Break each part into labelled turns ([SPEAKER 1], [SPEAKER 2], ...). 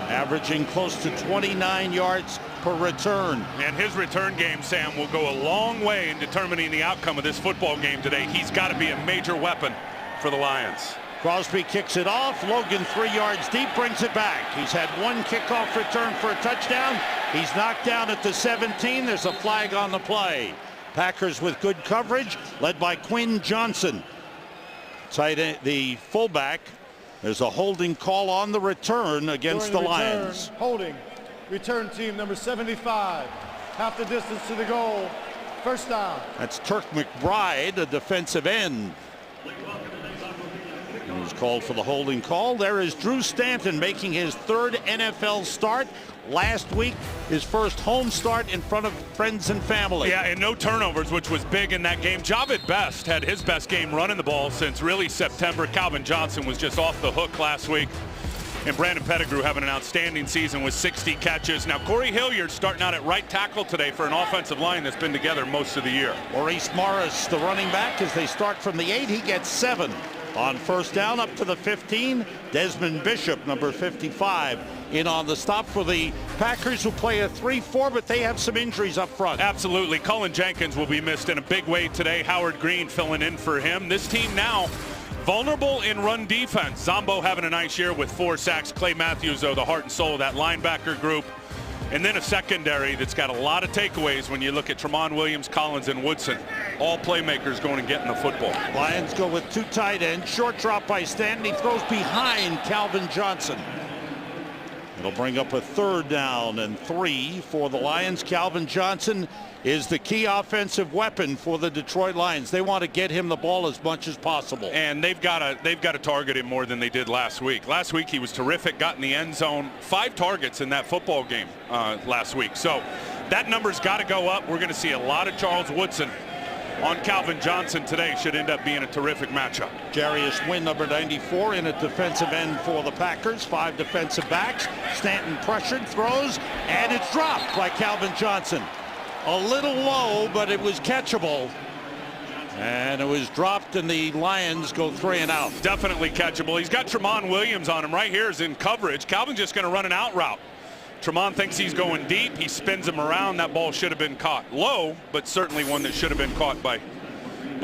[SPEAKER 1] averaging close to 29 yards per return.
[SPEAKER 2] And his return game, Sam, will go a long way in determining the outcome of this football game today. He's got to be a major weapon for the Lions.
[SPEAKER 1] Crosby kicks it off. Logan 3 yards deep, brings it back. He's had one kickoff return for a touchdown. He's knocked down at the 17. There's a flag on the play. Packers with good coverage, led by Quinn Johnson. Tight end, the fullback. There's a holding call on the return against the Lions.
[SPEAKER 3] Holding. Return team number 75. Half the distance to the goal. First down.
[SPEAKER 1] That's Turk McBride, a defensive end. He was called for the holding call. There is Drew Stanton making his third NFL start. Last week, his first home start in front of friends and family.
[SPEAKER 2] Yeah, and no turnovers, which was big in that game. Javid Best had his best game running the ball since really September. Calvin Johnson was just off the hook last week. And Brandon Pettigrew having an outstanding season with 60 catches. Now, Corey Hilliard starting out at right tackle today for an offensive line that's been together most of the year.
[SPEAKER 1] Maurice Morris, the running back, as they start from the 8, he gets 7. On first down up to the 15, Desmond Bishop, number 55, in on the stop for the Packers, who play a 3-4, but they have some injuries up front.
[SPEAKER 2] Absolutely. Cullen Jenkins will be missed in a big way today. Howard Green filling in for him. This team now vulnerable in run defense. Zombo having a nice year with 4 sacks. Clay Matthews, though, the heart and soul of that linebacker group. And then a secondary that's got a lot of takeaways when you look at Tramon Williams, Collins, and Woodson. All playmakers going and getting the football.
[SPEAKER 1] Lions go with 2 tight ends. Short drop by Stanton. He throws behind Calvin Johnson. It'll bring up a 3rd down and 3 for the Lions. Calvin Johnson is the key offensive weapon for the Detroit Lions. They want to get him the ball as much as possible.
[SPEAKER 2] And they've got to target him more than they did last week. Last week he was terrific, got in the end zone. 5 targets in that football game last week. So that number's got to go up. We're going to see a lot of Charles Woodson on Calvin Johnson today. Should end up being a terrific matchup.
[SPEAKER 1] Jarius Wynn, number 94, in a defensive end for the Packers. 5 defensive backs. Stanton pressured, throws, and it's dropped by Calvin Johnson. A little low, but it was catchable. And it was dropped, and the Lions go 3 and out.
[SPEAKER 2] Definitely catchable. He's got Tramon Williams on him. Right here is in coverage. Calvin's just going to run an out route. Tramon thinks he's going deep. He spins him around. That ball should have been caught low, but certainly one that should have been caught by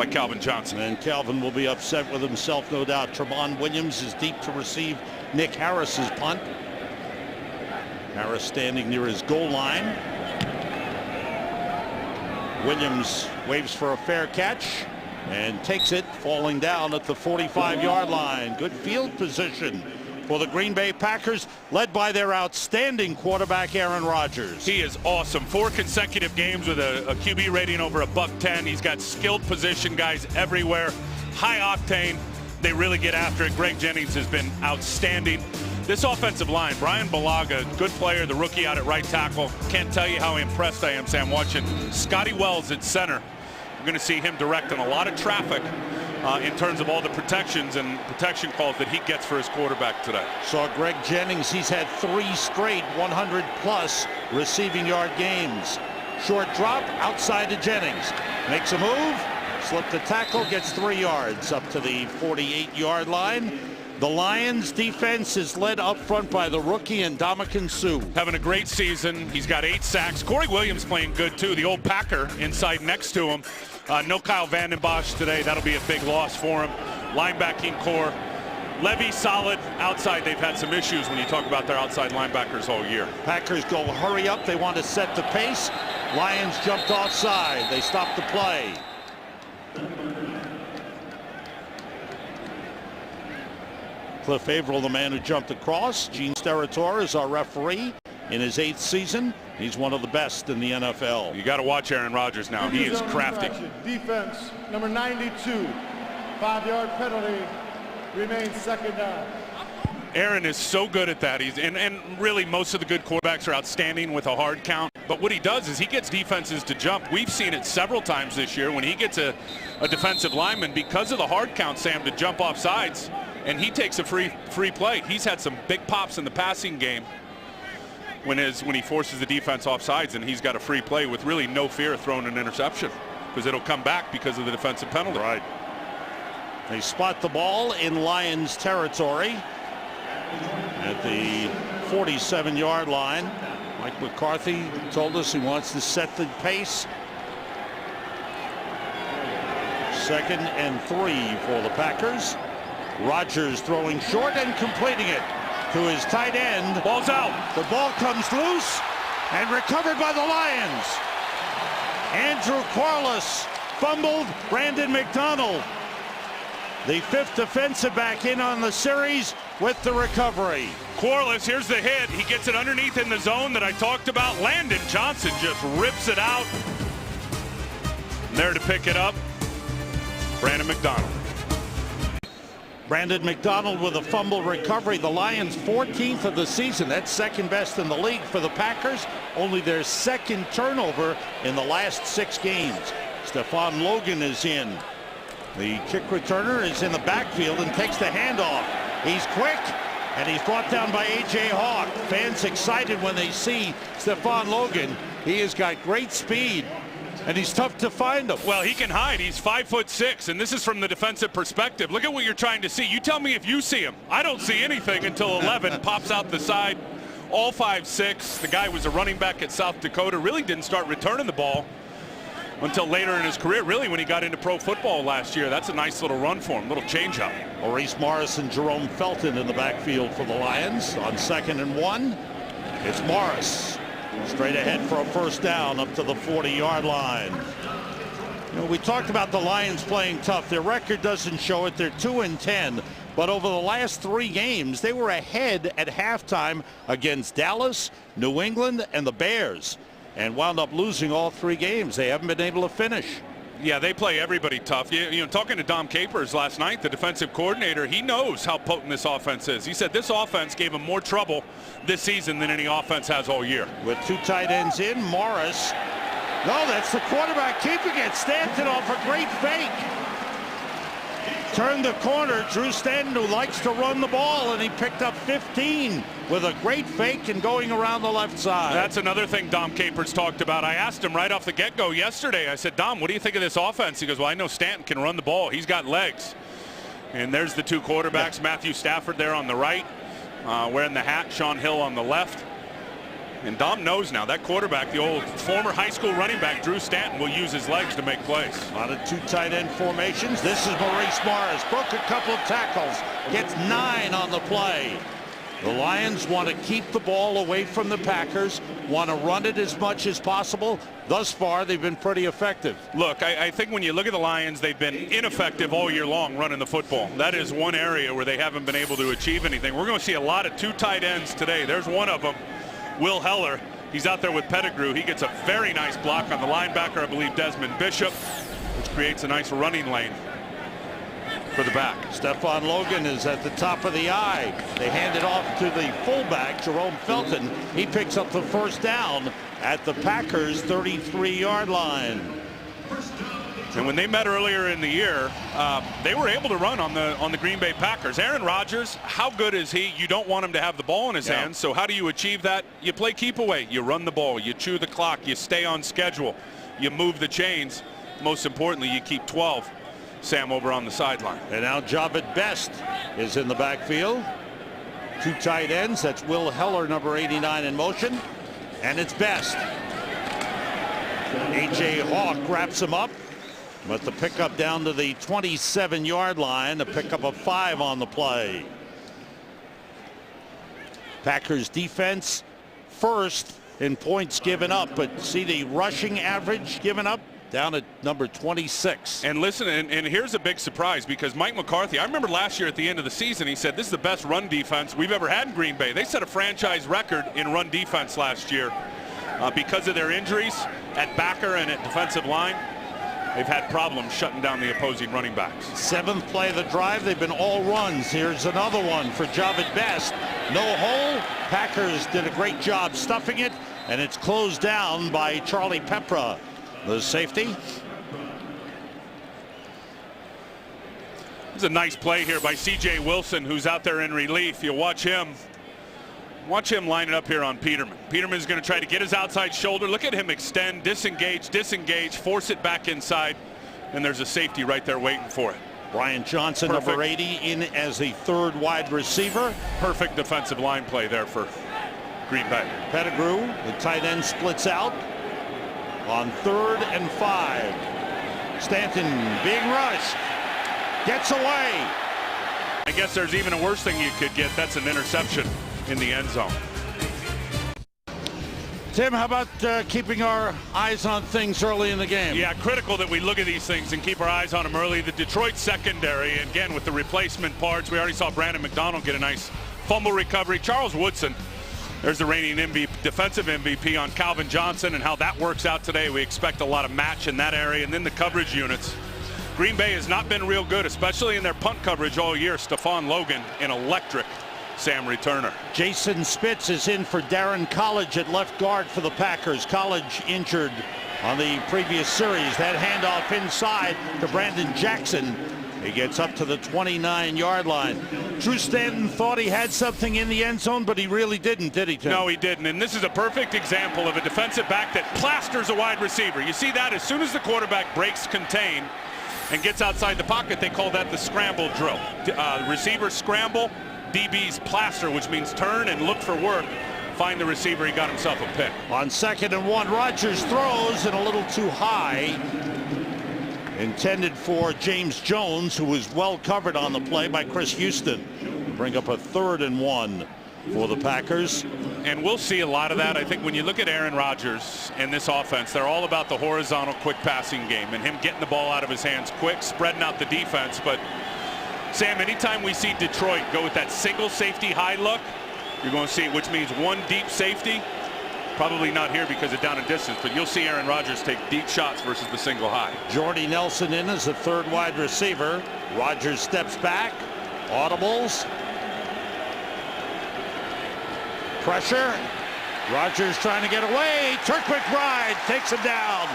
[SPEAKER 2] Calvin Johnson.
[SPEAKER 1] And Calvin will be upset with himself, no doubt. Tramon Williams is deep to receive Nick Harris's punt. Harris standing near his goal line. Williams waves for a fair catch and takes it, falling down at the 45-yard line. Good field position for the Green Bay Packers, led by their outstanding quarterback, Aaron Rodgers.
[SPEAKER 2] He is awesome. 4 consecutive games with a QB rating over $110. He's got skilled position guys everywhere. High octane. They really get after it. Greg Jennings has been outstanding. This offensive line, Brian Balaga, good player, the rookie out at right tackle. Can't tell you how impressed I am, Sam, watching Scotty Wells at center. We're going to see him directing a lot of traffic in terms of all the protections and protection calls that he gets for his quarterback today.
[SPEAKER 1] Saw Greg Jennings. He's had 3 straight 100-plus receiving yard games. Short drop outside to Jennings. Makes a move. Slip the tackle, gets 3 yards up to the 48-yard line. The Lions defense is led up front by the rookie Ndamukong Suh.
[SPEAKER 2] Having a great season. He's got 8 sacks. Corey Williams playing good too. The old Packer inside next to him. No Kyle Vanden Bosch today. That'll be a big loss for him. Linebacking core. Levy solid. Outside, they've had some issues when you talk about their outside linebackers all year.
[SPEAKER 1] Packers go hurry up. They want to set the pace. Lions jumped offside. They stopped the play. Cliff Averill, the man who jumped across. Gene Steratore is our referee in his 8th season. He's one of the best in the NFL.
[SPEAKER 2] You got to watch Aaron Rodgers now. He is crafty.
[SPEAKER 3] Defense, number 92. 5-yard penalty. Remains 2nd down.
[SPEAKER 2] Aaron is so good at that. And really most of the good quarterbacks are outstanding with a hard count. But what he does is he gets defenses to jump. We've seen it several times this year when he gets a defensive lineman, because of the hard count, Sam, to jump off sides. And he takes a free play. He's had some big pops in the passing game when he forces the defense off sides, and he's got a free play with really no fear of throwing an interception because it'll come back because of the defensive penalty.
[SPEAKER 1] Right. They spot the ball in Lions territory at the 47-yard line. Mike McCarthy told us he wants to set the pace. 2nd and 3 for the Packers. Rodgers throwing short and completing it to his tight end.
[SPEAKER 2] Ball's out.
[SPEAKER 1] The ball comes loose and recovered by the Lions. Andrew Corliss fumbled. Brandon McDonald, the 5th defensive back, in on the series with the recovery.
[SPEAKER 2] Corliss, here's the hit. He gets it underneath in the zone that I talked about. Landon Johnson just rips it out. And there to pick it up, Brandon McDonald.
[SPEAKER 1] Brandon McDonald with a fumble recovery. The Lions 14th of the season. That's second best in the league for the Packers. Only their 2nd turnover in the last 6 games. Stephon Logan is in. The kick returner is in the backfield and takes the handoff. He's quick, and he's brought down by A.J. Hawk. Fans excited when they see Stephon Logan. He has got great speed, and he's tough to find him.
[SPEAKER 2] Well, he can hide. He's 5'6", and this is from the defensive perspective. Look at what you're trying to see. You tell me if you see him. I don't see anything until 11 pops out the side. All 5'6". The guy was a running back at South Dakota. Really didn't start returning the ball until later in his career, really, when he got into pro football last year. That's a nice little run for him, little change-up.
[SPEAKER 1] Maurice Morris and Jerome Felton in the backfield for the Lions. On 2nd and 1, it's Morris. Straight ahead for a first down up to the 40-yard line. You know, we talked about the Lions playing tough. Their record doesn't show it. They're 2-10. But over the last 3 games, they were ahead at halftime against Dallas, New England, and the Bears, and wound up losing all 3 games. They haven't been able to finish.
[SPEAKER 2] Yeah, they play everybody tough. You know, talking to Dom Capers last night, the defensive coordinator, he knows how potent this offense is. He said this offense gave him more trouble this season than any offense has all year.
[SPEAKER 1] With 2 tight ends in, Morris. No, that's the quarterback keeping it. Stanton off a great fake. Turned the corner. Drew Stanton, who likes to run the ball, and he picked up 15 with a great fake and going around the left side.
[SPEAKER 2] That's another thing Dom Capers talked about. I asked him right off the get-go yesterday. I said, Dom, what do you think of this offense? He goes, well, I know Stanton can run the ball. He's got legs. And there's the 2 quarterbacks. Yeah. Matthew Stafford there on the right, wearing the hat. Sean Hill on the left. And Dom knows now that quarterback, the old former high school running back, Drew Stanton, will use his legs to make plays.
[SPEAKER 1] A lot of 2 tight end formations. This is Maurice Morris. Broke a couple of tackles. Gets 9 on the play. The Lions want to keep the ball away from the Packers, want to run it as much as possible. Thus far, they've been pretty effective.
[SPEAKER 2] Look, I think when you look at the Lions, they've been ineffective all year long running the football. That is one area where they haven't been able to achieve anything. We're going to see a lot of 2 tight ends today. There's one of them. Will Heller, he's out there with Pettigrew. He gets a very nice block on the linebacker, I believe Desmond Bishop, which creates a nice running lane for the back.
[SPEAKER 1] Stephon Logan is at the top of the eye. They hand it off to the fullback, Jerome Felton. He picks up the first down at the Packers' 33-yard line.
[SPEAKER 2] And when they met earlier in the year, they were able to run on the Green Bay Packers. Aaron Rodgers, how good is he? You don't want him to have the ball in his hands. So how do you achieve that? You play keep away. You run the ball. You chew the clock. You stay on schedule. You move the chains. Most importantly, you keep 12. Sam over on the sideline.
[SPEAKER 1] And now Javid Best is in the backfield. 2 tight ends. That's Will Heller, number 89, in motion. And it's Best. A.J. Hawk wraps him up. But the pickup down to the 27-yard line, a pickup of 5 on the play. Packers defense first in points given up, but see the rushing average given up down at number 26.
[SPEAKER 2] And listen, and here's a big surprise, because Mike McCarthy, I remember last year at the end of the season, he said this is the best run defense we've ever had in Green Bay. They set a franchise record in run defense last year because of their injuries at backer and at defensive line. They've had problems shutting down the opposing running backs.
[SPEAKER 1] 7th play of the drive. They've been all runs. Here's another one for Javid Best. No hole. Packers did a great job stuffing it, and it's closed down by Charlie Pepra, the safety.
[SPEAKER 2] It's a nice play here by C.J. Wilson, who's out there in relief. You watch him line it up here on Peterman. Peterman's going to try to get his outside shoulder. Look at him extend, disengage, force it back inside. And there's a safety right there waiting for it.
[SPEAKER 1] Brian Johnson, number 80, in as the 3rd wide receiver.
[SPEAKER 2] Perfect defensive line play there for Green Bay.
[SPEAKER 1] Pettigrew, the tight end, splits out on 3rd and 5. Stanton being rushed. Gets away.
[SPEAKER 2] I guess there's even a worse thing you could get. That's an interception in the end zone.
[SPEAKER 1] Tim, how about keeping our eyes on things early in the game?
[SPEAKER 2] Yeah, critical that we look at these things and keep our eyes on them early. The Detroit secondary, again, with the replacement parts. We already saw Brandon McDonald get a nice fumble recovery. Charles Woodson, there's the reigning defensive MVP on Calvin Johnson, and how that works out today. We expect a lot of match in that area. And then the coverage units. Green Bay has not been real good, especially in their punt coverage all year. Stephon Logan, an electric Sam returner.
[SPEAKER 1] Jason Spitz is in for Darren College at left guard for the Packers. College injured on the previous series. That handoff inside to Brandon Jackson. He gets up to the 29-yard line. Drew Stanton thought he had something in the end zone, but he really didn't, did he, Tim?
[SPEAKER 2] No, he didn't. And this is a perfect example of a defensive back that plasters a wide receiver. You see that as soon as the quarterback breaks contain and gets outside the pocket, they call that the scramble drill. Receiver scramble, DB's plaster, which means turn and look for work. Find the receiver. He got himself a pick.
[SPEAKER 1] On 2nd and 1, Rodgers throws and a little too high. Intended for James Jones, who was well covered on the play by Chris Houston. Bring up a 3rd and 1 for the Packers.
[SPEAKER 2] And we'll see a lot of that. I think when you look at Aaron Rodgers and this offense, they're all about the horizontal quick passing game and him getting the ball out of his hands quick, spreading out the defense. But Sam, anytime we see Detroit go with that single safety high look, you're going to see it, which means one deep safety. Probably not here because of down and distance, but you'll see Aaron Rodgers take deep shots versus the single high.
[SPEAKER 1] Jordy Nelson in as the 3rd wide receiver. Rodgers steps back. Audibles. Pressure. Rodgers trying to get away. Turk McBride takes him down.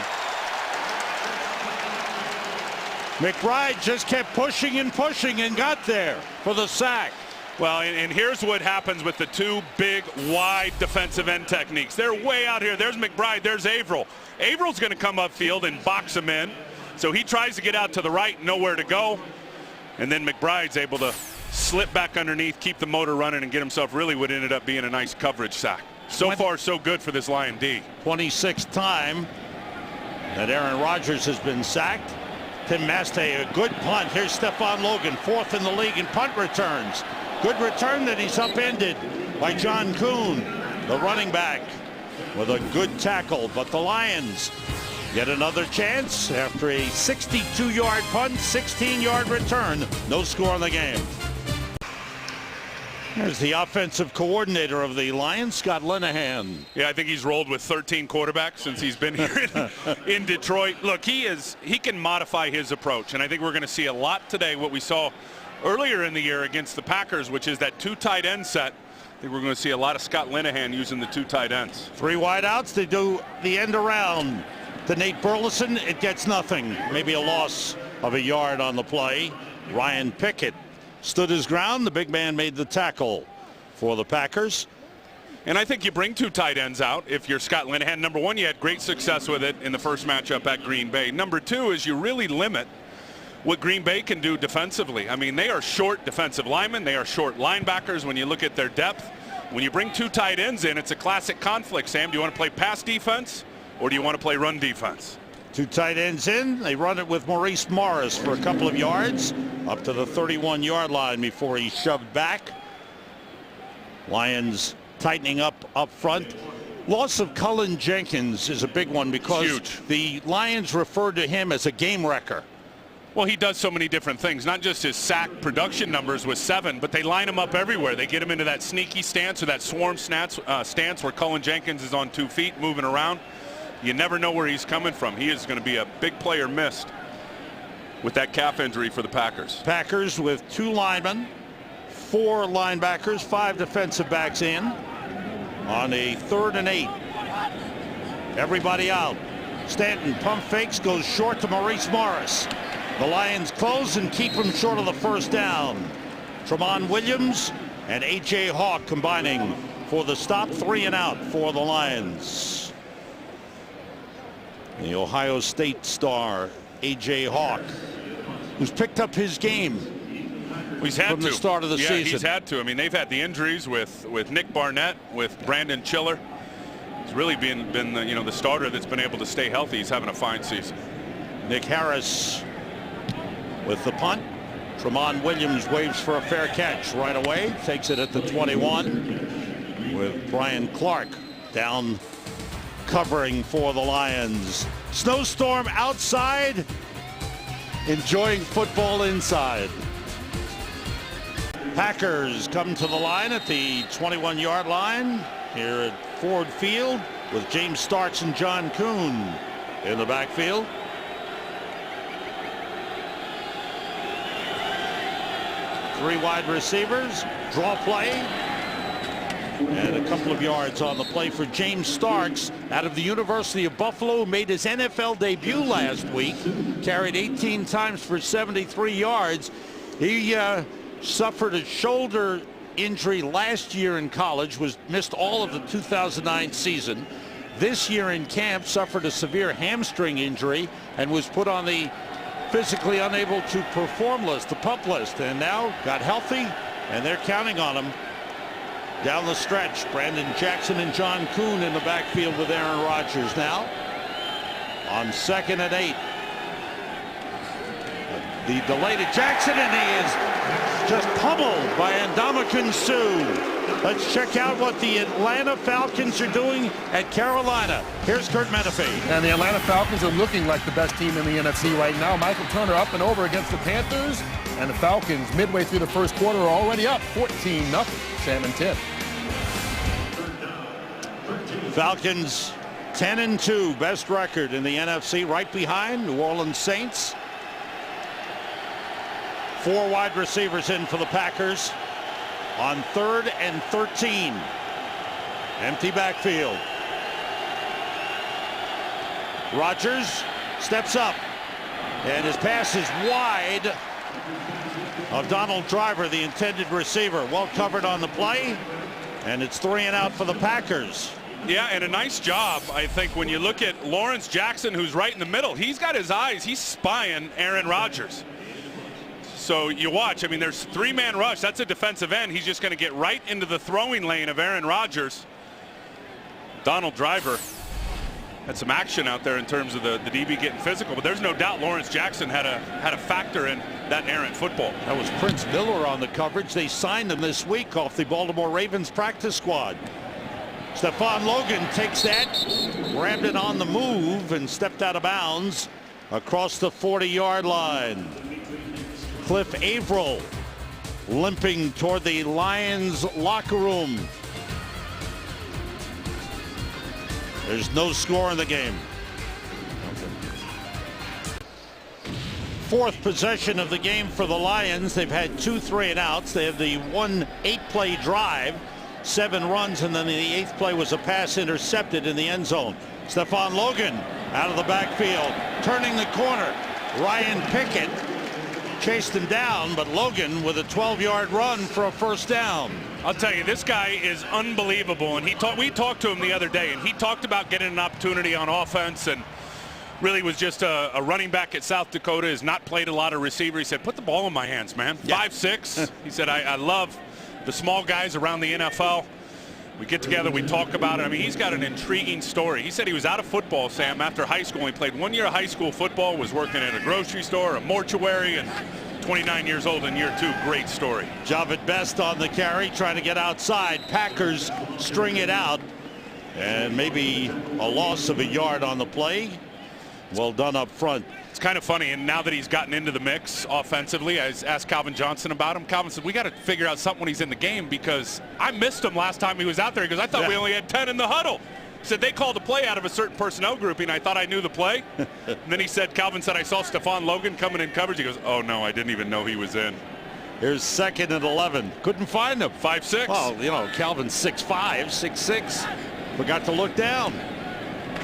[SPEAKER 1] McBride just kept pushing and pushing and got there for the sack.
[SPEAKER 2] Well, and here's what happens with the two big, wide defensive end techniques. They're way out here. There's McBride. There's Averill. Averill's going to come upfield and box him in. So he tries to get out to the right, nowhere to go. And then McBride's able to slip back underneath, keep the motor running, and get himself really what ended up being a nice coverage sack. So far, so good for this Lion D.
[SPEAKER 1] 26th time that Aaron Rodgers has been sacked. Tim Mastay, a good punt. Here's Stephon Logan, 4th in the league in punt returns. Good return that he's upended by John Kuhn, the running back, with a good tackle. But the Lions get another chance after a 62-yard punt, 16-yard return. No score in the game. There's the offensive coordinator of the Lions, Scott Linehan.
[SPEAKER 2] Yeah, I think he's rolled with 13 quarterbacks since he's been here in Detroit. Look, he can modify his approach, and I think we're going to see a lot today what we saw earlier in the year against the Packers, which is that 2 tight end set. I think we're going to see a lot of Scott Linehan using the 2 tight ends.
[SPEAKER 1] 3 wideouts. They do the end around to Nate Burleson. It gets nothing. Maybe a loss of a yard on the play. Ryan Pickett stood his ground. The big man made the tackle for the Packers.
[SPEAKER 2] And I think you bring 2 tight ends out if you're Scott Linehan. Number 1, you had great success with it in the first matchup at Green Bay. Number 2 is you really limit what Green Bay can do defensively. I mean, they are short defensive linemen. They are short linebackers when you look at their depth. When you bring 2 tight ends in, it's a classic conflict, Sam. Do you want to play pass defense or do you want to play run defense?
[SPEAKER 1] 2 tight ends in. They run it with Maurice Morris for a couple of yards up to the 31-yard line before he's shoved back. Lions tightening up front. Loss of Cullen Jenkins is a big one because the Lions refer to him as a game wrecker.
[SPEAKER 2] Well, he does so many different things, not just his sack production numbers with 7, but they line him up everywhere. They get him into that sneaky stance or that swarm stance where Cullen Jenkins is on 2 feet moving around. You never know where he's coming from. He is going to be a big player missed with that calf injury for the Packers.
[SPEAKER 1] Packers with 2 linemen, 4 linebackers, 5 defensive backs in on a 3rd and 8. Everybody out. Stanton pump fakes, goes short to Maurice Morris. The Lions close and keep him short of the first down. Tramon Williams and A.J. Hawk combining for the stop. 3 and out for the Lions. The Ohio State star A.J. Hawk, who's picked up his game
[SPEAKER 2] He's had
[SPEAKER 1] from
[SPEAKER 2] to.
[SPEAKER 1] the start of the
[SPEAKER 2] yeah,
[SPEAKER 1] season.
[SPEAKER 2] He's had to. I mean, they've had the injuries with Nick Barnett, with Brandon Chiller. He's really been the, the starter that's been able to stay healthy. He's having a fine season.
[SPEAKER 1] Nick Harris with the punt. Tramon Williams waves for a fair catch right away. Takes it at the 21 with Brian Clark down covering for the Lions. Snowstorm outside, enjoying football inside. Packers come to the line at the 21-yard line here at Ford Field with James Starks and John Kuhn in the backfield. Three wide receivers, draw play, and a couple of yards on the play for James Starks out of the University of Buffalo, who made his NFL debut last week, carried 18 times for 73 yards. He suffered a shoulder injury last year in college, missed all of the 2009 season. This year in camp suffered a severe hamstring injury and was put on the physically unable to perform list, the PUP list, and now got healthy, and they're counting on him down the stretch. Brandon Jackson and John Kuhn in the backfield with Aaron Rodgers now on 2nd and 8. The delay to Jackson, and he is just pummeled by Ndamukong Suh. Let's check out what the Atlanta Falcons are doing at Carolina. Here's Kurt Menefee.
[SPEAKER 4] And the Atlanta Falcons are looking like the best team in the NFC right now. Michael Turner up and over against the Panthers. And the Falcons, midway through the first quarter, are already up 14-0. Sam and Tim.
[SPEAKER 1] Falcons 10-2, best record in the NFC, right behind New Orleans Saints. 4 wide receivers in for the Packers on 3rd and 13. Empty backfield. Rodgers steps up, and his pass is wide of Donald Driver, the intended receiver. Well covered on the play, and it's 3 and out for the Packers.
[SPEAKER 2] Yeah, and a nice job, I think, when you look at Lawrence Jackson, who's right in the middle. He's got his eyes. He's spying Aaron Rodgers. So you watch. I mean, there's 3-man rush. That's a defensive end. He's just going to get right into the throwing lane of Aaron Rodgers. Donald Driver had some action out there in terms of the DB getting physical, but there's no doubt Lawrence Jackson had a factor in that errant football.
[SPEAKER 1] That was Prince Miller on the coverage. They signed him this week off the Baltimore Ravens practice squad. Stephon Logan takes that, grabbed it on the move, and stepped out of bounds across the 40-yard line. Cliff Averill limping toward the Lions locker room. There's no score in the game. 4th possession of the game for the Lions. They've had 2 3-and-outs. They have the 1 8-play drive, 7 runs, and then the 8th play was a pass intercepted in the end zone. Stephon Logan out of the backfield, turning the corner. Ryan Pickett chased him down, but Logan with a 12-yard run for a first down.
[SPEAKER 2] I'll tell you, this guy is unbelievable, and we talked to him the other day, and he talked about getting an opportunity on offense, and really was just a running back at South Dakota, has not played a lot of receiver. He said, put the ball in my hands, man.
[SPEAKER 1] Yeah.
[SPEAKER 2] 5'6". He said, I love the small guys around the NFL. We get together, we talk about it. I mean, he's got an intriguing story. He said he was out of football, Sam, after high school. He played 1 year of high school football, was working at a grocery store, a mortuary, and 29 years old in year 2. Great story.
[SPEAKER 1] Javid Best on the carry, trying to get outside. Packers string it out, and maybe a loss of a yard on the play. Well done up front.
[SPEAKER 2] It's kind of funny, and now that he's gotten into the mix offensively, I asked Calvin Johnson about him. Calvin said, we got to figure out something when he's in the game, because I missed him last time he was out there. He goes, I thought we only had 10 in the huddle. He said, they called a play out of a certain personnel grouping. I thought I knew the play. And then he said, Calvin said, I saw Stephon Logan coming in coverage. He goes, oh, no, I didn't even know he was in.
[SPEAKER 1] Here's 2nd and 11. Couldn't find him.
[SPEAKER 2] 5'6".
[SPEAKER 1] Well, you know, Calvin's 6'5", 6'6". Forgot to look down.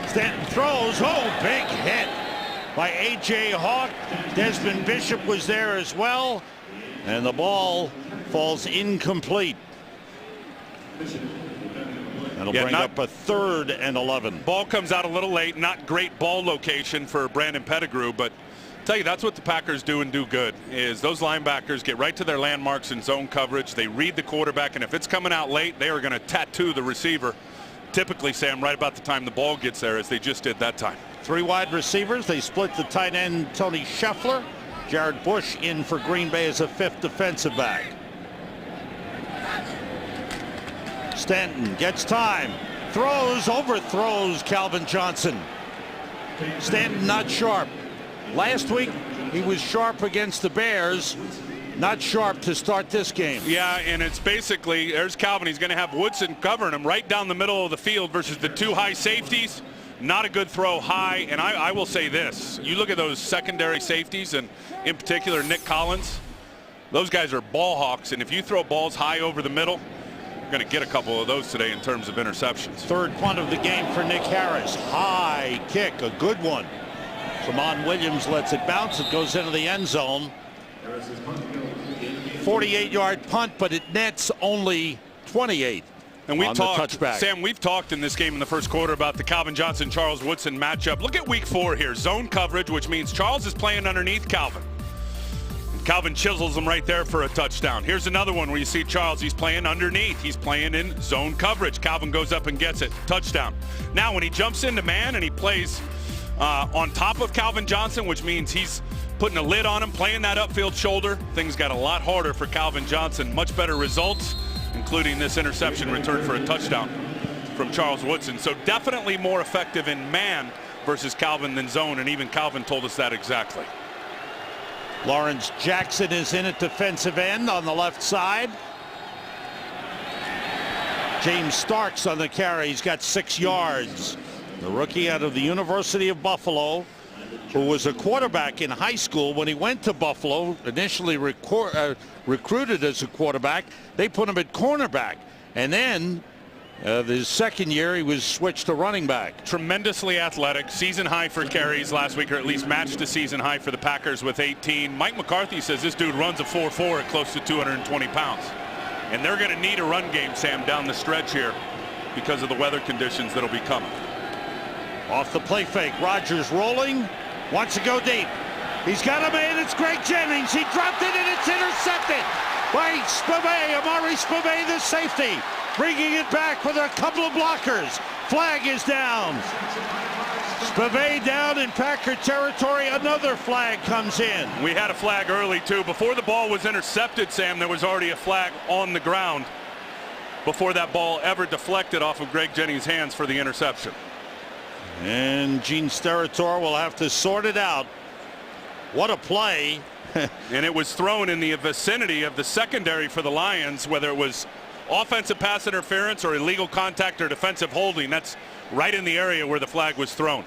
[SPEAKER 1] Stanton throws. Oh, big hit by A.J. Hawk. Desmond Bishop was there as well, and the ball falls incomplete. That'll bring up a 3rd and 11.
[SPEAKER 2] Ball comes out a little late. Not great ball location for Brandon Pettigrew, but Tell you, that's what the Packers do and do good, is those linebackers get right to their landmarks in zone coverage. They read the quarterback, and if it's coming out late, they are going to tattoo the receiver. Typically, Sam, right about the time the ball gets there, as they just did that time.
[SPEAKER 1] 3 wide receivers. They split the tight end Tony Scheffler. Jared Bush in for Green Bay as a 5th defensive back. Stanton gets time. Throws, overthrows Calvin Johnson. Stanton not sharp. Last week, he was sharp against the Bears. Not sharp to start this game.
[SPEAKER 2] Yeah, and it's basically, there's Calvin. He's going to have Woodson covering him right down the middle of the field versus the 2 high safeties. Not a good throw high. And I will say this. You look at those secondary safeties, and in particular Nick Collins. Those guys are ball hawks. And if you throw balls high over the middle, you're going to get a couple of those today in terms of interceptions.
[SPEAKER 1] 3rd punt of the game for Nick Harris. High kick, a good one. Tramon Williams lets it bounce. It goes into the end zone. 48-yard punt, but it nets only 28.
[SPEAKER 2] And we've talked,
[SPEAKER 1] touchback.
[SPEAKER 2] Sam, we've talked in this game in the first quarter about the Calvin Johnson-Charles Woodson matchup. Look at week 4 here. Zone coverage, which means Charles is playing underneath Calvin. Calvin chisels him right there for a touchdown. Here's another one where you see Charles. He's playing underneath. He's playing in zone coverage. Calvin goes up and gets it. Touchdown. Now, when he jumps into man and he plays on top of Calvin Johnson, which means he's putting a lid on him, playing that upfield shoulder, things got a lot harder for Calvin Johnson. Much better results, including this interception return for a touchdown from Charles Woodson. So definitely more effective in man versus Calvin than zone, and even Calvin told us that exactly.
[SPEAKER 1] Lawrence Jackson is in at defensive end on the left side. James Starks on the carry. He's got 6 yards. The rookie out of the University of Buffalo, who was a quarterback in high school when he went to Buffalo, initially recruited as a quarterback. They put him at cornerback. And then his second year, he was switched to running back.
[SPEAKER 2] Tremendously athletic. Season high for carries last week, or at least matched a season high for the Packers with 18. Mike McCarthy says this dude runs a 4.4 at close to 220 pounds. And they're going to need a run game, Sam, down the stretch here because of the weather conditions that'll be coming.
[SPEAKER 1] Off the play fake. Rodgers rolling. Wants to go deep. He's got a man. It's Greg Jennings. He dropped it and it's intercepted by Spivey. Amari Spivey, the safety, bringing it back with a couple of blockers. Flag is down. Spivey down in Packer territory. Another flag comes in.
[SPEAKER 2] We had a flag early too. Before the ball was intercepted, Sam, there was already a flag on the ground before that ball ever deflected off of Greg Jennings' hands for the interception.
[SPEAKER 1] And Gene Steratore will have to sort it out. What a play.
[SPEAKER 2] And it was thrown in the vicinity of the secondary for the Lions, whether it was offensive pass interference or illegal contact or defensive holding. That's right in the area where the flag was thrown.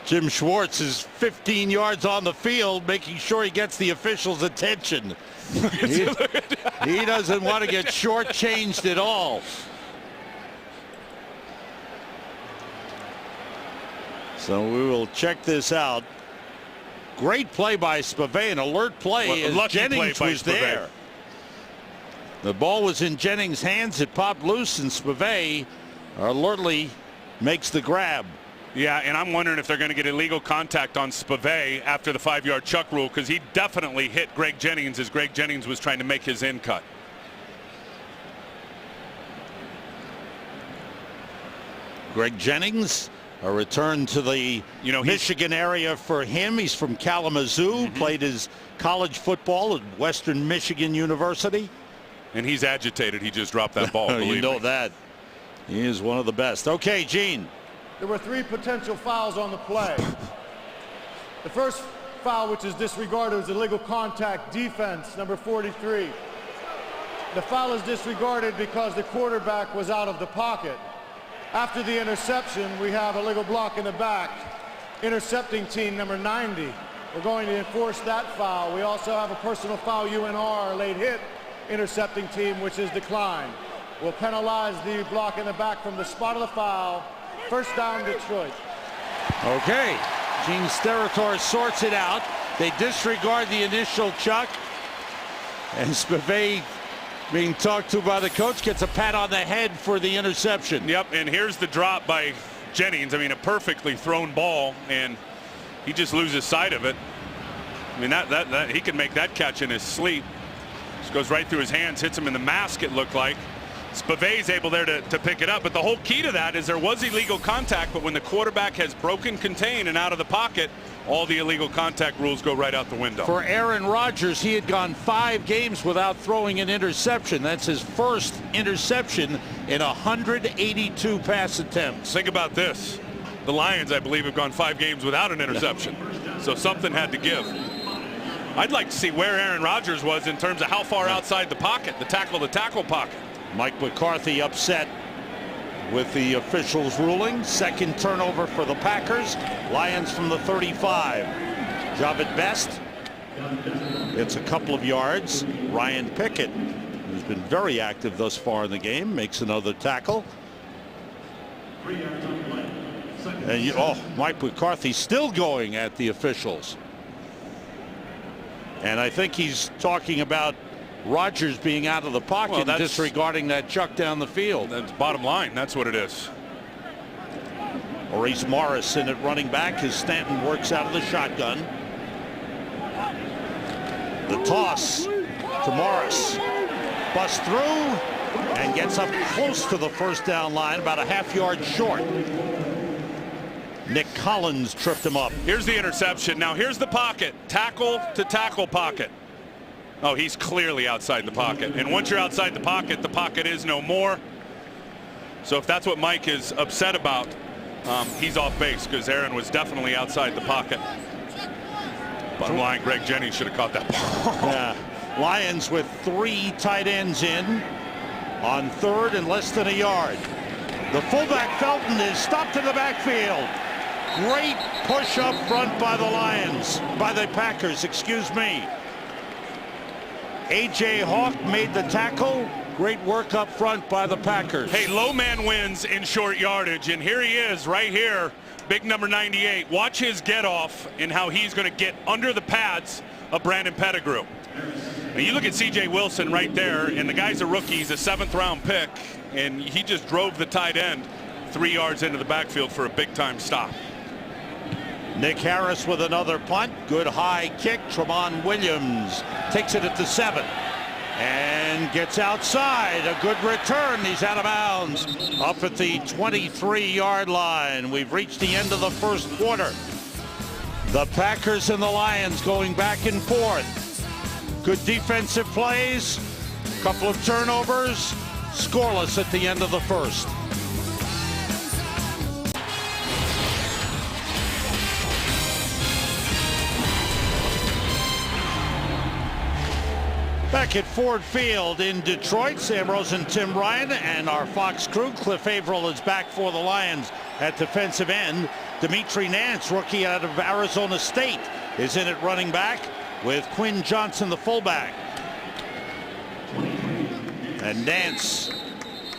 [SPEAKER 1] Jim Schwartz is 15 yards on the field, making sure he gets the officials' attention. He doesn't want to get shortchanged at all. So we will check this out. Great play by Spivey, an alert play as Jennings was there. The ball was in Jennings' hands. It popped loose, and Spivey alertly makes the grab.
[SPEAKER 2] Yeah, and I'm wondering if they're going to get illegal contact on Spivey after the 5-yard chuck rule, because he definitely hit Greg Jennings as Greg Jennings was trying to make his in cut.
[SPEAKER 1] Greg Jennings, a return to the Michigan area for him. He's from Kalamazoo, played his college football at Western Michigan University.
[SPEAKER 2] And he's agitated. He just dropped that ball.
[SPEAKER 1] You know that. He is one of the best. Okay, Gene.
[SPEAKER 3] There were 3 potential fouls on the play. The first foul, which is disregarded, was illegal contact, defense, number 43. The foul is disregarded because the quarterback was out of the pocket. After the interception, we have a legal block in the back. Intercepting team number 90. We're going to enforce that foul. We also have a personal foul, UNR, late hit, intercepting team, which is declined. We'll penalize the block in the back from the spot of the foul. First down, Detroit.
[SPEAKER 1] Okay. Gene Steratore sorts it out. They disregard the initial chuck. And Spivey, being talked to by the coach, gets a pat on the head for the interception.
[SPEAKER 2] Yep, and here's the drop by Jennings. I mean, a perfectly thrown ball, and he just loses sight of it. I mean, that he can make that catch in his sleep. Just goes right through his hands, hits him in the mask, it looked like. Spave's able there to pick it up, but the whole key to that is there was illegal contact, but when the quarterback has broken contain and out of the pocket, all the illegal contact rules go right out the window.
[SPEAKER 1] For Aaron Rodgers, he had gone 5 games without throwing an interception. That's his first interception in 182 pass attempts.
[SPEAKER 2] Think about this. The Lions, I believe, have gone 5 games without an interception. So something had to give. I'd like to see where Aaron Rodgers was in terms of how far outside the pocket, the tackle pocket.
[SPEAKER 1] Mike McCarthy upset with the officials' ruling. Second turnover for the Packers. Lions from the 35. Javid Best. It's a couple of yards. Ryan Pickett, who's been very active thus far in the game, makes another tackle. And Mike McCarthy still going at the officials. And I think he's talking about Rodgers being out of the pocket and disregarding that chuck down the field.
[SPEAKER 2] That's bottom line. That's what it is.
[SPEAKER 1] Maurice Morris in at running back as Stanton works out of the shotgun. The toss to Morris. Busts through and gets up close to the first down line, about a half-yard short. Nick Collins tripped him up.
[SPEAKER 2] Here's the interception. Now here's the pocket. Tackle to tackle pocket. Oh, he's clearly outside the pocket. And once you're outside the pocket is no more. So if that's what Mike is upset about, he's off base because Aaron was definitely outside the pocket. Bottom line, Greg Jennings should have caught that ball.
[SPEAKER 1] Yeah. Lions with 3 tight ends in on third and less than a yard. The fullback Felton is stopped in the backfield. Great push up front by the Packers, excuse me. A.J. Hawk made the tackle. Great work up front by the Packers.
[SPEAKER 2] Hey, low man wins in short yardage, and here he is right here, big number 98. Watch his get off and how he's going to get under the pads of Brandon Pettigrew. Now you look at C.J. Wilson right there, and the guy's a rookie. He's a 7th-round pick, and he just drove the tight end 3 yards into the backfield for a big-time stop.
[SPEAKER 1] Nick Harris with another punt. Good high kick. Tramon Williams takes it at the 7 and gets outside. A good return. He's out of bounds up at the 23-yard line. We've reached the end of the first quarter. The Packers and the Lions going back and forth. Good defensive plays. Couple of turnovers. Scoreless at the end of the first. Back at Ford Field in Detroit, Sam Rosen, Tim Ryan, and our Fox crew. Cliff Averill is back for the Lions at defensive end. Dimitri Nance, rookie out of Arizona State, is in at running back with Quinn Johnson, the fullback. And Nance,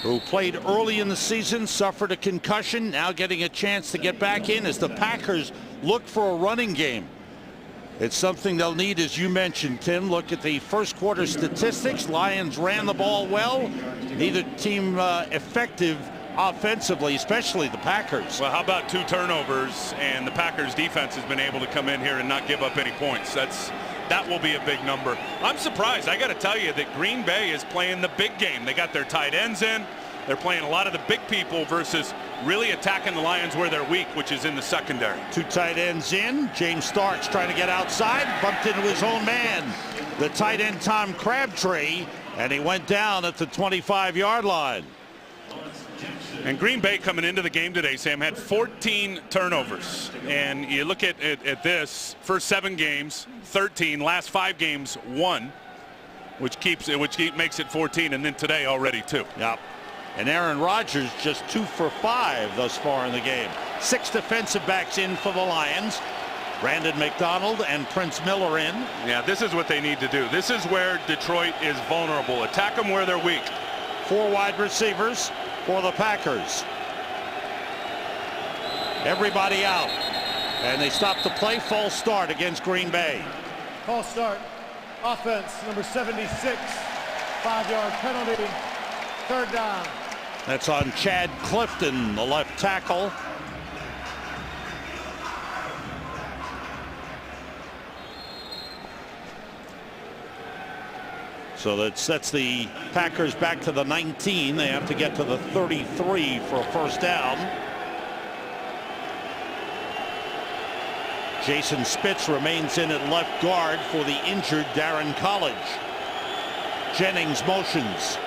[SPEAKER 1] who played early in the season, suffered a concussion, now getting a chance to get back in as the Packers look for a running game. It's something they'll need, as you mentioned, Tim. Look at the first quarter statistics. Lions ran the ball well. Neither team effective offensively, especially the Packers.
[SPEAKER 2] Well, how about 2 turnovers, and the Packers defense has been able to come in here and not give up any points. That will be a big number. I'm surprised. I got to tell you that Green Bay is playing the big game. They got their tight ends in. They're playing a lot of the big people versus really attacking the Lions where they're weak, which is in the secondary.
[SPEAKER 1] 2 tight ends in. James Starks trying to get outside, bumped into his own man, the tight end Tom Crabtree, and he went down at the 25-yard line.
[SPEAKER 2] And Green Bay coming into the game today, Sam, had 14 turnovers. And you look at this, first 7 games, 13, last 5 games, 1, which makes it 14, and then today already 2.
[SPEAKER 1] Yep. And Aaron Rodgers just 2 for 5 thus far in the game. 6 defensive backs in for the Lions. Brandon McDonald and Prince Miller in.
[SPEAKER 2] Yeah, this is what they need to do. This is where Detroit is vulnerable. Attack them where they're weak.
[SPEAKER 1] 4 wide receivers for the Packers. Everybody out. And they stop the play. False start against Green Bay.
[SPEAKER 3] False start. Offense, number 76. 5-yard penalty. 3rd down.
[SPEAKER 1] That's on Chad Clifton, the left tackle. So that sets the Packers back to the 19. They have to get to the 33 for a first down. Jason Spitz remains in at left guard for the injured Darren College. Jennings motions.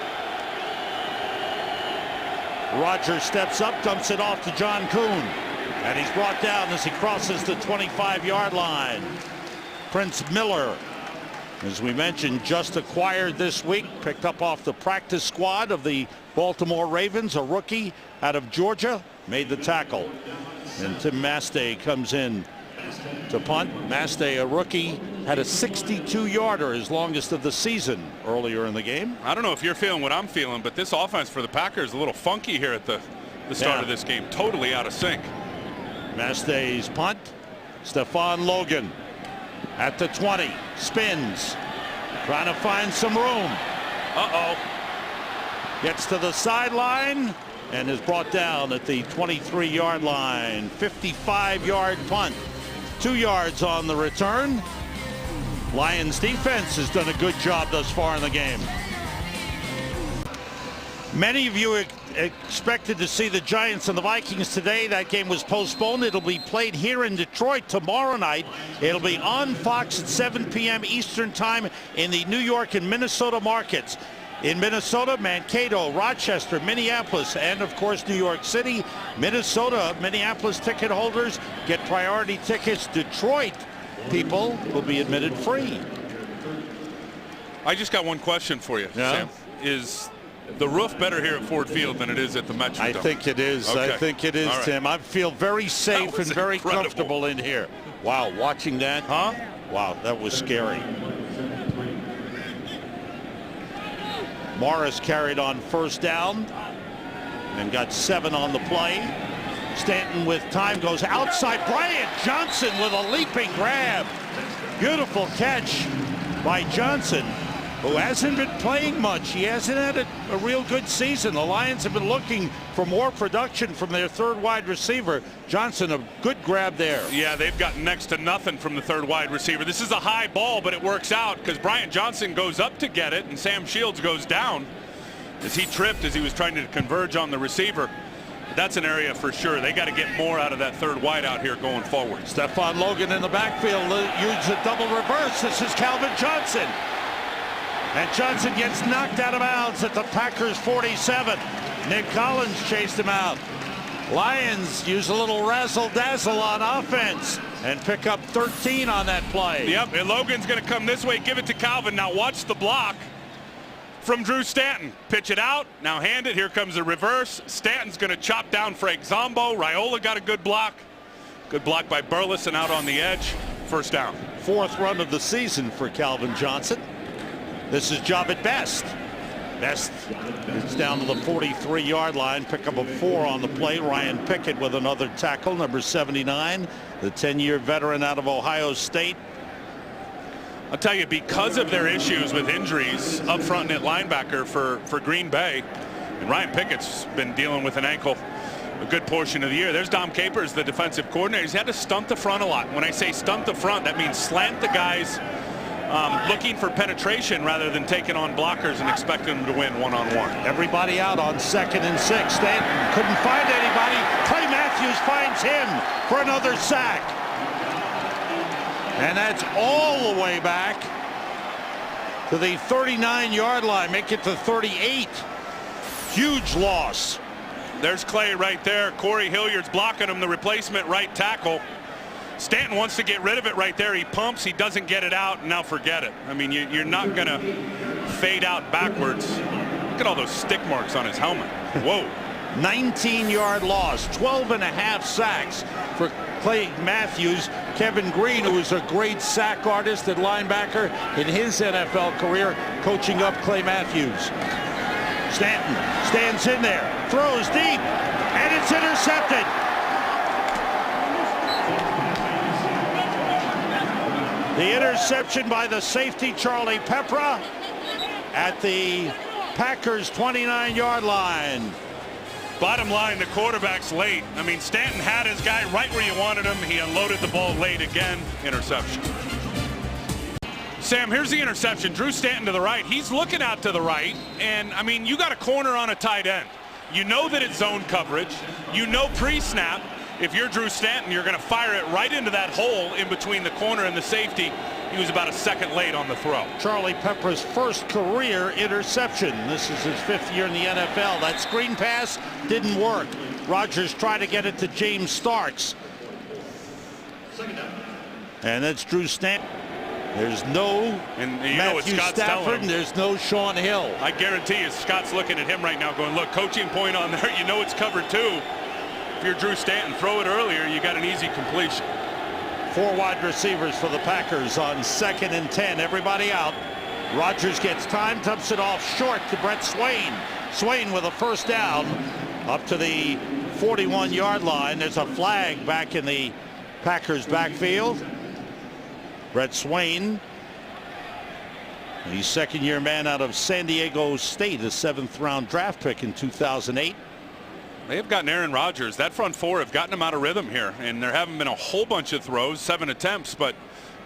[SPEAKER 1] Rogers steps up, dumps it off to John Kuhn. And he's brought down as he crosses the 25-yard line. Prince Miller, as we mentioned, just acquired this week, picked up off the practice squad of the Baltimore Ravens, a rookie out of Georgia, made the tackle. And Tim Mastay comes in to punt. Mastay, a rookie, had a 62-yarder, his longest of the season earlier in the game.
[SPEAKER 2] I don't know if you're feeling what I'm feeling, but this offense for the Packers is a little funky here at the start of this game. Totally out of sync.
[SPEAKER 1] Mastay's punt. Stefan Logan at the 20, spins, trying to find some room. Gets to the sideline and is brought down at the 23-yard line. 55-yard punt, 2 yards on the return. Lions defense has done a good job thus far in the game. Many of you expected to see the Giants and the Vikings today. That game was postponed. It'll be played here in Detroit tomorrow night. It'll be on Fox at 7 p.m. Eastern time in the New York and Minnesota markets. In Minnesota, Mankato, Rochester, Minneapolis, and of course New York City. Minnesota, Minneapolis ticket holders get priority tickets. Detroit people will be admitted free.
[SPEAKER 2] I just got one question for you, Sam. Is the roof better here at Ford Field than it is at the Metrodome?
[SPEAKER 1] I think it is.
[SPEAKER 2] Okay.
[SPEAKER 1] I think it is, right. Tim. I feel very safe and very comfortable in here. Wow, watching that.
[SPEAKER 2] Huh?
[SPEAKER 1] Wow, that was scary. Morris carried on first down and got 7 on the play. Stanton with time goes outside. Bryant Johnson with a leaping grab. Beautiful catch by Johnson, who hasn't been playing much. He hasn't had a real good season. The Lions have been looking for more production from their third wide receiver. Johnson, a good grab there.
[SPEAKER 2] Yeah, they've got next to nothing from the third wide receiver. This is a high ball, but it works out because Bryant Johnson goes up to get it, and Sam Shields goes down as he tripped as he was trying to converge on the receiver. That's an area for sure. They got to get more out of that third wide out here going forward.
[SPEAKER 1] Stefan Logan in the backfield uses a double reverse. This is Calvin Johnson. And Johnson gets knocked out of bounds at the Packers 47. Nick Collins chased him out. Lions use a little razzle-dazzle on offense and pick up 13 on that play.
[SPEAKER 2] Yep, and Logan's going to come this way, give it to Calvin. Now watch the block from Drew Stanton. Pitch it out, now hand it. Here comes the reverse. Stanton's going to chop down Frank Zombo. Raiola got a good block. Good block by Burleson out on the edge. First down.
[SPEAKER 1] 4th run of the season for Calvin Johnson. This is job at best. Best is down to the 43-yard line. Pick up a 4 on the play. Ryan Pickett with another tackle, number 79, the 10-year veteran out of Ohio State.
[SPEAKER 2] I'll tell you, because of their issues with injuries up front and at linebacker for Green Bay, and Ryan Pickett's been dealing with an ankle a good portion of the year. There's Dom Capers, the defensive coordinator. He's had to stunt the front a lot. When I say stunt the front, that means slant the guys looking for penetration rather than taking on blockers and expecting them to win one-on-one.
[SPEAKER 1] Everybody out on 2nd and 6. Stanton couldn't find anybody. Clay Matthews finds him for another sack. And that's all the way back to the 39-yard line. Make it to 38. Huge loss.
[SPEAKER 2] There's Clay right there. Corey Hilliard's blocking him, the replacement right tackle. Stanton wants to get rid of it right there. He pumps, he doesn't get it out, and now forget it. I mean, you're not going to fade out backwards. Look at all those stick marks on his helmet. Whoa.
[SPEAKER 1] 19-yard loss, 12.5 sacks for Clay Matthews. Kevin Green, who is a great sack artist at linebacker in his NFL career, coaching up Clay Matthews. Stanton stands in there, throws deep, and it's intercepted. The interception by the safety, Charlie Pepra, at the Packers 29-yard line.
[SPEAKER 2] Bottom line, the quarterback's late. I mean, Stanton had his guy right where you wanted him. He unloaded the ball late again. Interception. Sam, here's the interception. Drew Stanton to the right. He's looking out to the right, and I mean, you got a corner on a tight end. You know that it's zone coverage. You know pre-snap, if you're Drew Stanton, you're going to fire it right into that hole in between the corner and the safety. He was about a second late on the throw.
[SPEAKER 1] Charlie Pepper's first career interception. This is his 5th year in the NFL. That screen pass didn't work. Rodgers tried to get it to James Starks. And that's Drew Stanton. There's no Matthew Stafford, and there's no Sean Hill.
[SPEAKER 2] I guarantee you, Scott's looking at him right now going, look, coaching point on there. You know it's covered too. If you're Drew Stanton, throw it earlier. You got an easy completion.
[SPEAKER 1] 4 wide receivers for the Packers on 2nd and 10. Everybody out. Rodgers gets time, dumps it off short to Brett Swain. Swain with a first down up to the 41-yard line. There's a flag back in the Packers backfield. Brett Swain, the 2nd-year man out of San Diego State, a 7th-round draft pick in 2008.
[SPEAKER 2] They have gotten Aaron Rodgers. That front 4 have gotten him out of rhythm here, and there haven't been a whole bunch of throws, 7 attempts, but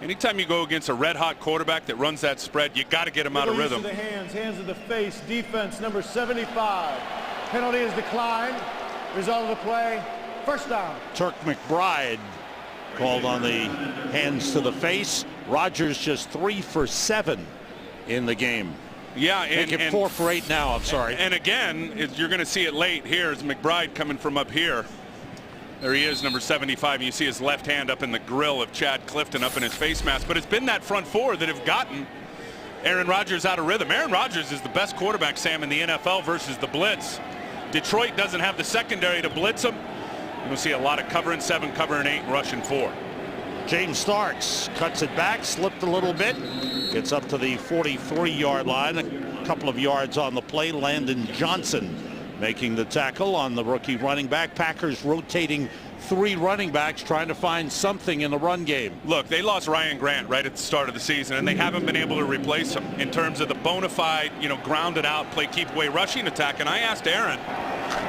[SPEAKER 2] anytime you go against a red-hot quarterback that runs that spread, you got to get him out of rhythm.
[SPEAKER 3] To the hands of the face, defense number 75. Penalty is declined. Result of the play, first down.
[SPEAKER 1] Turk McBride called on the hands to the face. Rodgers just 3 for 7 in the game.
[SPEAKER 2] Yeah,
[SPEAKER 1] Make it 4 for 8 now. I'm sorry.
[SPEAKER 2] And again, you're going to see it late. Here's McBride coming from up here. There he is, number 75. And you see his left hand up in the grill of Chad Clifton, up in his face mask. But it's been that front 4 that have gotten Aaron Rodgers out of rhythm. Aaron Rodgers is the best quarterback, Sam, in the NFL versus the blitz. Detroit doesn't have the secondary to blitz him. You'll see a lot of covering 7, covering 8, rushing 4.
[SPEAKER 1] James Starks cuts it back, slipped a little bit, gets up to the 43-yard line, a couple of yards on the play. Landon Johnson making the tackle on the rookie running back. Packers rotating 3 running backs, trying to find something in the run game.
[SPEAKER 2] Look, they lost Ryan Grant right at the start of the season, and they haven't been able to replace him in terms of the bona fide, grounded out, play keep away rushing attack. And I asked Aaron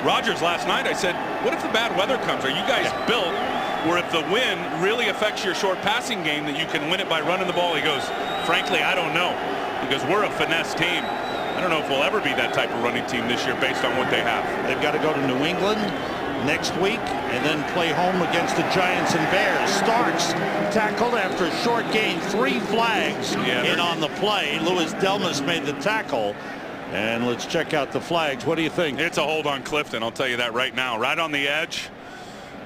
[SPEAKER 2] Rodgers last night, I said, what if the bad weather comes? Are you guys built where if the wind really affects your short passing game that you can win it by running the ball? He goes, frankly, I don't know. He goes, we're a finesse team. I don't know if we'll ever be that type of running team this year based on what they have.
[SPEAKER 1] They've got to go to New England next week and then play home against the Giants and Bears. Starks tackled after a short gain, 3 flags in on the play. Louis Delmas made the tackle. And let's check out the flags. What do you think?
[SPEAKER 2] It's a hold on Clifton, I'll tell you that right now. Right on the edge.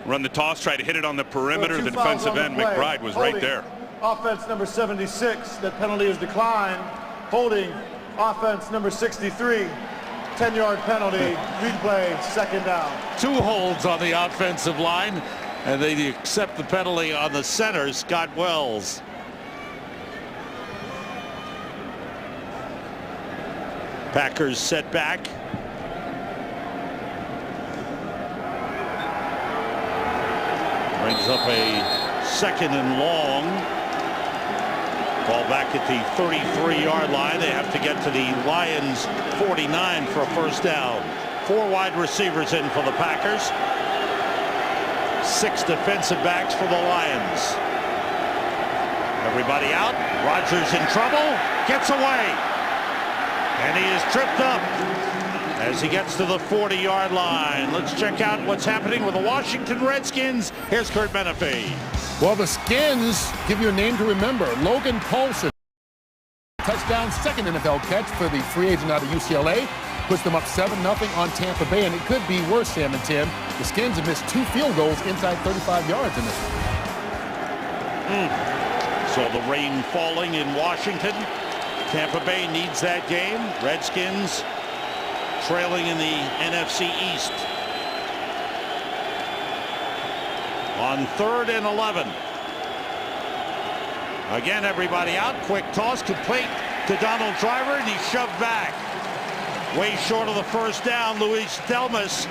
[SPEAKER 2] Run the toss, try to hit it on the perimeter. The defensive end, McBride, was right there.
[SPEAKER 3] Offense number 76, that penalty is declined. Holding offense number 63, 10-yard penalty, replay, 2nd down.
[SPEAKER 1] 2 holds on the offensive line, and they accept the penalty on the center, Scott Wells. Packers set back. Brings up a 2nd and long. Ball back at the 33-yard line. They have to get to the Lions 49 for a first down. 4 wide receivers in for the Packers. 6 defensive backs for the Lions. Everybody out. Rodgers in trouble. Gets away. And he is tripped up as he gets to the 40-yard line. Let's check out what's happening with the Washington Redskins. Here's Kurt Menefee.
[SPEAKER 4] Well, the Skins give you a name to remember. Logan Paulson. Touchdown, 2nd NFL catch for the free agent out of UCLA. Puts them up 7-0 on Tampa Bay, and it could be worse, Sam and Tim. The Skins have missed 2 field goals inside 35 yards in this one.
[SPEAKER 1] So the rain falling in Washington. Tampa Bay needs that game. Redskins trailing in the NFC East. On 3rd and 11. Again, everybody out. Quick toss, complete to Donald Driver, and he's shoved back. Way short of the first down. Luis Delmas,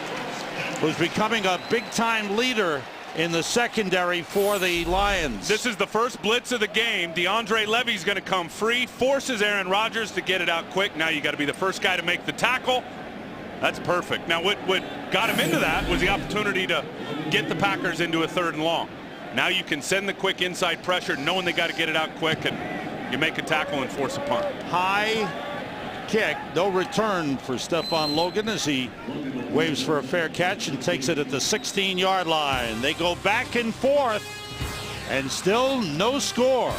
[SPEAKER 1] who's becoming a big-time leader in the secondary for the Lions.
[SPEAKER 2] This is the first blitz of the game. DeAndre Levy's going to come free, forces Aaron Rodgers to get it out quick. Now you got to be the first guy to make the tackle. That's perfect. Now what got him into that was the opportunity to get the Packers into a 3rd and long. Now you can send the quick inside pressure, knowing they got to get it out quick, and You make a tackle and force a punt.
[SPEAKER 1] High kick, no return for Stefan Logan as he waves for a fair catch and takes it at the 16-yard line. They go back and forth and still no score.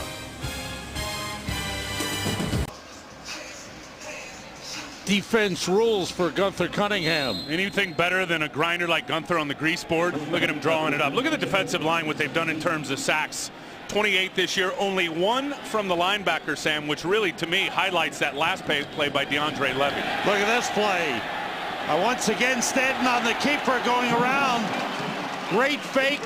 [SPEAKER 1] Defense rules for Gunther Cunningham.
[SPEAKER 2] Anything better than a grinder like Gunther on the grease board? Look at him drawing it up. Look at the defensive line, what they've done in terms of sacks. 28 this year, only one from the linebacker, Sam, which really, to me, highlights that last play by DeAndre Levy.
[SPEAKER 1] Look at this play. Once again, Stanton on the keeper going around. Great fake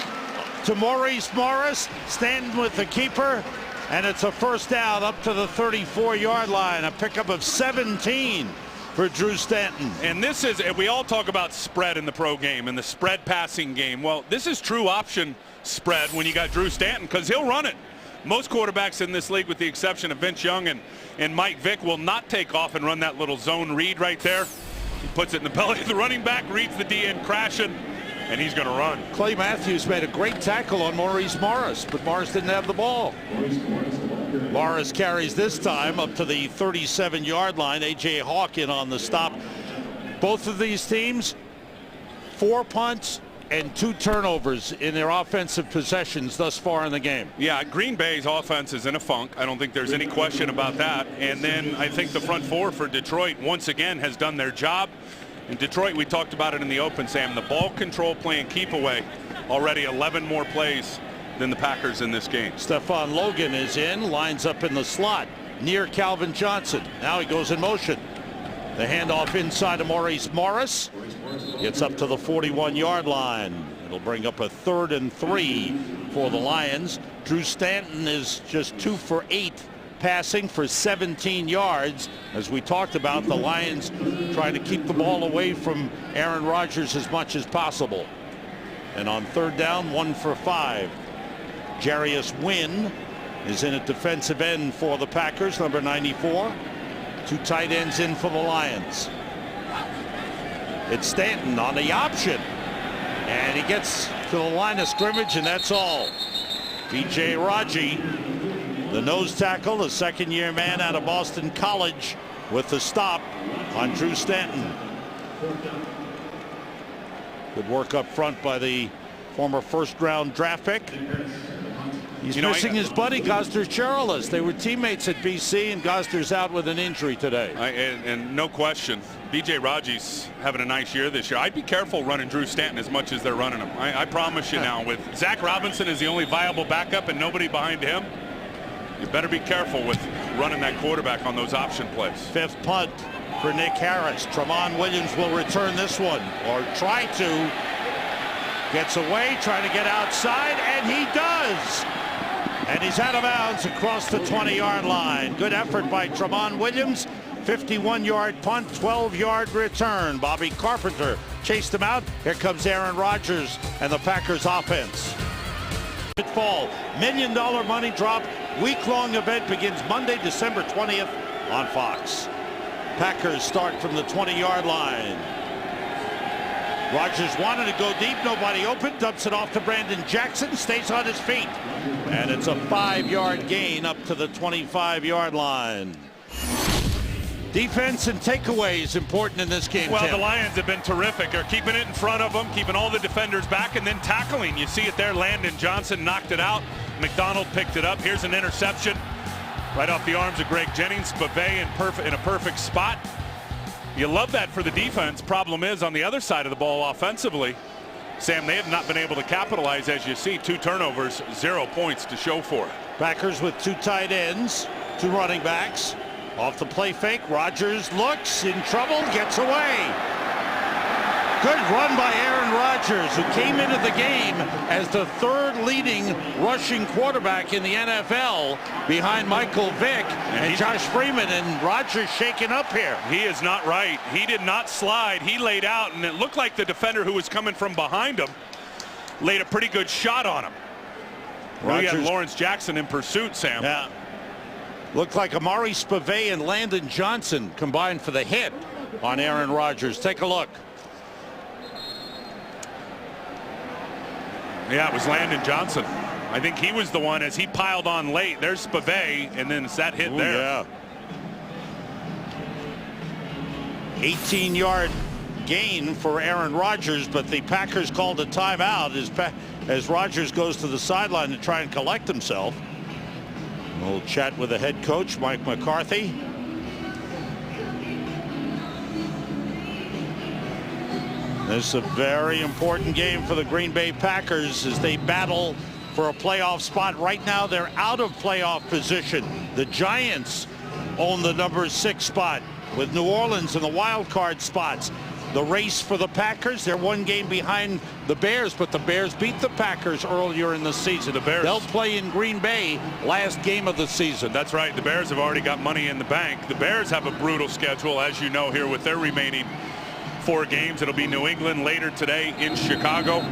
[SPEAKER 1] to Maurice Morris. Stanton with the keeper, and it's a first down up to the 34-yard line. A pickup of 17 for Drew Stanton.
[SPEAKER 2] And this is, we all talk about spread in the pro game and the spread passing game. Well, this is true option spread when you got Drew Stanton, because he'll run it. Most quarterbacks in this league, with the exception of Vince Young and Mike Vick, will not take off and run that little zone read right there. He puts it in the belly of the running back, reads the DN crashing, and he's going to run.
[SPEAKER 1] Clay Matthews made a great tackle on Maurice Morris, but Morris didn't have the ball. Morris carries this time up to the 37-yard line. A.J. Hawk in on the stop. Both of these teams, 4 punts and 2 turnovers in their offensive possessions thus far in the game.
[SPEAKER 2] Yeah, Green Bay's offense is in a funk. I don't think there's any question about that. And then I think the front four for Detroit once again has done their job. In Detroit, we talked about it in the open, Sam. The ball control play and keep away, already 11 more plays than the Packers in this game.
[SPEAKER 1] Stefan Logan is in, lines up in the slot near Calvin Johnson. Now he goes in motion. The handoff inside to Maurice Morris. Gets up to the 41-yard line. It'll bring up a 3rd and 3 for the Lions. Drew Stanton is just 2 for 8 passing for 17 yards. As we talked about, the Lions trying to keep the ball away from Aaron Rodgers as much as possible. And on 3rd down, 1 for 5. Jarius Wynn is in at defensive end for the Packers, number 94. 2 tight ends in for the Lions. It's Stanton on the option, and he gets to the line of scrimmage, and that's all. B.J. Raji, the nose tackle, the second-year man out of Boston College, with the stop on Drew Stanton. Good work up front by the former first-round draft pick. He's missing his buddy Gosder Cherilus. They were teammates at BC, and Gosder's out with an injury today.
[SPEAKER 2] And no question, B.J. Raji's having a nice year this year. I'd be careful running Drew Stanton as much as they're running him. I promise you now, with Zach Robinson is the only viable backup and nobody behind him, you better be careful with running that quarterback on those option plays.
[SPEAKER 1] 5th punt for Nick Harris. Tramon Williams will return this one, or try to. Gets away, trying to get outside, and he does. And he's out of bounds across the 20-yard line. Good effort by Tramon Williams. 51-yard punt, 12-yard return. Bobby Carpenter chased him out. Here comes Aaron Rodgers and the Packers offense. Fall, $1 million money drop. Week-long event begins Monday, December 20th on Fox. Packers start from the 20-yard line. Rodgers wanted to go deep, nobody open, dumps it off to Brandon Jackson, stays on his feet. And it's a 5-yard gain up to the 25-yard line. Defense and takeaways important in this game.
[SPEAKER 2] Well,
[SPEAKER 1] Tim.
[SPEAKER 2] the Lions have been terrific. They're keeping it in front of them, keeping all the defenders back, and then tackling. You see it there. Landon Johnson knocked it out. McDonald picked it up. Here's an interception right off the arms of Greg Jennings. Bavay in a perfect spot. You love that for the defense. Problem is, on the other side of the ball offensively, Sam, they have not been able to capitalize. As you see, 2 turnovers, 0 points to show for it.
[SPEAKER 1] Packers with 2 tight ends, 2 running backs. Off the play fake, Rodgers looks in trouble, gets away. Good run by Aaron Rodgers, who came into the game as the 3rd leading rushing quarterback in the NFL behind Michael Vick and Josh Freeman, and Rodgers shaken up here.
[SPEAKER 2] He is not right. He did not slide. He laid out, and it looked like the defender who was coming from behind him laid a pretty good shot on him. We had Lawrence Jackson in pursuit, Sam.
[SPEAKER 1] Yeah. Looked like Amari Spivey and Landon Johnson combined for the hit on Aaron Rodgers. Take a look.
[SPEAKER 2] Yeah, it was Landon Johnson. I think he was the one as he piled on late. There's Spivey, and then it's that hit there.
[SPEAKER 1] Yeah. 18-yard gain for Aaron Rodgers, but the Packers called a timeout as Rodgers goes to the sideline to try and collect himself. A little chat with the head coach, Mike McCarthy. This is a very important game for the Green Bay Packers as they battle for a playoff spot. Right now they're out of playoff position. The Giants own the number 6 spot with New Orleans in the wild card spots. The race for the Packers, they're 1 game behind the Bears, but the Bears beat the Packers earlier in the season. They'll play in Green Bay last game of the season.
[SPEAKER 2] That's right. The Bears have already got money in the bank. The Bears have a brutal schedule, as you know, here with their remaining 4 games. It'll be New England later today in Chicago.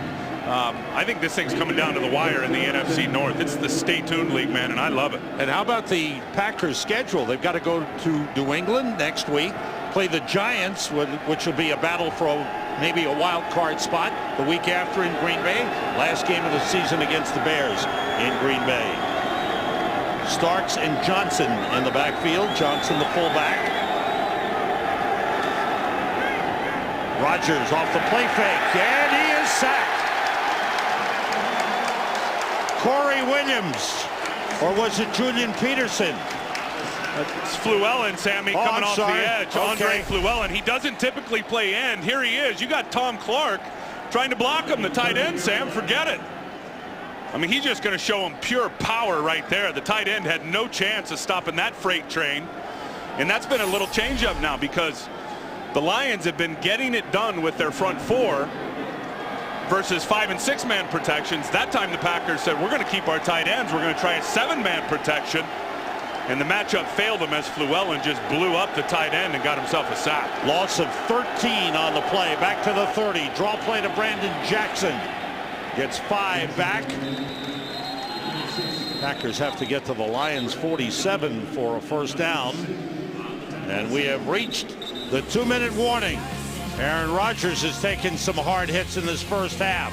[SPEAKER 2] I think this thing's coming down to the wire in the NFC North. It's the stay tuned league, man, and I love it.
[SPEAKER 1] And how about the Packers schedule? They've got to go to New England next week, play the Giants, which will be a battle for maybe a wild card spot. The week after in Green Bay, last game of the season against the Bears in Green Bay. Starks and Johnson in the backfield. Johnson the fullback. Rodgers off the play fake, and he is sacked. Corey Williams, or was it Julian Peterson?
[SPEAKER 2] It's Fluellen, Sammy, coming off the edge.
[SPEAKER 1] Okay.
[SPEAKER 2] Andre Fluellen. He doesn't typically play end. Here he is. You got Tom Clark trying to block him, the tight end, Sam. Forget it. I mean, he's just going to show him pure power right there. The tight end had no chance of stopping that freight train. And that's been a little change-up now because the Lions have been getting it done with their front 4 versus 5- and 6-man protections. That time the Packers said, we're going to keep our tight ends. We're going to try a 7-man protection. And the matchup failed him as Fluellen just blew up the tight end and got himself a sack.
[SPEAKER 1] Loss of 13 on the play. Back to the 30. Draw play to Brandon Jackson. Gets 5 back. Packers have to get to the Lions 47 for a first down. And we have reached the 2-minute warning. Aaron Rodgers has taken some hard hits in this first half.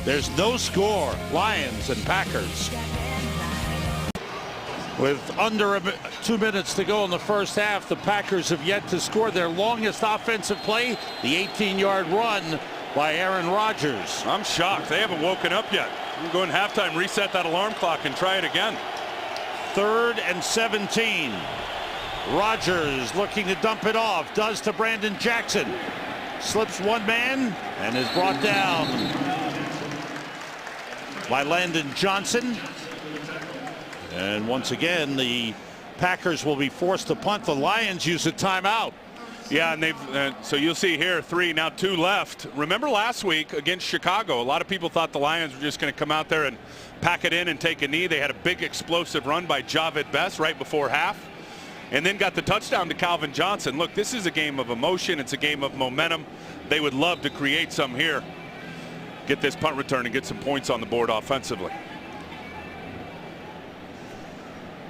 [SPEAKER 1] There's no score. Lions and Packers. With under 2 minutes to go in the first half, the Packers have yet to score their longest offensive play, the 18-yard run by Aaron Rodgers.
[SPEAKER 2] I'm shocked. They haven't woken up yet. We'll go in halftime, reset that alarm clock, and try it again.
[SPEAKER 1] 3rd and 17. Rodgers looking to dump it off. Does to Brandon Jackson. Slips 1 man and is brought down by Landon Johnson. And once again, the Packers will be forced to punt. The Lions use a timeout.
[SPEAKER 2] Yeah, and they've so you'll see here 3, now 2 left. Remember last week against Chicago, a lot of people thought the Lions were just going to come out there and pack it in and take a knee. They had a big explosive run by Jahvid Best right before half, and then got the touchdown to Calvin Johnson. Look, this is a game of emotion. It's a game of momentum. They would love to create some here, get this punt return and get some points on the board offensively.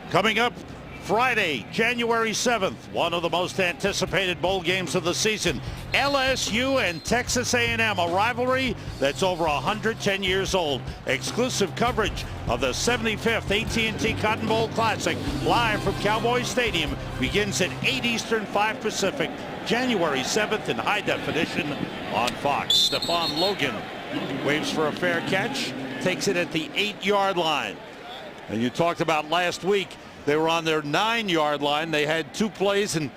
[SPEAKER 1] Coming up Friday, January 7th, one of the most anticipated bowl games of the season. LSU and Texas A&M, a rivalry that's over 110 years old. Exclusive coverage of the 75th AT&T Cotton Bowl Classic live from Cowboys Stadium begins at 8 Eastern, 5 Pacific, January 7th in high definition on Fox. Stephon Logan waves for a fair catch, takes it at the 8-yard line. And you talked about last week, they were on their 9-yard line. They had 2 plays and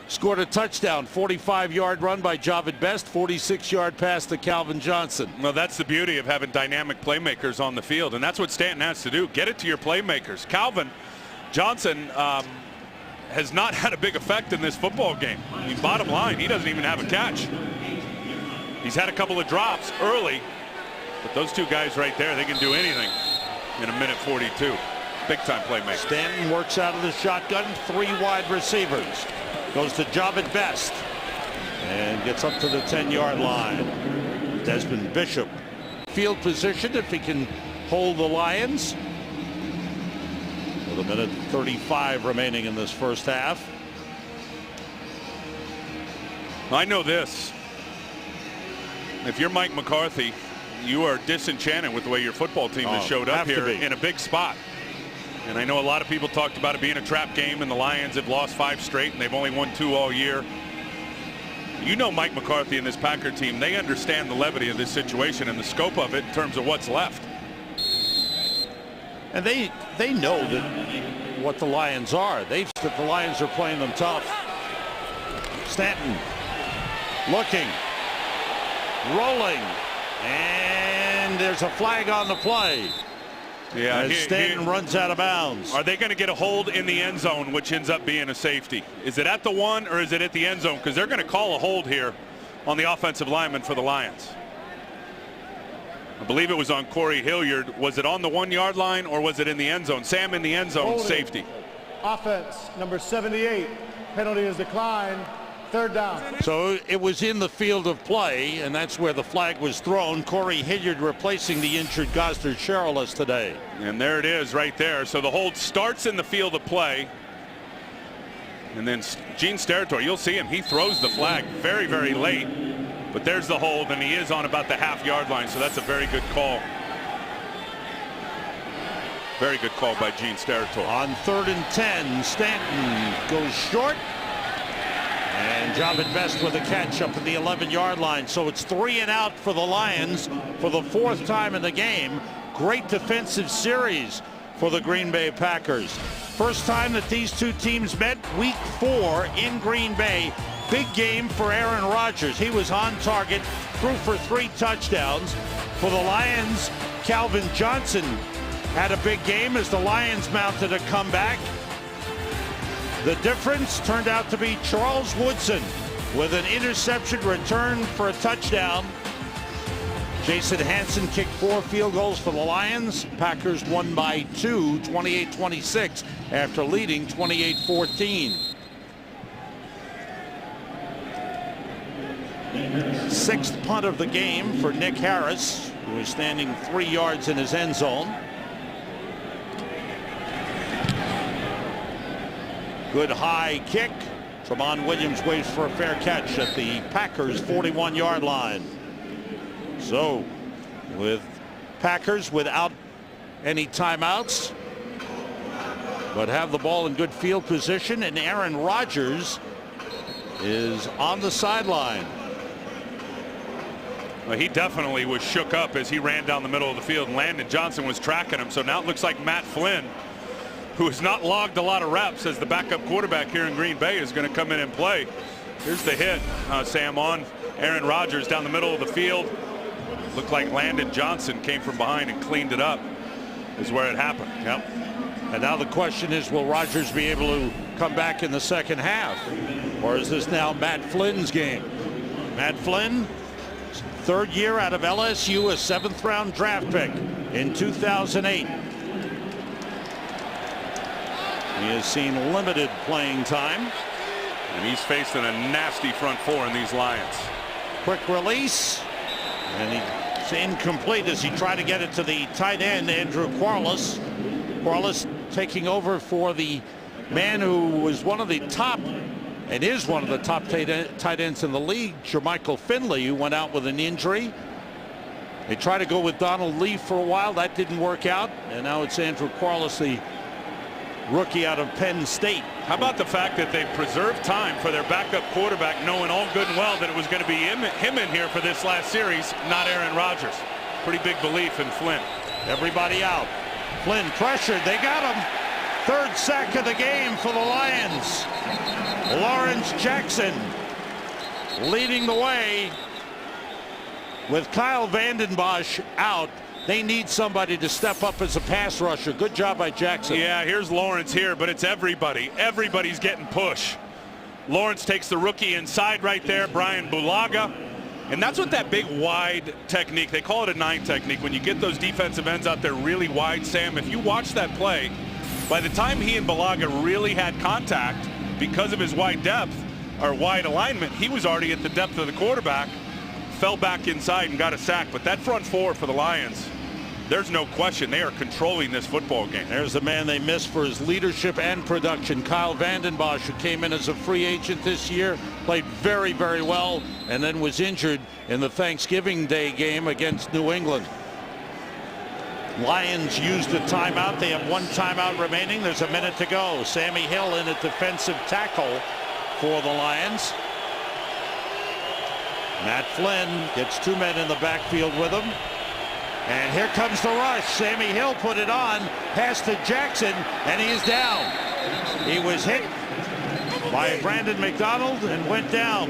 [SPEAKER 1] scored a touchdown. 45-yard run by Jahvid Best, 46-yard pass to Calvin Johnson.
[SPEAKER 2] Well, that's the beauty of having dynamic playmakers on the field, and that's what Stanton has to do. Get it to your playmakers. Calvin Johnson has not had a big effect in this football game. I mean, bottom line, he doesn't even have a catch. He's had a couple of drops early, but those 2 guys right there, they can do anything in a minute 42. Big time playmaker.
[SPEAKER 1] Stanton works out of the shotgun, 3 wide receivers. Goes to Jahvid Best and gets up to the 10-yard line. Desmond Bishop field position if he can hold the Lions. With a minute 35 remaining in this first half.
[SPEAKER 2] I know this. If you're Mike McCarthy, you are disenchanted with the way your football team has showed up here in a big spot. And I know a lot of people talked about it being a trap game, and the Lions have lost 5 straight, and they've only won 2 all year. You know Mike McCarthy and this Packer team, they understand the levity of this situation and the scope of it in terms of what's left.
[SPEAKER 1] And they know that what the Lions are. That the Lions are playing them tough. Stanton looking, rolling, and there's a flag on the play.
[SPEAKER 2] Yeah,
[SPEAKER 1] as Stanton runs out of bounds.
[SPEAKER 2] Are they going to get a hold in the end zone, which ends up being a safety? Is it at the 1 or is it at the end zone? Because they're going to call a hold here on the offensive lineman for the Lions. I believe it was on Corey Hilliard. Was it on the 1-yard line or was it in the end zone? Sam in the end zone,
[SPEAKER 3] Holding.
[SPEAKER 2] safety.
[SPEAKER 3] Offense, number 78. Penalty is declined. 3rd down.
[SPEAKER 1] So it was in the field of play, and that's where the flag was thrown. Corey Hilliard replacing the injured Gosder Cherilus today.
[SPEAKER 2] And there it is right there. So the hold starts in the field of play. And then Gene Steratore, you'll see him. He throws the flag very, very late. But there's the hold, and he is on about the half-yard line. So that's a very good call. Very good call by Gene Steratore.
[SPEAKER 1] On 3rd and 10, Stanton goes short. And Javid Best with a catch up at the 11-yard line. So it's 3 and out for the Lions for the 4th time in the game. Great defensive series for the Green Bay Packers. First time that these two teams met, week 4 in Green Bay. Big game for Aaron Rodgers. He was on target, threw for 3 touchdowns. For the Lions, Calvin Johnson had a big game as the Lions mounted a comeback. The difference turned out to be Charles Woodson with an interception return for a touchdown. Jason Hanson kicked 4 field goals for the Lions. Packers won by 2, 28-26, after leading 28-14. 6th punt of the game for Nick Harris, who is standing 3 yards in his end zone. Good high kick. Tramon Williams waits for a fair catch at the Packers 41-yard line. So with Packers without any timeouts, but have the ball in good field position, and Aaron Rodgers is on the sideline.
[SPEAKER 2] Well, he definitely was shook up as he ran down the middle of the field, and Landon Johnson was tracking him. So now it looks like Matt Flynn, who has not logged a lot of reps as the backup quarterback here in Green Bay, is going to come in and play. Here's the hit, Sam, on Aaron Rodgers down the middle of the field. Looked like Landon Johnson came from behind and cleaned it up, is where it happened.
[SPEAKER 1] Yep. And now the question is, will Rodgers be able to come back in the second half? Or is this now Matt Flynn's game? Matt Flynn, 3rd year out of LSU, a 7th-round draft pick in 2008. He has seen limited playing time.
[SPEAKER 2] And he's facing a nasty front 4 in these Lions.
[SPEAKER 1] Quick release. And he's incomplete as he tried to get it to the tight end, Andrew Quarles. Quarles taking over for the man who was one of the top, and is one of the top tight ends in the league, Jermichael Finley, who went out with an injury. They tried to go with Donald Lee for a while. That didn't work out. And now it's Andrew Quarles, the rookie out of Penn State.
[SPEAKER 2] How about the fact that they preserved time for their backup quarterback, knowing all good and well that it was going to be him in here for this last series, not Aaron Rodgers. Pretty big belief in Flynn.
[SPEAKER 1] Everybody out. Flynn pressured. They got him. 3rd sack of the game for the Lions. Lawrence Jackson leading the way. With Kyle Vanden Bosch out, they need somebody to step up as a pass rusher. Good job by Jackson.
[SPEAKER 2] Yeah, here's Lawrence here, but it's everybody. Everybody's getting push. Lawrence takes the rookie inside right there, Brian Bulaga. And that's what that big wide technique, they call it a 9 technique. When you get those defensive ends out there really wide, Sam, if you watch that play, by the time he and Bulaga really had contact, because of his wide depth, or wide alignment, he was already at the depth of the quarterback, fell back inside and got a sack. But that front 4 for the Lions there's no question they are controlling this football game.
[SPEAKER 1] There's the man they miss for his leadership and production, Kyle Vanden Bosch, who came in as a free agent this year, played very, very well, and then was injured in the Thanksgiving Day game against New England. Lions used a timeout. They have one timeout remaining. There's a minute to go. Sammy Hill in at defensive tackle for the Lions. Matt Flynn gets two men in the backfield with him. And here comes the rush. Sammy Hill put it on, pass to Jackson, and he is down. He was hit by Brandon McDonald and went down.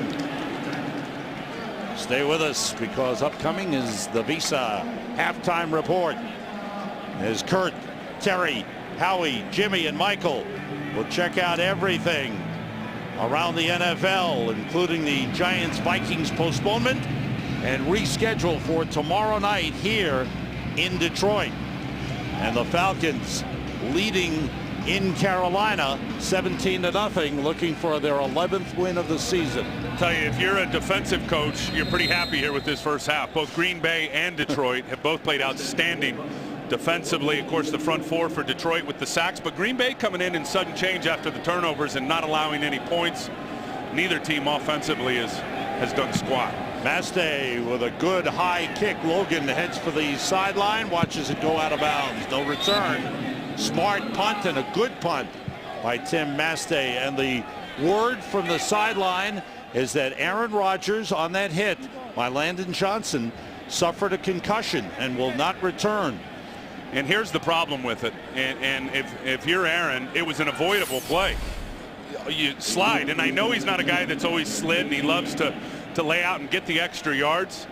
[SPEAKER 1] Stay with us, because upcoming is the Visa halftime report. As Kurt, Terry, Howie, Jimmy, and Michael will check out everything around the NFL, including the Giants-Vikings postponement and reschedule for tomorrow night here in Detroit. And the Falcons leading in Carolina 17-0, looking for their 11th win of the season.
[SPEAKER 2] I'll tell you, if you're a defensive coach, you're pretty happy here with this first half. Both Green Bay and Detroit have both played outstanding defensively. Of course, the front four for Detroit with the sacks, but Green Bay coming in sudden change after the turnovers and not allowing any points. Neither team offensively has done squat.
[SPEAKER 1] Mastay with a good high kick. Logan heads for the sideline, watches it go out of bounds. No return. Smart punt, and a good punt by Tim Mastay. And the word from the sideline is that Aaron Rodgers, on that hit by Landon Johnson, suffered a concussion and will not return.
[SPEAKER 2] And here's the problem with it. And if you're Aaron, it was an avoidable play. You slide, and I know he's not a guy that's always slid, and he loves to lay out and get the extra yards,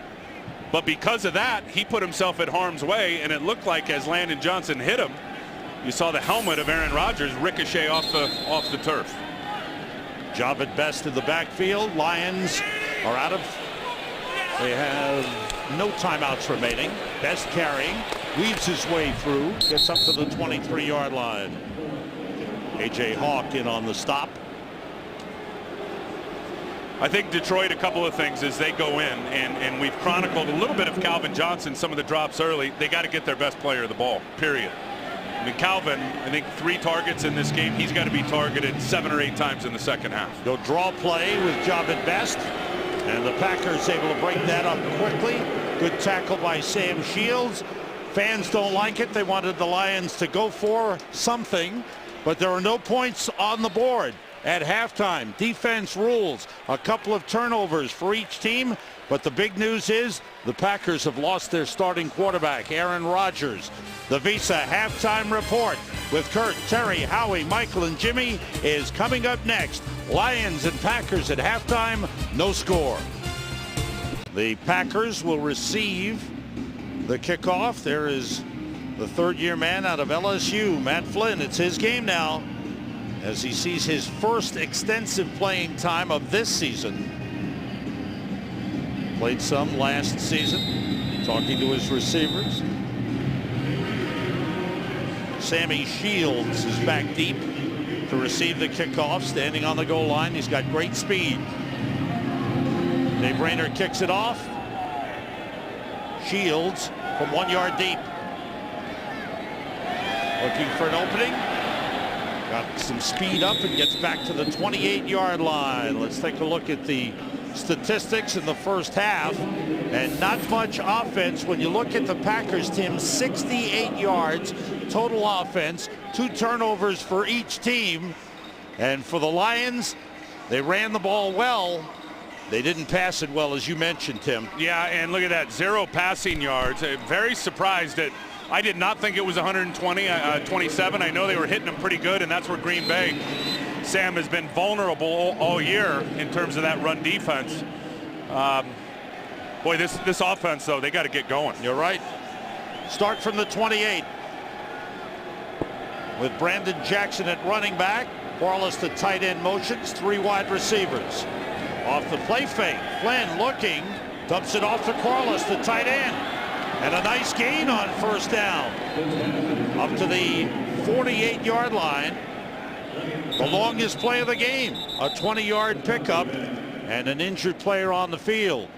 [SPEAKER 2] but because of that, he put himself at harm's way, and it looked like as Landon Johnson hit him, you saw the helmet of Aaron Rodgers ricochet off the turf.
[SPEAKER 1] Job at best in the backfield. Lions are out of, they have no timeouts remaining. Best carrying, weaves his way through, gets up to the 23-yard line. A.J. Hawk in on the stop.
[SPEAKER 2] I think Detroit, a couple of things as they go in, and we've chronicled a little bit of Calvin Johnson, some of the drops early. They got to get their best player the ball, period. I mean, Calvin, I think 3 targets in this game. He's got to be targeted 7 or 8 times in the second half.
[SPEAKER 1] Go draw play with Job at best, and the Packers able to break that up quickly. Good tackle by Sam Shields. Fans don't like it. They wanted the Lions to go for something, but there are no points on the board at halftime. Defense rules, a couple of turnovers for each team, but the big news is the Packers have lost their starting quarterback, Aaron Rodgers. The Visa halftime report with Kurt, Terry, Howie, Michael, and Jimmy is coming up next. Lions and Packers at halftime, no score. The Packers will receive the kickoff. There is the third-year man out of LSU, Matt Flynn. It's his game now, as he sees his first extensive playing time of this season. Played some last season, talking to his receivers. Sammy Shields is back deep to receive the kickoff, standing on the goal line. He's got great speed. Dave Rayner kicks it off. Shields from 1 yard deep. Looking for an opening. Got some speed up and gets back to the 28-yard line. Let's take a look at the statistics in the first half, and not much offense. When you look at the Packers, Tim, 68 yards total offense, 2 turnovers for each team. And for the Lions, they ran the ball well. They didn't pass it well, as you mentioned, Tim.
[SPEAKER 2] Yeah, and look at that, 0 passing yards. Very surprised that I did not think it was 127. I know they were hitting them pretty good, and that's where Green Bay, Sam, has been vulnerable all year in terms of that run defense. Boy, this offense, though, they got to get going.
[SPEAKER 1] You're right. Start from the 28 with Brandon Jackson at running back. Quarles to tight end motions, 3 wide receivers. Off the play fake, Flynn looking, dumps it off to Quarles, the tight end. And a nice gain on first down. Up to the 48-yard line. The longest play of the game. A 20-yard pickup and an injured player on the field.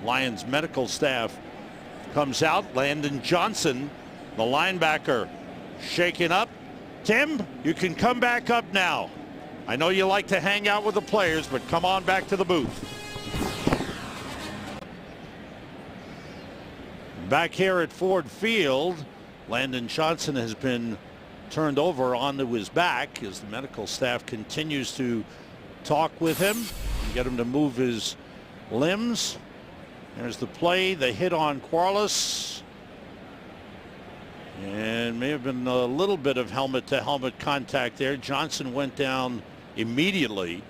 [SPEAKER 1] Lions medical staff comes out. Landon Johnson, the linebacker, shaken up. Tim, you can come back up now. I know you like to hang out with the players, but come on back to the booth. Back here at Ford Field, Landon Johnson has been turned over onto his back as the medical staff continues to talk with him and get him to move his limbs. There's the play, the hit on Quarles. And may have been a little bit of helmet-to-helmet contact there. Johnson went down immediately.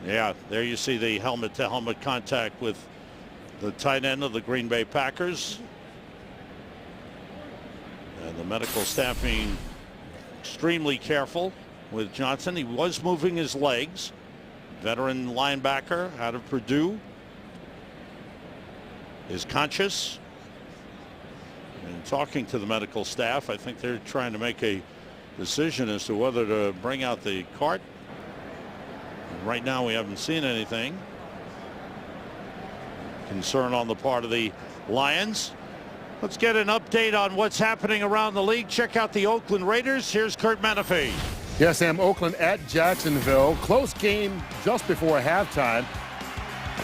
[SPEAKER 1] Yeah, there you see the helmet-to-helmet contact with the tight end of the Green Bay Packers. And the medical staff being extremely careful with Johnson. He was moving his legs. Veteran linebacker out of Purdue is conscious and talking to the medical staff. I think they're trying to make a decision as to whether to bring out the cart. And right now we haven't seen anything. Concern on the part of the Lions. Let's get an update on what's happening around the league. Check out the Oakland Raiders. Here's Kurt Menefee.
[SPEAKER 4] Yes, Sam, Oakland at Jacksonville. Close game just before halftime.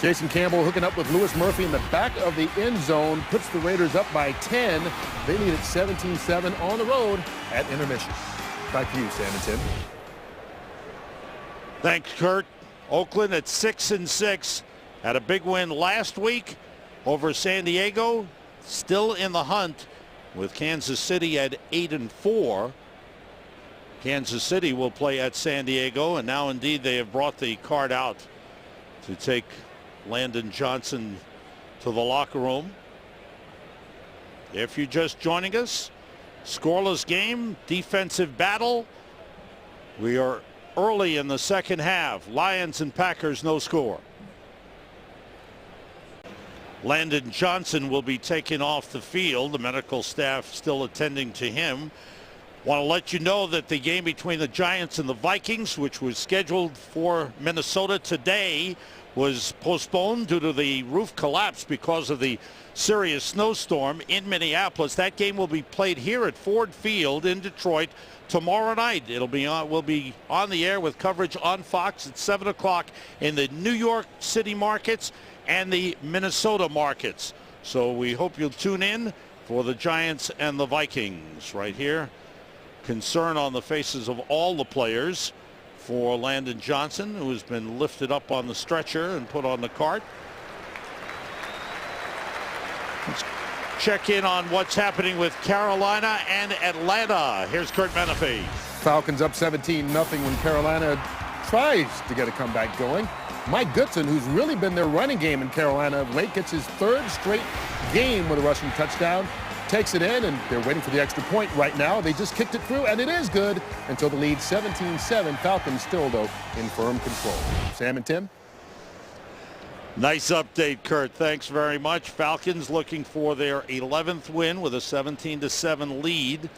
[SPEAKER 4] Jason Campbell hooking up with Louis Murphy in the back of the end zone. Puts the Raiders up by 10. They lead at 17-7 on the road at intermission. Back to you, Sam and Tim.
[SPEAKER 1] Thanks, Kurt. Oakland at 6-6. Had a big win last week over San Diego. Still in the hunt with Kansas City at 8-4. Kansas City will play at San Diego, and now indeed they have brought the cart out to take Landon Johnson to the locker room. If you're just joining us, scoreless game, defensive battle. We are early in the second half. Lions and Packers, no score. Landon Johnson will be taken off the field. The medical staff still attending to him. Want to let you know that the game between the Giants and the Vikings, which was scheduled for Minnesota today, was postponed due to the roof collapse because of the serious snowstorm in Minneapolis. That game will be played here at Ford Field in Detroit tomorrow night. We'll be on the air with coverage on Fox at 7 o'clock in the New York City markets and the Minnesota markets. So we hope you'll tune in for the Giants and the Vikings right here. Concern on the faces of all the players for Landon Johnson, who has been lifted up on the stretcher and put on the cart. Let's check in on what's happening with Carolina and Atlanta. Here's Kurt Menefee.
[SPEAKER 4] Falcons up 17-0 when Carolina tries to get a comeback going. Mike Goodson, who's really been their running game in Carolina of late, gets his third straight game with a rushing touchdown. Takes it in, and they're waiting for the extra point right now. They just kicked it through, and it is good until the lead 17-7. Falcons still, though, in firm control. Sam and Tim?
[SPEAKER 1] Nice update, Kurt. Thanks very much. Falcons looking for their 11th win with a 17-7 lead.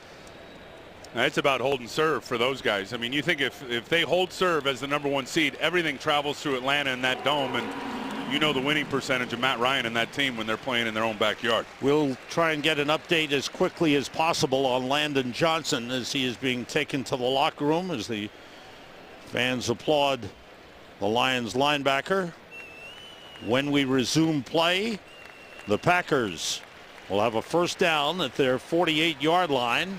[SPEAKER 2] It's about hold and serve for those guys. I mean, you think if they hold serve as the #1 seed, everything travels through Atlanta in that dome, and you know the winning percentage of Matt Ryan and that team when they're playing in their own backyard.
[SPEAKER 1] We'll try and get an update as quickly as possible on Landon Johnson as he is being taken to the locker room as the fans applaud the Lions linebacker. When we resume play, the Packers will have a first down at their 48-yard line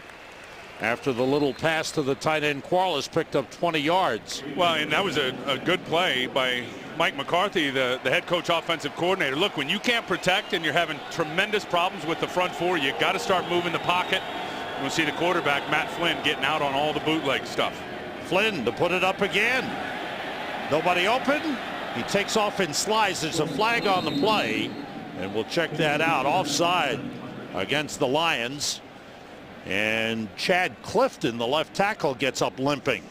[SPEAKER 1] after the little pass to the tight end. Quarles picked up 20 yards.
[SPEAKER 2] Well, and that was a good play by Mike McCarthy, the head coach offensive coordinator. Look, when you can't protect and you're having tremendous problems with the front four, you got to start moving the pocket. We'll see the quarterback, Matt Flynn, getting out on all the bootleg stuff.
[SPEAKER 1] Flynn to put it up again. Nobody open. He takes off and slides. There's a flag on the play, and we'll check that out. Offside against the Lions. And Chad Clifton, the left tackle, gets up limping.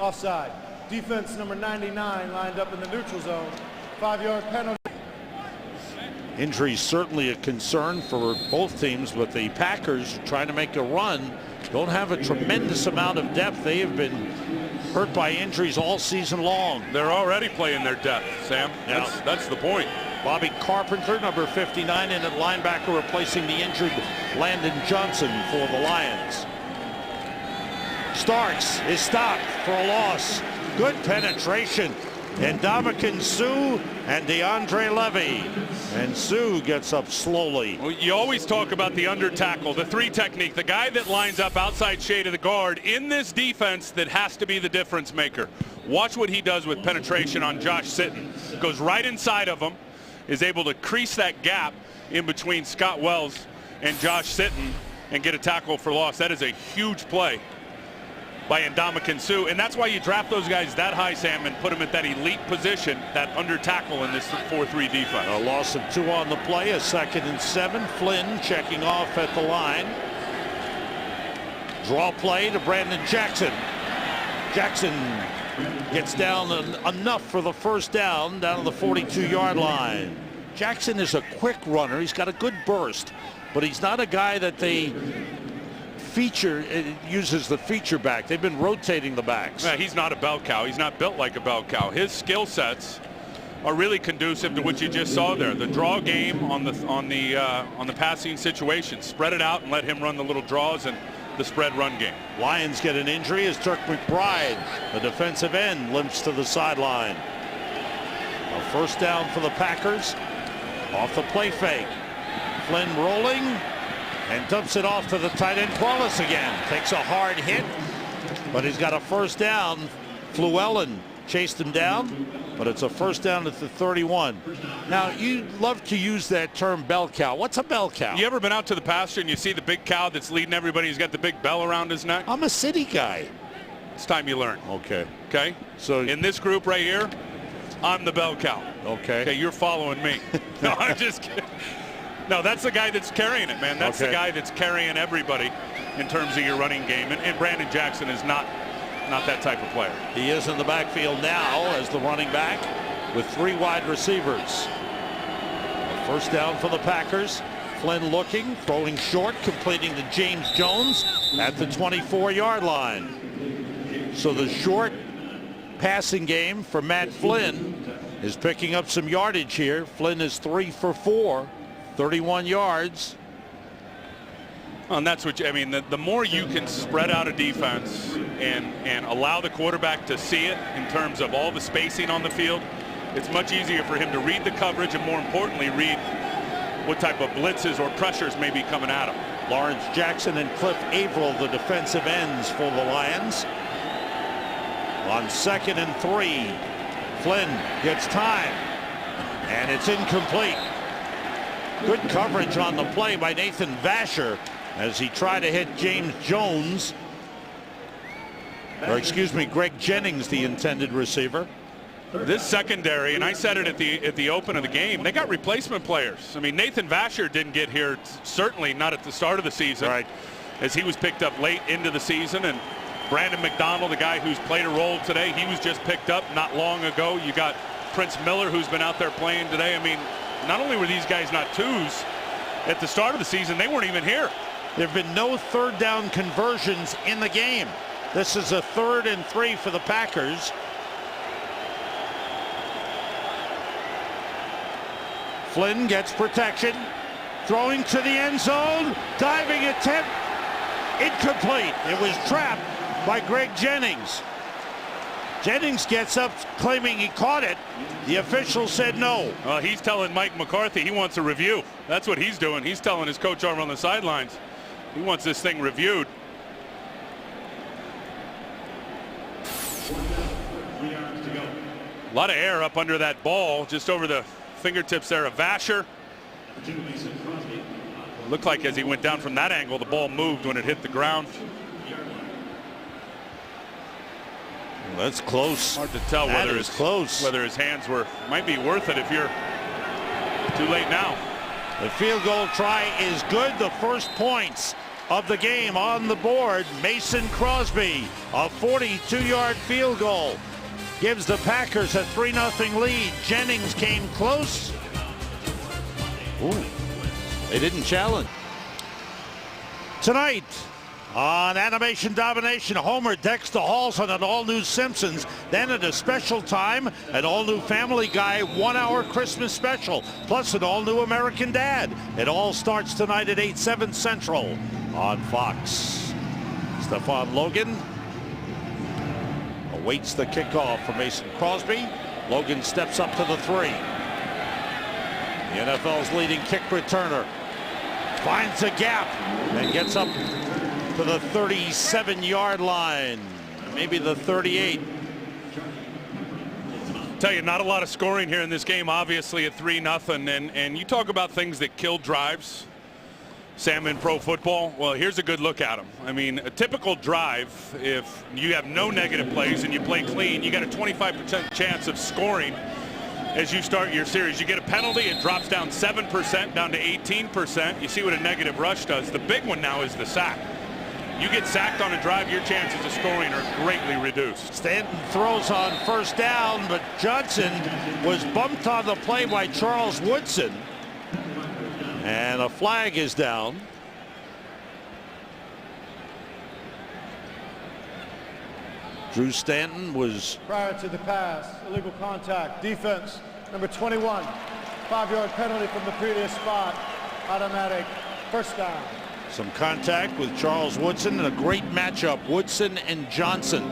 [SPEAKER 3] Offside. Defense number 99 lined up in the neutral zone. 5-yard penalty.
[SPEAKER 1] Injury certainly a concern for both teams, but the Packers trying to make a run don't have a tremendous amount of depth. They have been hurt by injuries all season long.
[SPEAKER 2] They're already playing their depth, Sam.
[SPEAKER 1] Yeah.
[SPEAKER 2] That's the point.
[SPEAKER 1] Bobby Carpenter, number 59, in at linebacker, replacing the injured Landon Johnson for the Lions. Starks is stopped for a loss. Good penetration. And Ndamukong Suh and DeAndre Levy. And Suh gets up slowly.
[SPEAKER 2] Well, you always talk about the under tackle, the three technique, the guy that lines up outside shade of the guard in this defense that has to be the difference maker. Watch what he does with penetration on Josh Sitton. Goes right inside of him, is able to crease that gap in between Scott Wells and Josh Sitton and get a tackle for loss. That is a huge play by Ndamukong Suh, and that's why you draft those guys that high, Sam, and put them at that elite position, that under tackle in this 4-3 defense.
[SPEAKER 1] A loss of 2 on the play, a 2nd and 7. Flynn checking off at the line. Draw play to Brandon Jackson. Jackson gets down enough for the first down to the 42-yard line. Jackson is a quick runner. He's got a good burst, but he's not a guy that they uses the feature back. They've been rotating the backs.
[SPEAKER 2] Yeah, he's not a bell cow. He's not built like a bell cow. His skill sets are really conducive to what you just saw there. The draw game on the passing situation. Spread it out and let him run the little draws and the spread run game.
[SPEAKER 1] Lions get an injury as Dirk McBride, the defensive end, limps to the sideline. A first down for the Packers off the play fake. Flynn rolling and dumps it off to the tight end Qualis again. Takes a hard hit, but he's got a first down. Fluellen chased him down, but it's a first down at the 31. Now, you love to use that term bell cow. What's a bell cow?
[SPEAKER 2] You ever been out to the pasture and you see the big cow that's leading everybody? He's got the big bell around his neck.
[SPEAKER 1] I'm a city guy.
[SPEAKER 2] It's time you learn.
[SPEAKER 1] Okay.
[SPEAKER 2] Okay?
[SPEAKER 1] So
[SPEAKER 2] in this group right here, I'm the bell cow.
[SPEAKER 1] Okay.
[SPEAKER 2] Okay, you're following me. No, I'm just kidding. No, that's the guy that's carrying it, man. That's the guy that's carrying everybody in terms of your running game. And Brandon Jackson is not that type of player.
[SPEAKER 1] He is in the backfield now as the running back with 3 wide receivers. A first down for the Packers. Flynn looking, throwing short, completing to James Jones at the 24-yard line. So the short passing game for Matt Flynn is picking up some yardage here. Flynn is 3 for 4. 31 yards.
[SPEAKER 2] And that's what I mean. The more you can spread out a defense and allow the quarterback to see it in terms of all the spacing on the field, it's much easier for him to read the coverage and, more importantly, read what type of blitzes or pressures may be coming at him.
[SPEAKER 1] Lawrence Jackson and Cliff Averill, the defensive ends for the Lions. On 2nd and 3, Flynn gets time, and it's incomplete. Good coverage on the play by Nathan Vasher as he tried to hit James Jones. Or excuse me, Greg Jennings, the intended receiver.
[SPEAKER 2] This secondary, and I said it at the open of the game, they got replacement players. I mean, Nathan Vasher didn't get here, certainly not at the start of the season,
[SPEAKER 1] right,
[SPEAKER 2] as he was picked up late into the season. And Brandon McDonald, the guy who's played a role today, he was just picked up not long ago. You got Prince Miller, who's been out there playing today. I mean, not only were these guys not twos at the start of the season, they weren't even here.
[SPEAKER 1] There have been no third down conversions in the game. This is a 3rd and 3 for the Packers. Flynn gets protection, throwing to the end zone, diving attempt, incomplete. It was trapped by Greg Jennings. Jennings gets up claiming he caught it. The official said no.
[SPEAKER 2] He's telling Mike McCarthy he wants a review. That's what he's doing. He's telling his coach over on the sidelines he wants this thing reviewed. A lot of air up under that ball, just over the fingertips there of Vasher. Looked like as he went down from that angle, the ball moved when it hit the ground.
[SPEAKER 1] That's close.
[SPEAKER 2] Hard to tell whether his hands were, might be worth it if you're too late now.
[SPEAKER 1] The field goal try is good. The first points of the game on the board. Mason Crosby, a 42-yard field goal, gives the Packers a 3-0 lead. Jennings came close. Ooh, they didn't challenge. Tonight On Animation Domination, Homer decks the halls on an all-new Simpsons. Then at a special time, an all-new Family Guy 1-hour Christmas special, plus an all-new American Dad. It all starts tonight at 8/7 Central on Fox. Stephon Logan awaits the kickoff for Mason Crosby. Logan steps up to the 3. The NFL's leading kick returner finds a gap and gets up to the 37-yard line, maybe the 38.
[SPEAKER 2] Tell you, not a lot of scoring here in this game, obviously at 3-0, and you talk about things that kill drives, Sam, in pro football. Well, here's a good look at them. I mean, a typical drive, if you have no negative plays and you play clean, you got a 25% chance of scoring as you start your series. You get a penalty, it drops down 7% down to 18%. You see what a negative rush does. The big one now is the sack. You get sacked on a drive, your chances of scoring are greatly reduced.
[SPEAKER 1] Stanton throws on first down, but Johnson was bumped on the play by Charles Woodson. And a flag is down. Drew Stanton was...
[SPEAKER 3] Prior to the pass, illegal contact, defense, number 21. 5-yard penalty from the previous spot, automatic first down.
[SPEAKER 1] Some contact with Charles Woodson and a great matchup, Woodson and Johnson.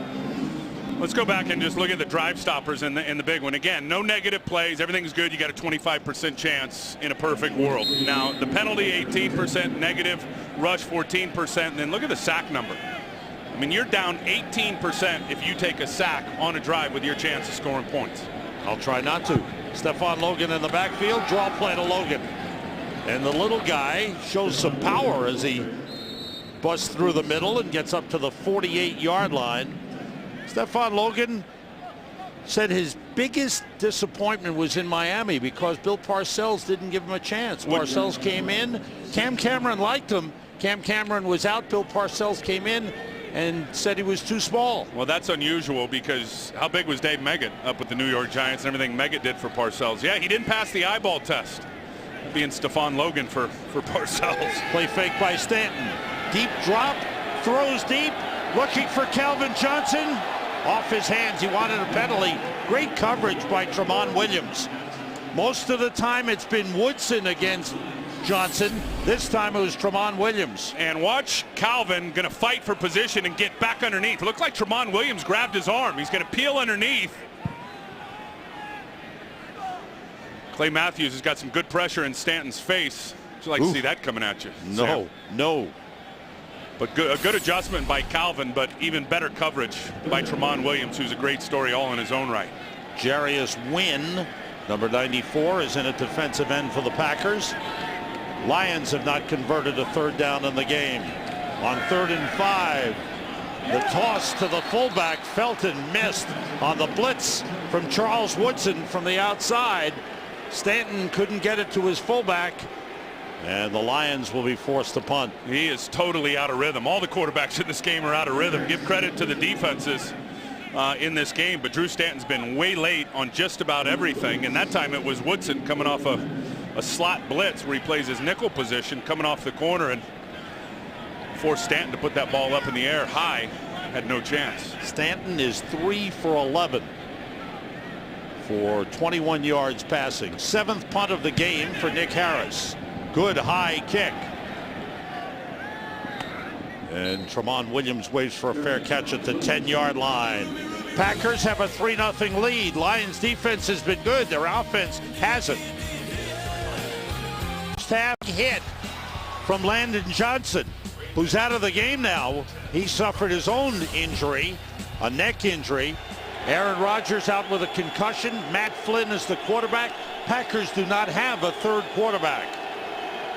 [SPEAKER 2] Let's go back and just look at the drive stoppers in the big one. Again, no negative plays, everything's good. You got a 25% chance in a perfect world. Now, the penalty 18%, negative rush 14%, and then look at the sack number. I mean, you're down 18% if you take a sack on a drive with your chance of scoring points.
[SPEAKER 1] I'll try not to. Stephon Logan in the backfield, draw play to Logan. And the little guy shows some power as he busts through the middle and gets up to the 48-yard line. Stephon Logan said his biggest disappointment was in Miami because Bill Parcells didn't give him a chance. Parcells came in. Cam Cameron liked him. Cam Cameron was out. Bill Parcells came in and said he was too small.
[SPEAKER 2] Well, that's unusual because how big was Dave Meggett up with the New York Giants and everything Meggett did for Parcells? Yeah, he didn't pass the eyeball test. Being Stephon Logan for Parcells.
[SPEAKER 1] Play fake by Stanton. Deep drop, throws deep, looking for Calvin Johnson. Off his hands, he wanted a penalty. Great coverage by Tramon Williams. Most of the time it's been Woodson against Johnson. This time it was Tramon Williams.
[SPEAKER 2] And watch Calvin going to fight for position and get back underneath. It looked like Tramon Williams grabbed his arm. He's going to peel underneath. Clay Matthews has got some good pressure in Stanton's face. Would you like to see that coming at you?
[SPEAKER 1] No,
[SPEAKER 2] Sam?
[SPEAKER 1] no.
[SPEAKER 2] But a good adjustment by Calvin, but even better coverage by Tramon Williams, who's a great story all in his own right.
[SPEAKER 1] Jarius Wynn, number 94, is in at defensive end for the Packers. Lions have not converted a third down in the game. On 3rd and 5, the toss to the fullback. Felton missed on the blitz from Charles Woodson from the outside. Stanton couldn't get it to his fullback, and the Lions will be forced to punt.
[SPEAKER 2] He is totally out of rhythm. All the quarterbacks in this game are out of rhythm. Give credit to the defenses in this game, but Drew Stanton's been way late on just about everything, and that time it was Woodson coming off a slot blitz where he plays his nickel position, coming off the corner and forced Stanton to put that ball up in the air high. Had no chance.
[SPEAKER 1] Stanton is 3 for 11 for 21 yards passing. 7th punt of the game for Nick Harris. Good high kick. And Tramon Williams waits for a fair catch at the 10-yard line. Packers have a 3-0 lead. Lions defense has been good. Their offense hasn't. Half hit from Landon Johnson, who's out of the game now. He suffered his own injury, a neck injury. Aaron Rodgers out with a concussion. Matt Flynn is the quarterback. Packers do not have a third quarterback.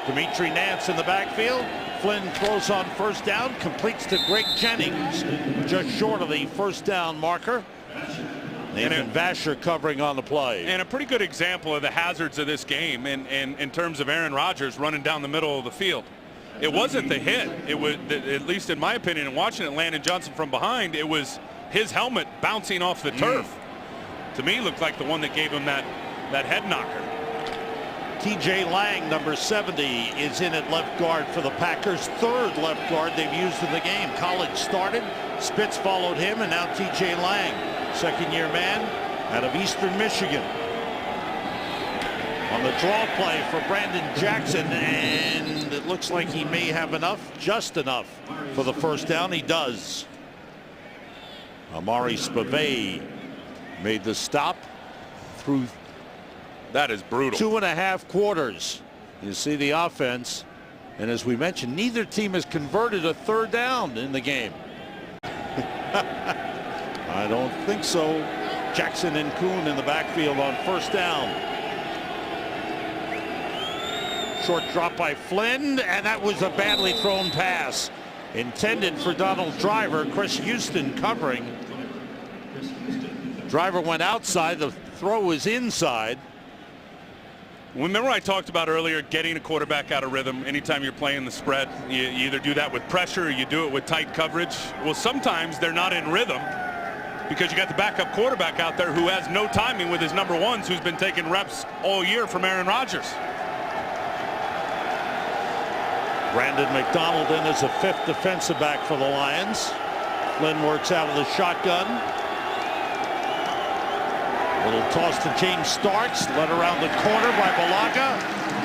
[SPEAKER 1] Dimitri Nance in the backfield. Flynn throws on first down, completes to Greg Jennings, just short of the first down marker. Nathan Vasher covering on the play.
[SPEAKER 2] And a pretty good example of the hazards of this game in terms of Aaron Rodgers running down the middle of the field. It wasn't the hit. It was, at least in my opinion, and watching it, Landon Johnson from behind, it was his helmet bouncing off the turf. To me, looked like the one that gave him that head knocker.
[SPEAKER 1] TJ Lang, number 70, is in at left guard for the Packers. Third left guard they've used in the game. College started, Spitz followed him, and now TJ Lang, second-year man out of Eastern Michigan. On the draw play for Brandon Jackson, and it looks like he may have enough, just enough, for the first down. He does. Amari Spivey made the stop through
[SPEAKER 2] That is brutal.
[SPEAKER 1] 2.5 quarters. You see the offense, and as we mentioned, neither team has converted a third down in the game. I don't think so. Jackson and Kuhn in the backfield on first down. Short drop by Flynn, and that was a badly thrown pass intended for Donald Driver. Chris Houston covering. Driver went outside, the throw was inside.
[SPEAKER 2] Remember I talked about earlier getting a quarterback out of rhythm anytime you're playing the spread. You either do that with pressure or you do it with tight coverage. Well, sometimes they're not in rhythm because you got the backup quarterback out there who has no timing with his number ones, who's been taking reps all year from Aaron Rodgers.
[SPEAKER 1] Brandon McDonald in as a fifth defensive back for the Lions. Flynn works out of the shotgun. Little toss to James Starks, led around the corner by Balaga.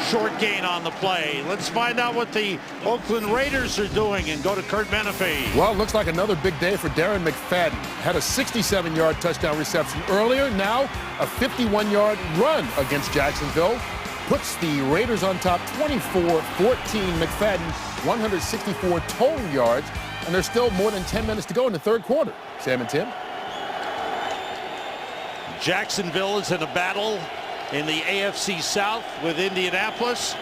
[SPEAKER 1] Short gain on the play. Let's find out what the Oakland Raiders are doing and go to Kurt Menefee.
[SPEAKER 4] Well, it looks like another big day for Darren McFadden. Had a 67-yard touchdown reception earlier. Now a 51-yard run against Jacksonville. Puts the Raiders on top 24-14. McFadden 164 total yards, and there's still more than 10 minutes to go in the third quarter. Sam and Tim.
[SPEAKER 1] Jacksonville is in a battle in the AFC South with Indianapolis.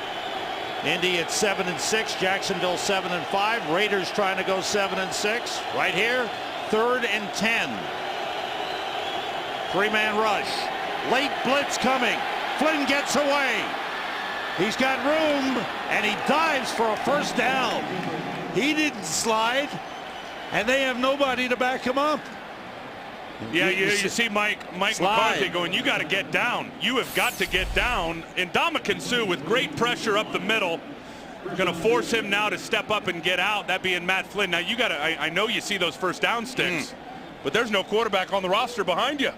[SPEAKER 1] Indy at 7-6, Jacksonville 7-5. Raiders trying to go 7-6. Right here, 3rd and 10. Three-man rush. Late blitz coming. Flynn gets away. He's got room, and he dives for a first down. He didn't slide, and they have nobody to back him up.
[SPEAKER 2] Yeah, you see Mike McCarthy going, you got to get down. You have got to get down. And Ndamukong Suh with great pressure up the middle. Going to force him now to step up and get out, that being Matt Flynn. Now, you got to, I know you see those first down sticks, but there's no quarterback on the roster behind you.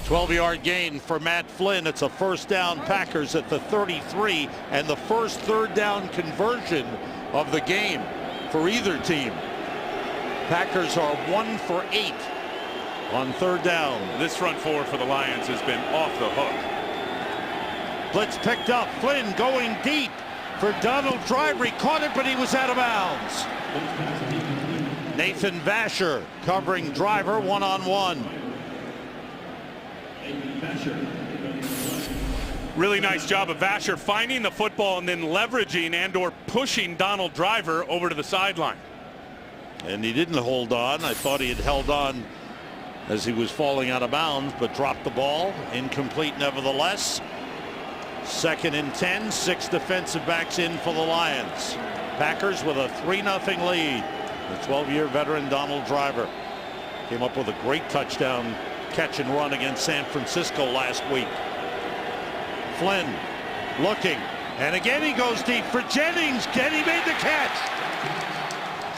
[SPEAKER 1] 12-yard gain for Matt Flynn. It's a first down, Packers at the 33, and the first third down conversion of the game for either team. Packers are 1 for 8 on third down.
[SPEAKER 2] This front four for the Lions has been off the hook.
[SPEAKER 1] Blitz picked up. Flynn going deep for Donald Driver. He caught it, but he was out of bounds. Nathan Vasher covering Driver one-on-one.
[SPEAKER 2] Really nice job of Vasher finding the football and then leveraging and/or pushing Donald Driver over to the sideline.
[SPEAKER 1] And he didn't hold on. I thought he had held on as he was falling out of bounds, but dropped the ball. Incomplete nevertheless. 2nd and 10. 6 defensive backs in for the Lions. Packers with a 3-0 lead. The 12-year veteran Donald Driver came up with a great touchdown catch and run against San Francisco last week. Flynn looking, and again he goes deep for Jennings, and he made the catch.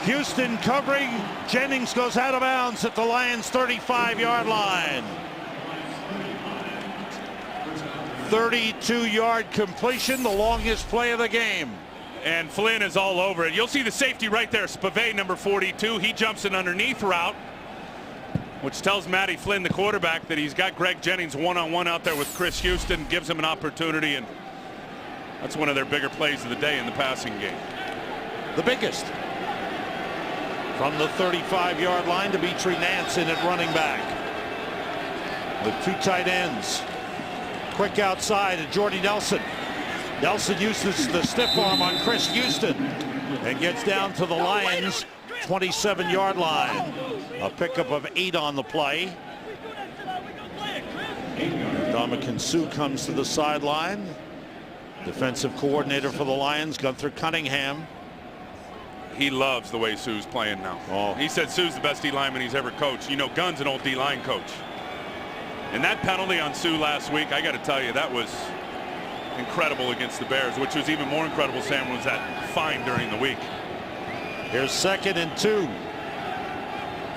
[SPEAKER 1] Houston covering. Jennings goes out of bounds at the Lions 35-yard line. 32-yard completion, the longest play of the game.
[SPEAKER 2] And Flynn is all over it. You'll see the safety right there, Spivey, number 42. He jumps an underneath route, which tells Matty Flynn, the quarterback, that he's got Greg Jennings one-on-one out there with Chris Houston, gives him an opportunity, and that's one of their bigger plays of the day in the passing game.
[SPEAKER 1] The biggest. From the 35-yard line, Dimitri Nance in at running back. With 2 tight ends. Quick outside to Jordy Nelson. Nelson uses the stiff arm on Chris Houston and gets down to the Lions' 27-yard line. A pickup of 8 on the play. Ndamukong Suh comes to the sideline. Defensive coordinator for the Lions, Gunther Cunningham.
[SPEAKER 2] He loves the way Suh's playing now.
[SPEAKER 1] Oh.
[SPEAKER 2] He said Suh's the best D lineman he's ever coached. You know, Gunn's an old D line coach. And that penalty on Suh last week, I got to tell you, that was incredible against the Bears, which was even more incredible, Sam, was that fine during the week.
[SPEAKER 1] Here's 2nd and 2.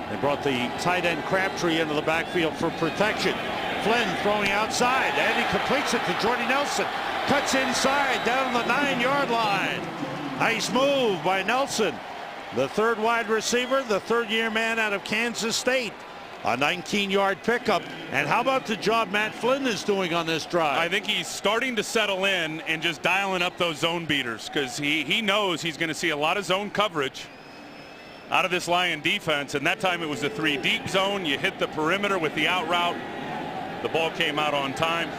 [SPEAKER 1] They brought the tight end Crabtree into the backfield for protection. Flynn throwing outside, and he completes it to Jordy Nelson. Cuts inside down the 9-yard line. Nice move by Nelson, the 3rd wide receiver, the 3rd-year man out of Kansas State. A 19-yard pickup. And how about the job Matt Flynn is doing on this drive?
[SPEAKER 2] I think he's starting to settle in and just dialing up those zone beaters, because he knows he's going to see a lot of zone coverage out of this Lion defense. And that time it was a 3 deep zone. You hit the perimeter with the out route. The ball came out on time.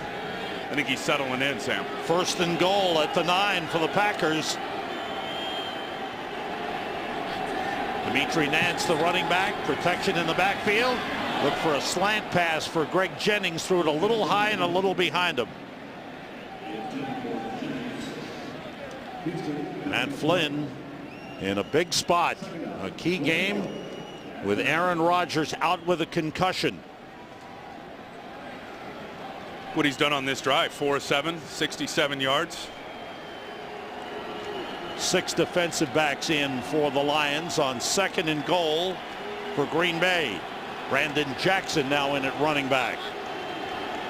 [SPEAKER 2] I think he's settling in, Sam.
[SPEAKER 1] 1st and goal at the 9 for the Packers. Dimitri Nance, the running back, protection in the backfield. Look for a slant pass for Greg Jennings, threw it a little high and a little behind him. Matt Flynn in a big spot, a key game with Aaron Rodgers out with a concussion.
[SPEAKER 2] What he's done on this drive, 4 of 7, 67 yards.
[SPEAKER 1] 6 defensive backs in for the Lions on 2nd and goal for Green Bay. Brandon Jackson now in at running back,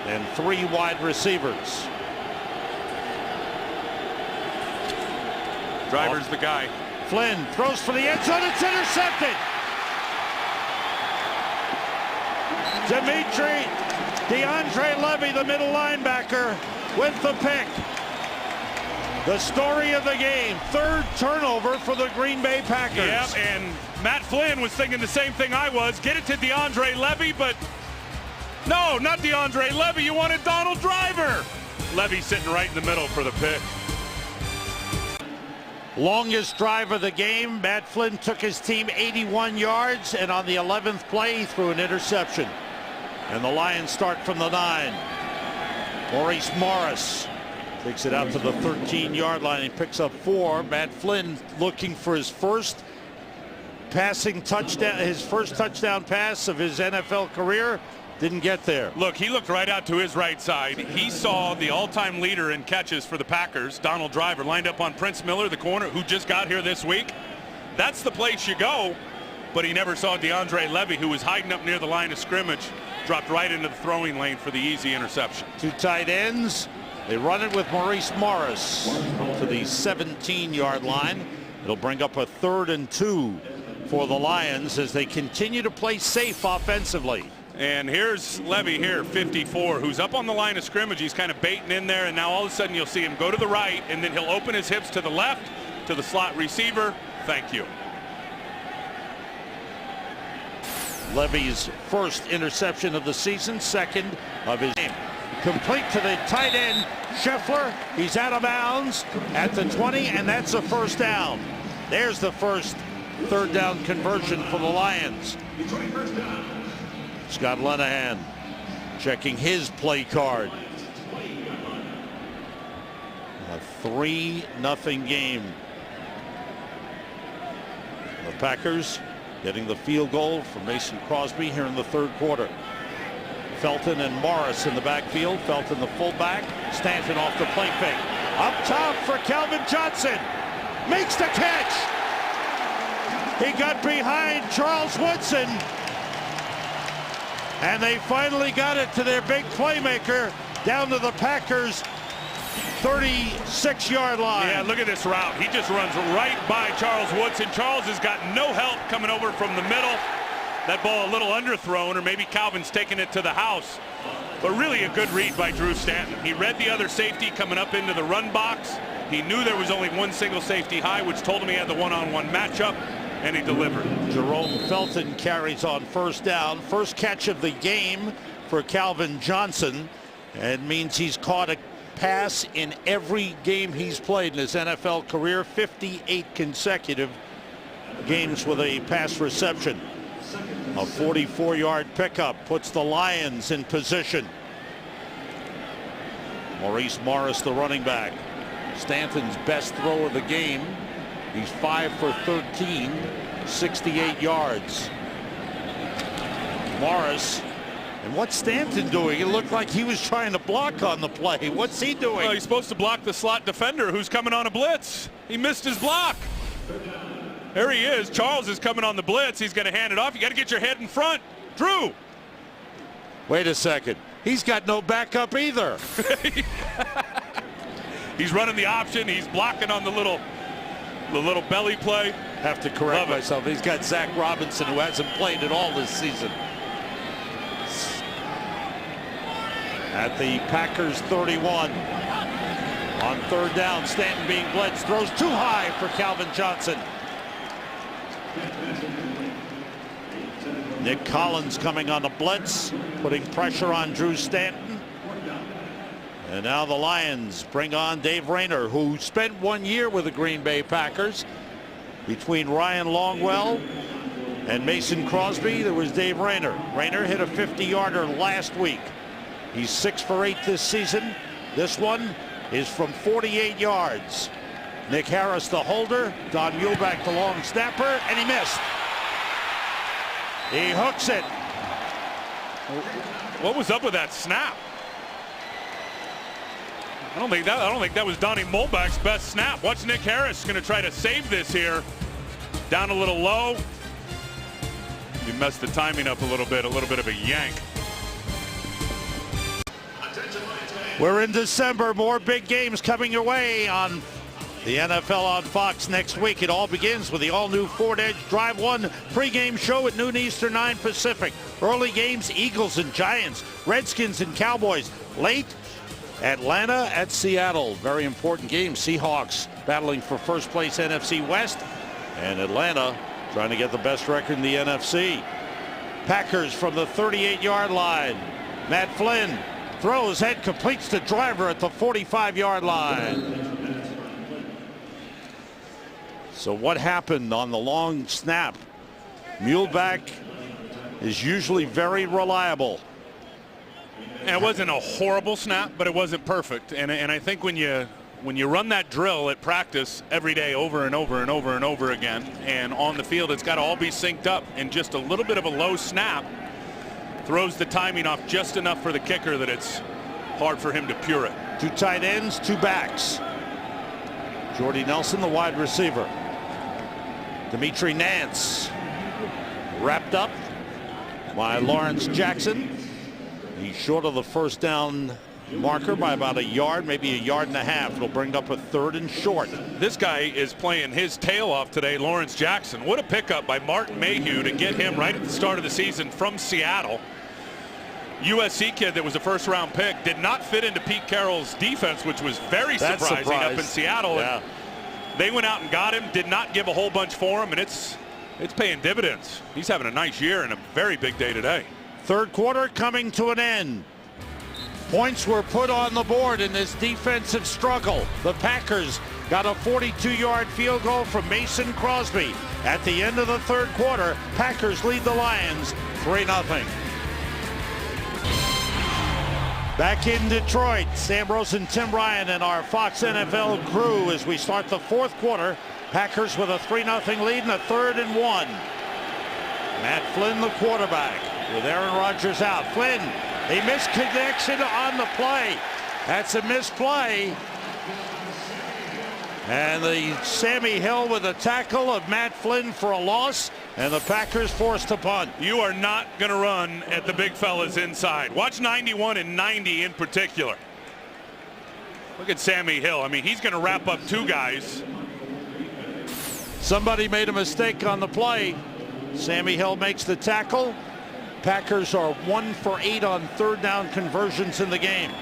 [SPEAKER 1] and 3 wide receivers.
[SPEAKER 2] Driver's the guy.
[SPEAKER 1] Flynn throws for the end zone. It's intercepted. DeAndre Levy, the middle linebacker, with the pick. The story of the game, 3rd turnover for the Green Bay Packers.
[SPEAKER 2] Yep, and Matt Flynn was thinking the same thing I was. Get it to DeAndre Levy, but no, not DeAndre Levy. You wanted Donald Driver. Levy sitting right in the middle for the pick.
[SPEAKER 1] Longest drive of the game. Matt Flynn took his team 81 yards, and on the 11th play, he threw an interception. And the Lions start from the 9. Maurice Morris takes it out to the 13-yard line. He picks up 4. Matt Flynn looking for his first passing touchdown, his first touchdown pass of his NFL career. Didn't get there.
[SPEAKER 2] Look, he looked right out to his right side. He saw the all-time leader in catches for the Packers, Donald Driver, lined up on Prince Miller, the corner, who just got here this week. That's the place you go. But he never saw DeAndre Levy, who was hiding up near the line of scrimmage, dropped right into the throwing lane for the easy interception.
[SPEAKER 1] 2 tight ends. They run it with Maurice Morris up to the 17-yard line. It'll bring up a 3rd and 2 for the Lions as they continue to play safe offensively.
[SPEAKER 2] And here's Levy here, 54, who's up on the line of scrimmage. He's kind of baiting in there, and now all of a sudden you'll see him go to the right, and then he'll open his hips to the left to the slot receiver. Thank you.
[SPEAKER 1] Levy's first interception of the season, 2nd of his game. Complete to the tight end, Scheffler. He's out of bounds at the 20, and that's a 1st down. There's the first 3rd down conversion for the Lions. Scott Linehan checking his play card. A 3-0 game. The Packers getting the field goal from Mason Crosby here in the 3rd quarter. Felton and Morris in the backfield. Felton the fullback. Stanton off the play fake. Up top for Calvin Johnson. Makes the catch. He got behind Charles Woodson. And they finally got it to their big playmaker down to the Packers 36-yard line.
[SPEAKER 2] Yeah, look at this route. He just runs right by Charles Woodson. Charles has got no help coming over from the middle. That ball a little underthrown, or maybe Calvin's taking it to the house. But really a good read by Drew Stanton. He read the other safety coming up into the run box. He knew there was only 1 single safety high, which told him he had the one-on-one matchup, and he delivered.
[SPEAKER 1] Jerome Felton carries on 1st down. First catch of the game for Calvin Johnson. It means he's caught a pass in every game he's played in his NFL career. 58 consecutive games with a pass reception. A 44-yard pickup puts the Lions in position. Maurice Morris, the running back. Stanton's best throw of the game. He's 5 for 13, 68 yards. Morris And what's Stanton doing? It looked like he was trying to block on the play. What's he doing?
[SPEAKER 2] Well, he's supposed to block the slot defender who's coming on a blitz. He missed his block. There he is. Charles is coming on the blitz. He's going to hand it off. You got to get your head in front. Drew.
[SPEAKER 1] Wait a second. He's got no backup either.
[SPEAKER 2] He's running the option. He's blocking on the little belly play.
[SPEAKER 1] Have to correct myself. He's got Zach Robinson, who hasn't played at all this season. At the Packers 31. On third down, Stanton being blitzed. Throws too high for Calvin Johnson. Nick Collins coming on the blitz, putting pressure on Drew Stanton. And now the Lions bring on Dave Rayner, who spent 1 year with the Green Bay Packers. Between Ryan Longwell and Mason Crosby, there was Dave Rayner. Rayner hit a 50-yarder last week. He's 6 for 8 this season. This one is from 48 yards. Nick Harris, the holder. Don Muhlbach, the long snapper, and he missed. He hooks it.
[SPEAKER 2] What was up with that snap? I don't think that was Donnie Muhlbach's best snap. Watch Nick Harris going to try to save this here. Down a little low. He messed the timing up a little bit of a yank.
[SPEAKER 1] We're in December. More big games coming your way on the NFL on Fox next week. It all begins with the all-new Ford Edge Drive 1 pregame show at noon Eastern, 9 Pacific. Early games, Eagles and Giants, Redskins and Cowboys. Late, Atlanta at Seattle. Very important game. Seahawks battling for first place NFC West, and Atlanta trying to get the best record in the NFC. Packers from the 38-yard line. Matt Flynn throws, head completes the driver at the 45-yard line. So what happened on the long snap? Muhlbach is usually very reliable.
[SPEAKER 2] And it wasn't a horrible snap, but it wasn't perfect. And I think when you run that drill at practice every day over and over and over and over again, and on the field, it's got to all be synced up. And just a little bit of a low snap throws the timing off just enough for the kicker that it's hard for him to pure it.
[SPEAKER 1] 2 tight ends, 2 backs. Jordy Nelson, the wide receiver. Dimitri Nance wrapped up by Lawrence Jackson. He's short of the first down marker by about a yard, maybe a yard and a half. It'll bring up a 3rd and short.
[SPEAKER 2] This guy is playing his tail off today, Lawrence Jackson. What a pickup by Martin Mayhew to get him right at the start of the season from Seattle. USC kid that was a first-round pick, did not fit into Pete Carroll's defense, which was very surprising up in Seattle.
[SPEAKER 1] Yeah.
[SPEAKER 2] And they went out and got him, did not give a whole bunch for him, and it's paying dividends. He's having a nice year and a very big day today.
[SPEAKER 1] Third quarter coming to an end. Points were put on the board in this defensive struggle. The Packers got a 42-yard field goal from Mason Crosby. At the end of the third quarter, Packers lead the Lions 3-0. Back in Detroit, Sam Rosen, Tim Ryan, and our Fox NFL crew as we start the fourth quarter. Packers with a 3-0 lead and a 3rd and 1. Matt Flynn, the quarterback, with Aaron Rodgers out. Flynn, a misconnection on the play. That's a misplay. And the Sammy Hill with a tackle of Matt Flynn for a loss, and the Packers forced to punt.
[SPEAKER 2] You are not going to run at the big fellas inside. Watch 91 and 90 in particular. Look at Sammy Hill. I mean, he's going to wrap up 2 guys.
[SPEAKER 1] Somebody made a mistake on the play. Sammy Hill makes the tackle. Packers are 1 for 8 on third down conversions in the game.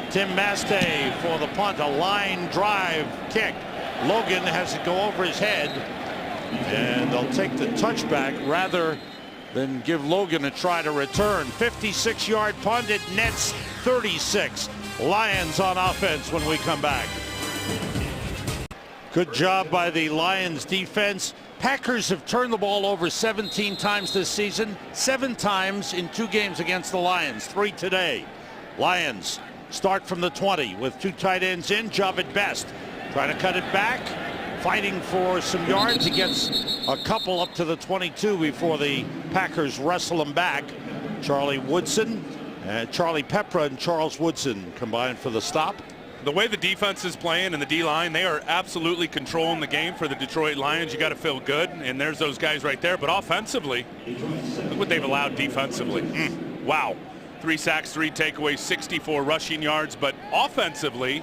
[SPEAKER 1] Tim Mastay for the punt, a line drive kick. Logan has it go over his head, and they'll take the touchback rather than give Logan a try to return. 56-yard punt, it nets 36. Lions on offense when we come back. Good job by the Lions defense. Packers have turned the ball over 17 times this season, 7 times in 2 games against the Lions, 3 today. Lions start from the 20 with 2 tight ends in. Javid Best trying to cut it back, fighting for some yards. He gets a couple up to the 22 before the Packers wrestle him back. Charlie Woodson, Charlie Pepra and Charles Woodson combined for the stop.
[SPEAKER 2] The way the defense is playing and the D-line, they are absolutely controlling the game for the Detroit Lions. You got to feel good, and there's those guys right there. But offensively, look what they've allowed defensively. Wow. 3 sacks, 3 takeaways, 64 rushing yards. But offensively,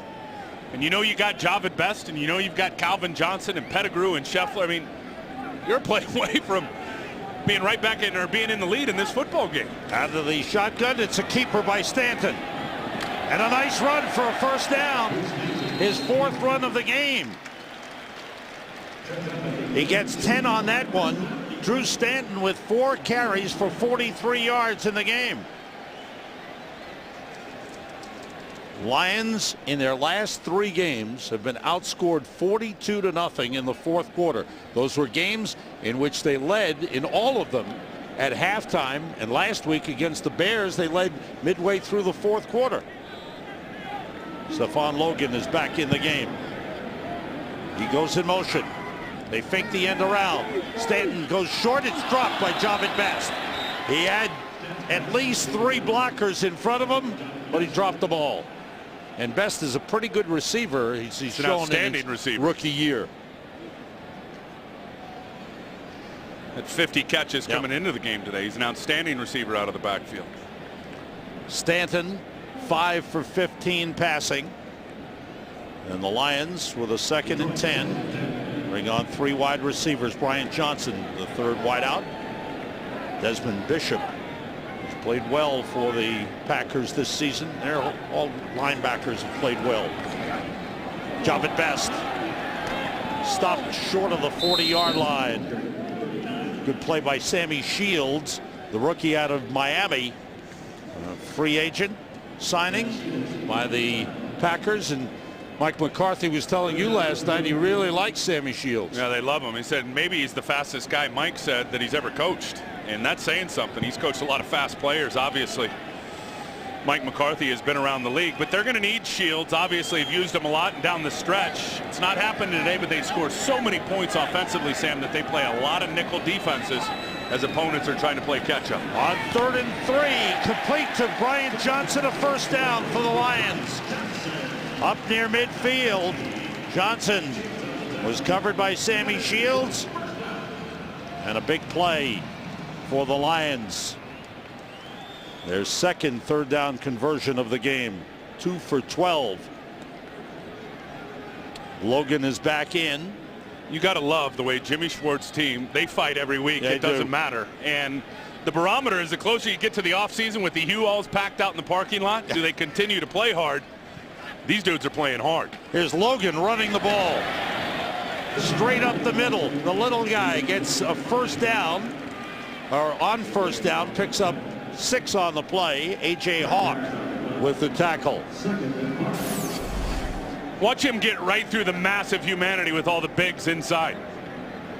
[SPEAKER 2] and you know you got Javid Best, and you know you've got Calvin Johnson and Pettigrew and Scheffler. I mean, you're playing away from being right back in or being in the lead in this football game.
[SPEAKER 1] Out of the shotgun, it's a keeper by Stanton. And a nice run for a first down. His 4th run of the game. He gets 10 on that one. Drew Stanton with 4 carries for 43 yards in the game. Lions in their last 3 games have been outscored 42-0 in the 4th quarter. Those were games in which they led in all of them at halftime, and last week against the Bears they led midway through the 4th quarter. Stephon Logan is back in the game. He goes in motion. They fake the end around. Stanton goes short. It's dropped by Javid Best. He had at least 3 blockers in front of him, but he dropped the ball. And Best is a pretty good receiver. He's shown an outstanding receiver rookie year.
[SPEAKER 2] At 50 catches coming into the game today. He's an outstanding receiver out of the backfield.
[SPEAKER 1] Stanton 5 for 15 passing. And the Lions with a 2nd and 10. Bring on 3 wide receivers. Brian Johnson, the 3rd wideout. Desmond Bishop has played well for the Packers this season. All linebackers have played well. Javid Best stopped short of the 40-yard line. Good play by Sammy Shields, the rookie out of Miami. Free agent signing by the Packers, and Mike McCarthy was telling you last night he really likes Sammy Shields.
[SPEAKER 2] Yeah, they love him. He said maybe he's the fastest guy, Mike said, that he's ever coached, and that's saying something. He's coached a lot of fast players, obviously. Mike McCarthy has been around the league, but they're going to need Shields. Obviously, have used him a lot and down the stretch. It's not happening today, but they score so many points offensively, Sam, that they play a lot of nickel defenses as opponents are trying to play catch-up.
[SPEAKER 1] On 3rd and 3, complete to Brian Johnson, a first down for the Lions. Up near midfield, Johnson was covered by Sammy Shields, and a big play for the Lions. Their 2nd 3rd down conversion of the game. 2 for 12. Logan is back in.
[SPEAKER 2] You got to love the way Jimmy Schwartz's team, they fight every week.
[SPEAKER 1] Yeah,
[SPEAKER 2] it doesn't matter. And the barometer is the closer you get to the offseason with the Hualls packed out in the parking lot. Do they continue to play hard? These dudes are playing hard.
[SPEAKER 1] Here's Logan running the ball. Straight up the middle. The little guy gets a first down, or on first down, picks up 6 on the play. A.J. Hawk with the tackle.
[SPEAKER 2] Watch him get right through the massive humanity with all the bigs inside.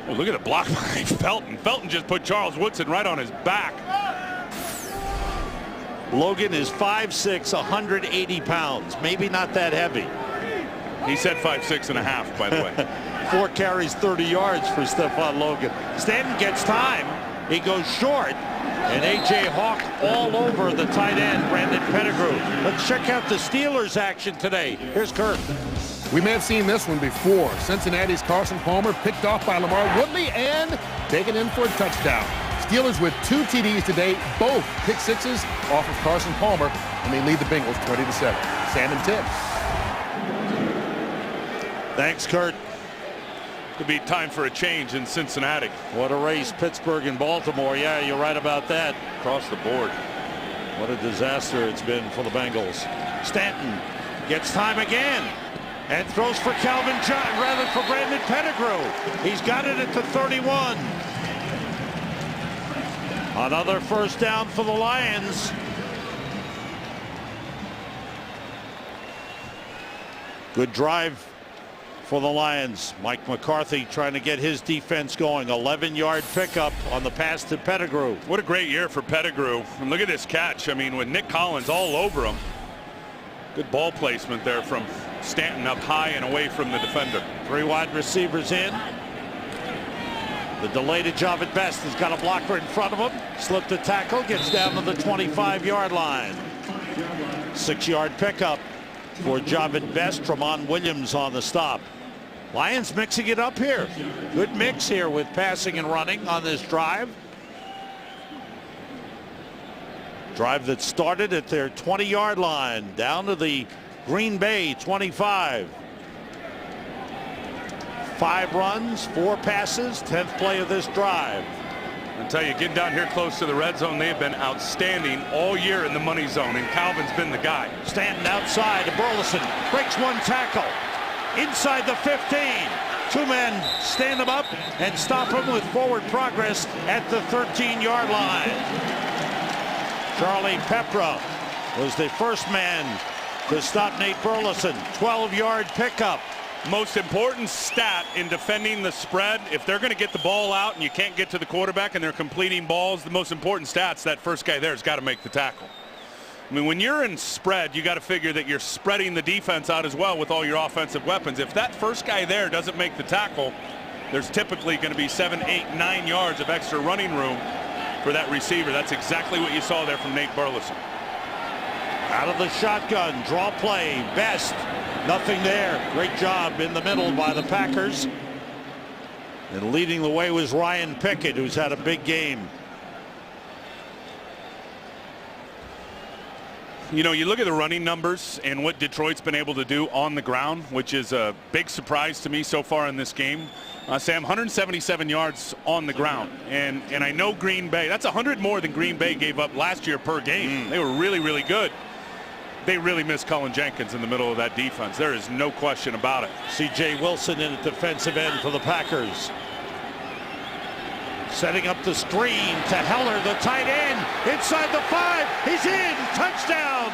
[SPEAKER 2] Oh, look at the block by Felton. Felton just put Charles Woodson right on his back.
[SPEAKER 1] Logan is 5'6", 180 pounds. Maybe not that heavy.
[SPEAKER 2] He said 5'6½", by the way.
[SPEAKER 1] 4 carries, 30 yards for Stephon Logan. Stanton gets time. He goes short. And A.J. Hawk all over the tight end, Brandon Pettigrew. Let's check out the Steelers action today. Here's Kurt.
[SPEAKER 4] We may have seen this one before. Cincinnati's Carson Palmer picked off by LaMarr Woodley and taken in for a touchdown. Steelers with 2 TDs today, both pick sixes off of Carson Palmer, and they lead the Bengals 20-7. Sam and Tim.
[SPEAKER 1] Thanks, Kurt.
[SPEAKER 2] Could be time for a change in Cincinnati.
[SPEAKER 1] What a race, Pittsburgh and Baltimore. Yeah, you're right about that. Across the board. What a disaster it's been for the Bengals. Stanton gets time again and throws for Calvin Johnson, rather for Brandon Pettigrew. He's got it at the 31. Another first down for the Lions. Good drive for the Lions. Mike McCarthy trying to get his defense going. 11-yard pickup on the pass to Pettigrew.
[SPEAKER 2] What a great year for Pettigrew. And look at this catch. I mean, with Nick Collins all over him. Good ball placement there from Stanton up high and away from the defender.
[SPEAKER 1] 3 wide receivers in. The delay to Javid Best. He's got a blocker in front of him. Slipped the tackle, gets down to the 25-yard line. 6-yard pickup for Javid Best. Tramon Williams on the stop. Lions mixing it up here. Good mix here with passing and running on this drive. Drive that started at their 20-yard line down to the Green Bay 25. 5 runs, 4 passes, 10th play of this drive.
[SPEAKER 2] I tell you, getting down here close to the red zone, they have been outstanding all year in the money zone, and Calvin's been the guy.
[SPEAKER 1] Stanton outside to Burleson, breaks 1 tackle. Inside the 15. 2 men stand him up and stop him with forward progress at the 13-yard line. Charlie Pepra was the first man to stop Nate Burleson. 12-yard pickup.
[SPEAKER 2] Most important stat in defending the spread, if they're going to get the ball out and you can't get to the quarterback and they're completing balls, the most important stats, that first guy there has got to make the tackle. I mean, when you're in spread, you got to figure that you're spreading the defense out as well with all your offensive weapons. If that first guy there doesn't make the tackle, there's typically going to be 7, 8, 9 yards of extra running room for that receiver. That's exactly what you saw there from Nate Burleson.
[SPEAKER 1] Out of the shotgun, draw play, Best. Nothing there. Great job in the middle by the Packers. And leading the way was Ryan Pickett, who's had a big game.
[SPEAKER 2] You know, you look at the running numbers and what Detroit's been able to do on the ground, which is a big surprise to me so far in this game. Sam, 177 yards on the ground. And I know Green Bay, that's 100 more than Green Bay gave up last year per game. They were really, really good. They really missed Cullen Jenkins in the middle of that defense. There is no question about it.
[SPEAKER 1] C.J. Wilson in at defensive end for the Packers. Setting up the screen to Heller, the tight end, inside the 5. He's in. Touchdown.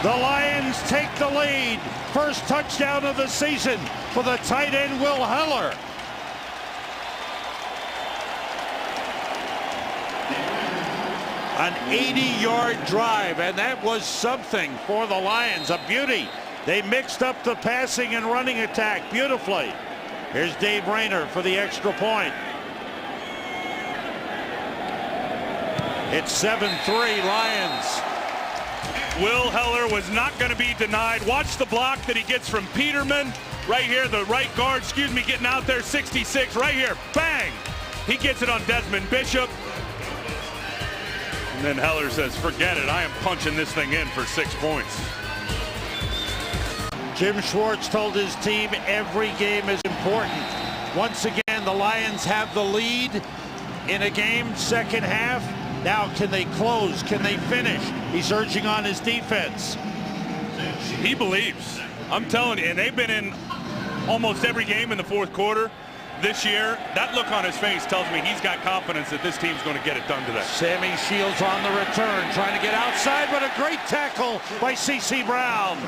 [SPEAKER 1] The Lions take the lead. First touchdown of the season for the tight end Will Heller. An 80-yard drive, and that was something for the Lions, a beauty. They mixed up the passing and running attack beautifully. Here's Dave Rayner for the extra point. It's 7-3 Lions.
[SPEAKER 2] Will Heller was not going to be denied. Watch the block that he gets from Peterman. Right here, the right guard, getting out there, 66. Right here, bang! He gets it on Desmond Bishop. And then Heller says, forget it, I am punching this thing in for 6 points.
[SPEAKER 1] Jim Schwartz told his team every game is important. Once again, the Lions have the lead in a game, second half. Now, can they close? Can they finish? He's urging on his defense.
[SPEAKER 2] He believes. I'm telling you, and they've been in almost every game in the fourth quarter this year. That look on his face tells me he's got confidence that this team's going to get it done today.
[SPEAKER 1] Sammy Shields on the return, trying to get outside, but a great tackle by C.C. Brown.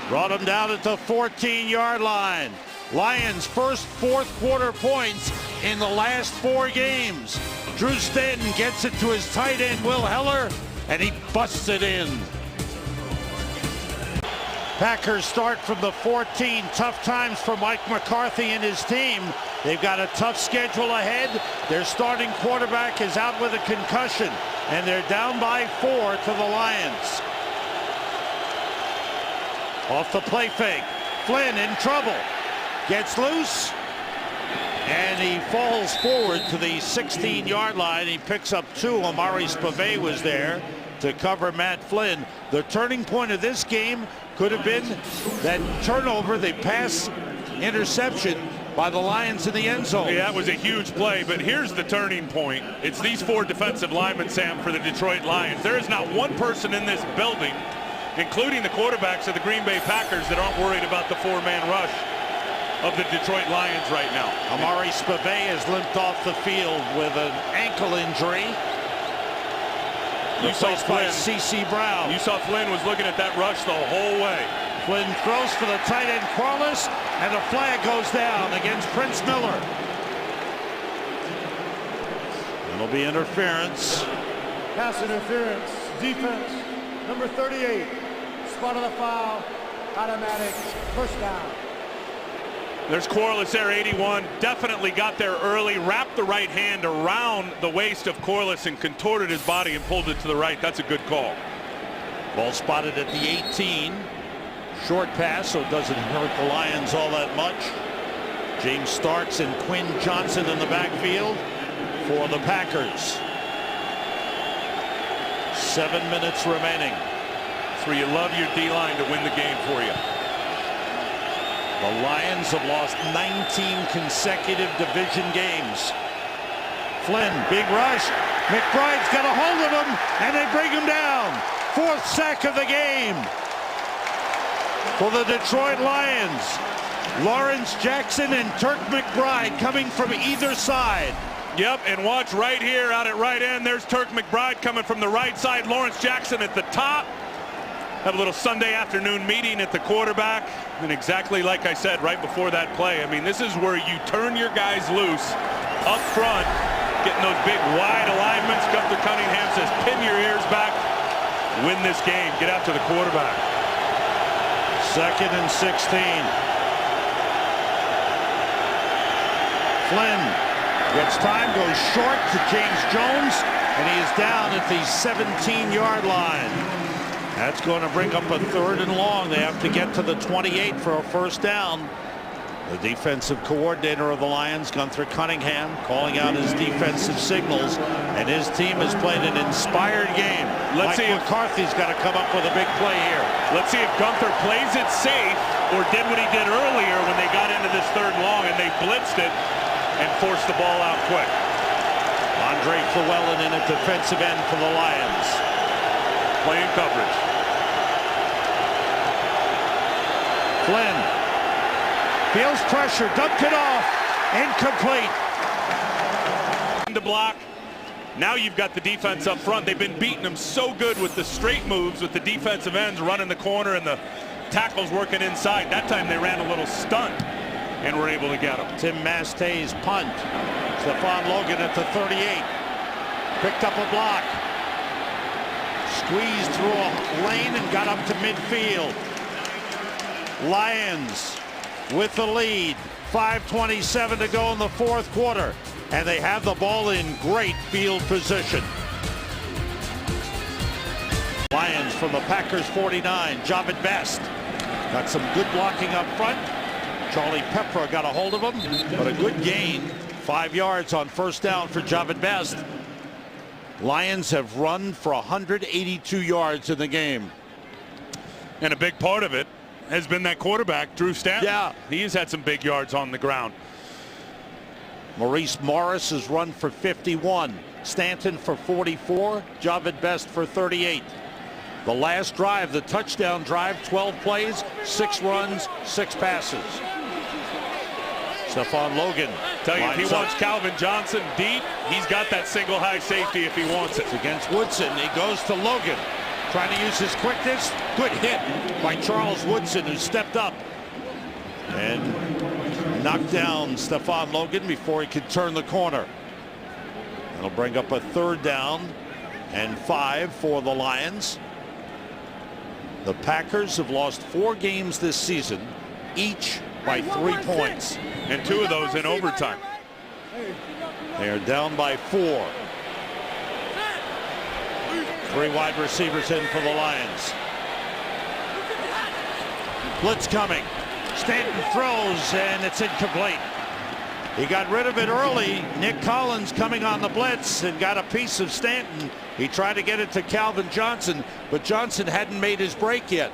[SPEAKER 1] Brought him down at the 14-yard line. Lions' first fourth quarter points in the last 4 games. Drew Stanton gets it to his tight end, Will Heller, and he busts it in. Packers start from the 14. Tough times for Mike McCarthy and his team. They've got a tough schedule ahead. Their starting quarterback is out with a concussion, and they're down by 4 to the Lions. Off the play fake. Flynn in trouble. Gets loose. And he falls forward to the 16-yard line. He picks up 2. Amari Spivey was there to cover Matt Flynn. The turning point of this game could have been that turnover, the pass interception by the Lions in the end zone.
[SPEAKER 2] Yeah, that was a huge play, but here's the turning point. It's these 4 defensive linemen, Sam, for the Detroit Lions. There is not one person in this building, including the quarterbacks of the Green Bay Packers, that aren't worried about the 4-man rush of the Detroit Lions right now.
[SPEAKER 1] Amari Spivey has limped off the field with an ankle injury.
[SPEAKER 2] You saw Flynn.
[SPEAKER 1] C.C. Brown.
[SPEAKER 2] You saw Flynn was looking at that rush the whole way.
[SPEAKER 1] Flynn throws for the tight end Corliss, and a flag goes down against Prince Miller. It'll be interference.
[SPEAKER 3] Pass interference. Defense. Number 38. Spot on the foul. Automatic. First down.
[SPEAKER 2] There's Corliss there, 81. Definitely got there early, wrapped the right hand around the waist of Corliss and contorted his body and pulled it to the right. That's a good call.
[SPEAKER 1] Ball spotted at the 18. Short pass, so it doesn't hurt the Lions all that much. James Starks and Quinn Johnson in the backfield for the Packers. 7 minutes remaining.
[SPEAKER 2] That's where you love your D-line to win the game for you.
[SPEAKER 1] The Lions have lost 19 consecutive division games. Flynn, big rush. McBride's got a hold of him, and they bring him down. 4th sack of the game for the Detroit Lions. Lawrence Jackson and Turk McBride coming from either side.
[SPEAKER 2] Yep, and watch right here out at right end. There's Turk McBride coming from the right side. Lawrence Jackson at the top. Have a little Sunday afternoon meeting at the quarterback. And exactly like I said right before that play, I mean, this is where you turn your guys loose up front, getting those big wide alignments. Gunther Cunningham says, pin your ears back, win this game, get after the quarterback.
[SPEAKER 1] 2nd and 16. Flynn gets time, goes short to James Jones, and he is down at the 17-yard line. That's going to bring up a 3rd and long. They have to get to the 28 for a first down. The defensive coordinator of the Lions, Gunther Cunningham, calling out his defensive signals, and his team has played an inspired game. Let's see if McCarthy's got to come up with a big play here.
[SPEAKER 2] Let's see if Gunther plays it safe or did what he did earlier when they got into this 3rd and long and they blitzed it and forced the ball out quick.
[SPEAKER 1] Andre Llewellyn in at defensive end for the Lions.
[SPEAKER 2] Playing coverage.
[SPEAKER 1] Flynn feels pressure, dumped it off, incomplete.
[SPEAKER 2] To block. Now you've got the defense up front. They've been beating them so good with the straight moves with the defensive ends running the corner and the tackles working inside. That time they ran a little stunt and were able to get them.
[SPEAKER 1] Tim Mastey's punt. Stephon Logan at the 38. Picked up a block. Squeezed through a lane and got up to midfield. Lions with the lead. 5:27 to go in the 4th quarter. And they have the ball in great field position. Lions from the Packers 49. Javid Best got some good blocking up front. Charlie Pepra got a hold of him, but a good gain. 5 yards on first down for Javid Best. Lions have run for 182 yards in the game.
[SPEAKER 2] And a big part of it has been that quarterback, Drew Stanton.
[SPEAKER 1] Yeah.
[SPEAKER 2] He's had some big yards on the ground.
[SPEAKER 1] Maurice Morris has run for 51. Stanton for 44. Javid Best for 38. The last drive, the touchdown drive, 12 plays, 6 runs, 6 passes. Stephon Logan.
[SPEAKER 2] Tell you, if he wants Calvin Johnson deep, he's got that single high safety if he wants it.
[SPEAKER 1] Against Woodson, he goes to Logan. Trying to use his quickness. Good hit by Charles Woodson, who stepped up and knocked down Stephon Logan before he could turn the corner. That'll bring up a 3rd down and 5 for the Lions. The Packers have lost 4 games this season, each by 3 points.
[SPEAKER 2] And 2 of those in overtime.
[SPEAKER 1] They are down by 4. 3 wide receivers in for the Lions. Blitz coming. Stanton throws, and it's incomplete. He got rid of it early. Nick Collins coming on the blitz and got a piece of Stanton. He tried to get it to Calvin Johnson, but Johnson hadn't made his break yet.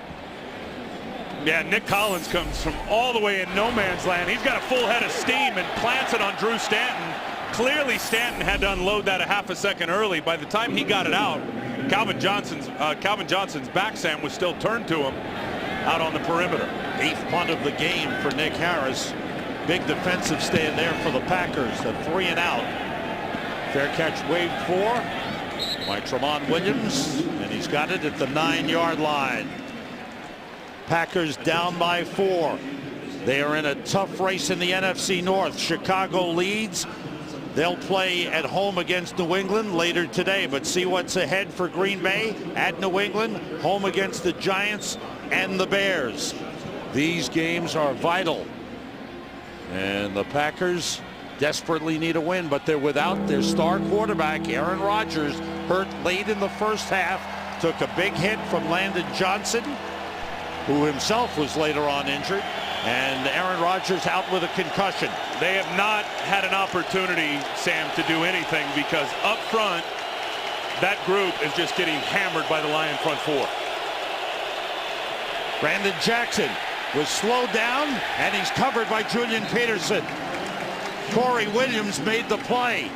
[SPEAKER 2] Yeah, Nick Collins comes from all the way in no man's land. He's got a full head of steam and plants it on Drew Stanton. Clearly Stanton had to unload that a half a second early. By the time he got it out, Calvin Johnson's back sand was still turned to him out on the perimeter.
[SPEAKER 1] 8th punt of the game for Nick Harris. Big defensive stand there for the Packers. The 3 and out. Fair catch waved for by Tramon Williams, and he's got it at the 9-yard line. Packers down by 4. They are in a tough race in the NFC North. Chicago leads. They'll play at home against New England later today, but see what's ahead for Green Bay at New England, home against the Giants and the Bears. These games are vital, and the Packers desperately need a win, but they're without their star quarterback. Aaron Rodgers, hurt late in the first half, took a big hit from Landon Johnson, who himself was later on injured, and Aaron Rodgers out with a concussion.
[SPEAKER 2] They have not had an opportunity, Sam, to do anything because up front, that group is just getting hammered by the Lion front four.
[SPEAKER 1] Brandon Jackson was slowed down, and he's covered by Julian Peterson. Corey Williams made the play.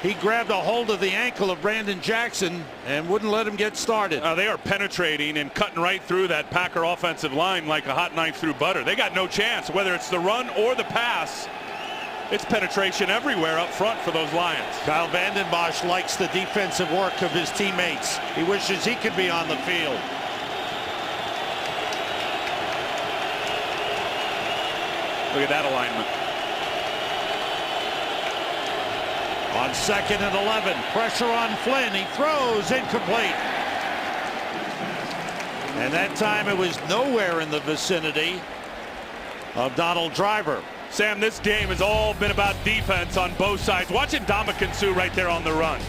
[SPEAKER 1] He grabbed a hold of the ankle of Brandon Jackson and wouldn't let him get started.
[SPEAKER 2] They are penetrating and cutting right through that Packer offensive line like a hot knife through butter. They got no chance, whether it's the run or the pass. It's penetration everywhere up front for those Lions.
[SPEAKER 1] Kyle Vanden Bosch likes the defensive work of his teammates. He wishes he could be on the field.
[SPEAKER 2] Look at that alignment.
[SPEAKER 1] On 2nd and 11, pressure on Flynn. He throws, incomplete. And that time it was nowhere in the vicinity of Donald Driver.
[SPEAKER 2] Sam, this game has all been about defense on both sides. Watching Ndamukong Suh right there on the run.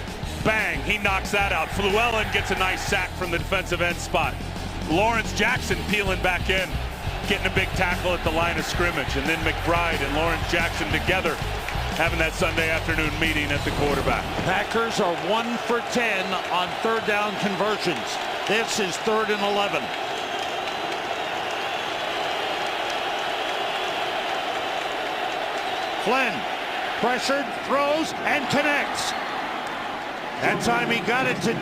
[SPEAKER 2] Bang, he knocks that out. Llewellyn gets a nice sack from the defensive end spot. Lawrence Jackson peeling back in, getting a big tackle at the line of scrimmage. And then McBride and Lawrence Jackson together having that Sunday afternoon meeting at the quarterback.
[SPEAKER 1] Packers are 1 for 10 on third down conversions. This is 3rd and 11. Flynn pressured, throws, and connects. That time he got it to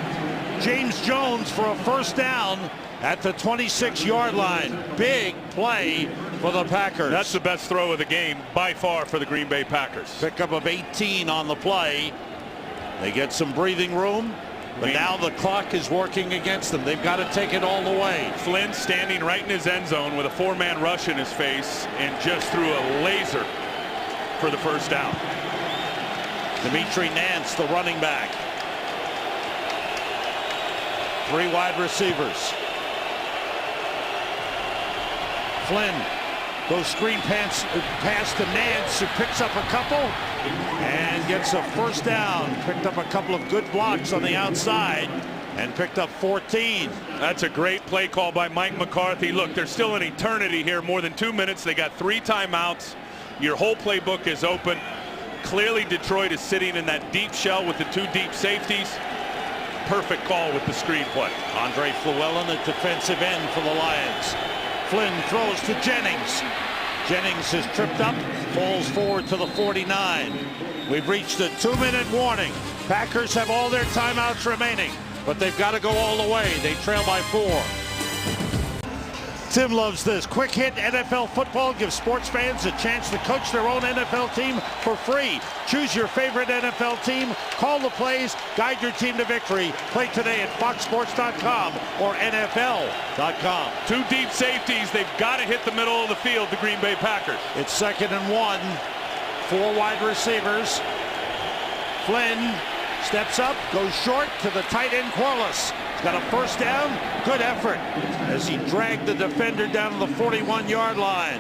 [SPEAKER 1] James Jones for a first down at the 26-yard line. Big play for the Packers.
[SPEAKER 2] That's the best throw of the game by far for the Green Bay Packers.
[SPEAKER 1] Pickup of 18 on the play. They get some breathing room, but now the clock is working against them. They've got to take it all the way.
[SPEAKER 2] Flynn standing right in his end zone with a 4-man rush in his face and just threw a laser for the first down.
[SPEAKER 1] Dimitri Nance, the running back. 3 wide receivers. Flynn goes screen pass to Nance, who picks up a couple and gets a first down. Picked up a couple of good blocks on the outside and picked up 14.
[SPEAKER 2] That's a great play call by Mike McCarthy. Look, there's still an eternity here, more than 2 minutes. They got 3 timeouts. Your whole playbook is open. Clearly Detroit is sitting in that deep shell with the 2 deep safeties. Perfect call with the screen play.
[SPEAKER 1] Andre Llewellyn at defensive end for the Lions. Flynn throws to Jennings. Jennings is tripped up, falls forward to the 49. We've reached a 2-minute warning. Packers have all their timeouts remaining, but they've got to go all the way. They trail by 4. Tim loves this. Quick Hit NFL Football gives sports fans a chance to coach their own NFL team for free. Choose your favorite NFL team, call the plays, guide your team to victory. Play today at foxsports.com or NFL.com.
[SPEAKER 2] 2 deep safeties. They've got to hit the middle of the field, the Green Bay Packers.
[SPEAKER 1] It's 2nd and 1. 4 wide receivers. Flynn steps up, goes short to the tight end Corliss. Got a first down. Good effort as he dragged the defender down to the 41-yard line.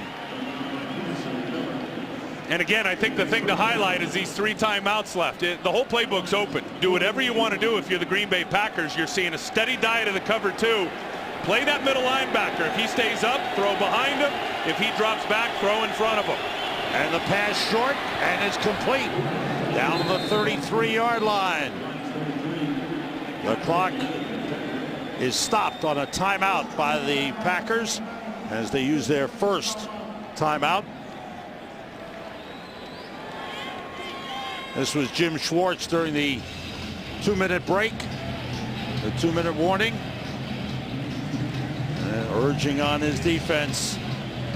[SPEAKER 2] And again, I think the thing to highlight is these 3 timeouts left. The whole playbook's open. Do whatever you want to do if you're the Green Bay Packers. You're seeing a steady diet of the cover 2. Play that middle linebacker. If he stays up, throw behind him. If he drops back, throw in front of him.
[SPEAKER 1] And the pass short and is complete. Down to the 33-yard line. The clock is stopped on a timeout by the Packers as they use their first timeout. This was Jim Schwartz during the 2-minute break, the 2-minute warning, urging on his defense.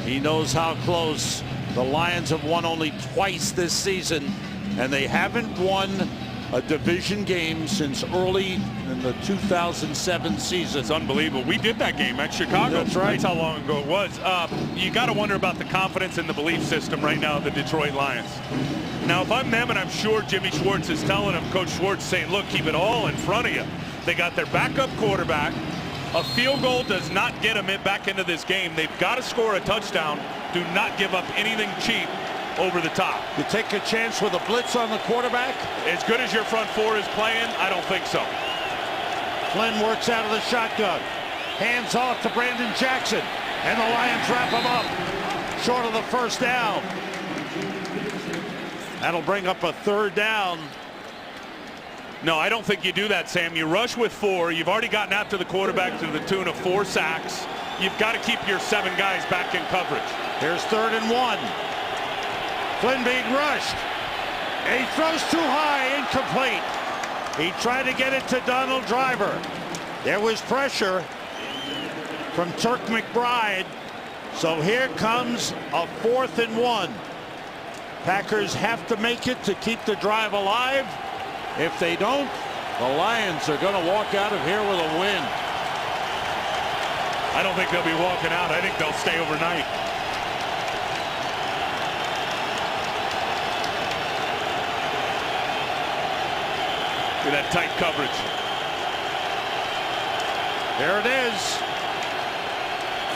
[SPEAKER 1] He knows how close. The Lions have won only twice this season, and they haven't won a division game since early in the 2007 season.
[SPEAKER 2] It's unbelievable. We did that game at Chicago.
[SPEAKER 1] That's right.
[SPEAKER 2] That's how long ago it was. You got to wonder about the confidence and the belief system right now of the Detroit Lions. Now, if I'm them, and I'm sure Jimmy Schwartz is telling them, Coach Schwartz saying, look, keep it all in front of you. They got their backup quarterback. A field goal does not get them back into this game. They've got to score a touchdown. Do not give up anything cheap over the top.
[SPEAKER 1] You take a chance with a blitz on the quarterback?
[SPEAKER 2] As good as your front four is playing, I don't think so.
[SPEAKER 1] Flynn works out of the shotgun. Hands off to Brandon Jackson. And the Lions wrap him up. Short of the first down. That'll bring up a third down.
[SPEAKER 2] No, I don't think you do that, Sam. You rush with 4. You've already gotten after the quarterback to the tune of 4 sacks. You've got to keep your 7 guys back in coverage.
[SPEAKER 1] Here's 3rd and 1. Flynn being rushed. And he throws too high, incomplete. He tried to get it to Donald Driver. There was pressure from Turk McBride. So here comes a 4th and 1. Packers have to make it to keep the drive alive. If they don't, the Lions are going to walk out of here with a win.
[SPEAKER 2] I don't think they'll be walking out. I think they'll stay overnight. Look at that tight coverage.
[SPEAKER 1] There it is.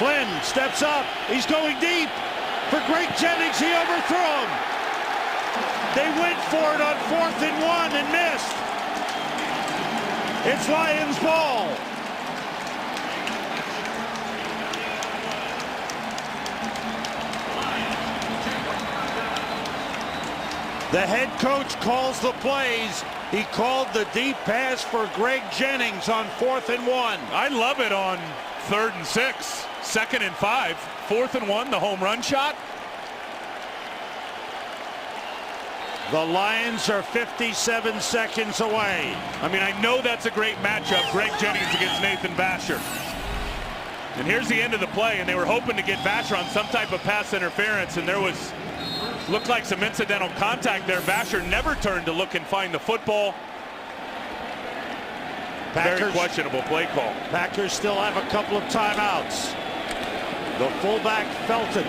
[SPEAKER 1] Flynn steps up. He's going deep. For Greg Jennings, he overthrew him. They went for it on 4th and 1 and missed. It's Lions ball. The head coach calls the plays. He called the deep pass for Greg Jennings on 4th and 1.
[SPEAKER 2] I love it on 3rd and 6, 2nd and 5, 4th and 1, the home run shot.
[SPEAKER 1] The Lions are 57 seconds away.
[SPEAKER 2] I mean, I know that's a great matchup, Greg Jennings against Nathan Vasher. And here's the end of the play, and they were hoping to get Vasher on some type of pass interference, and there was, looked like some incidental contact there. Vasher never turned to look and find the football. Very questionable play call.
[SPEAKER 1] Packers still have a couple of timeouts. The fullback Felton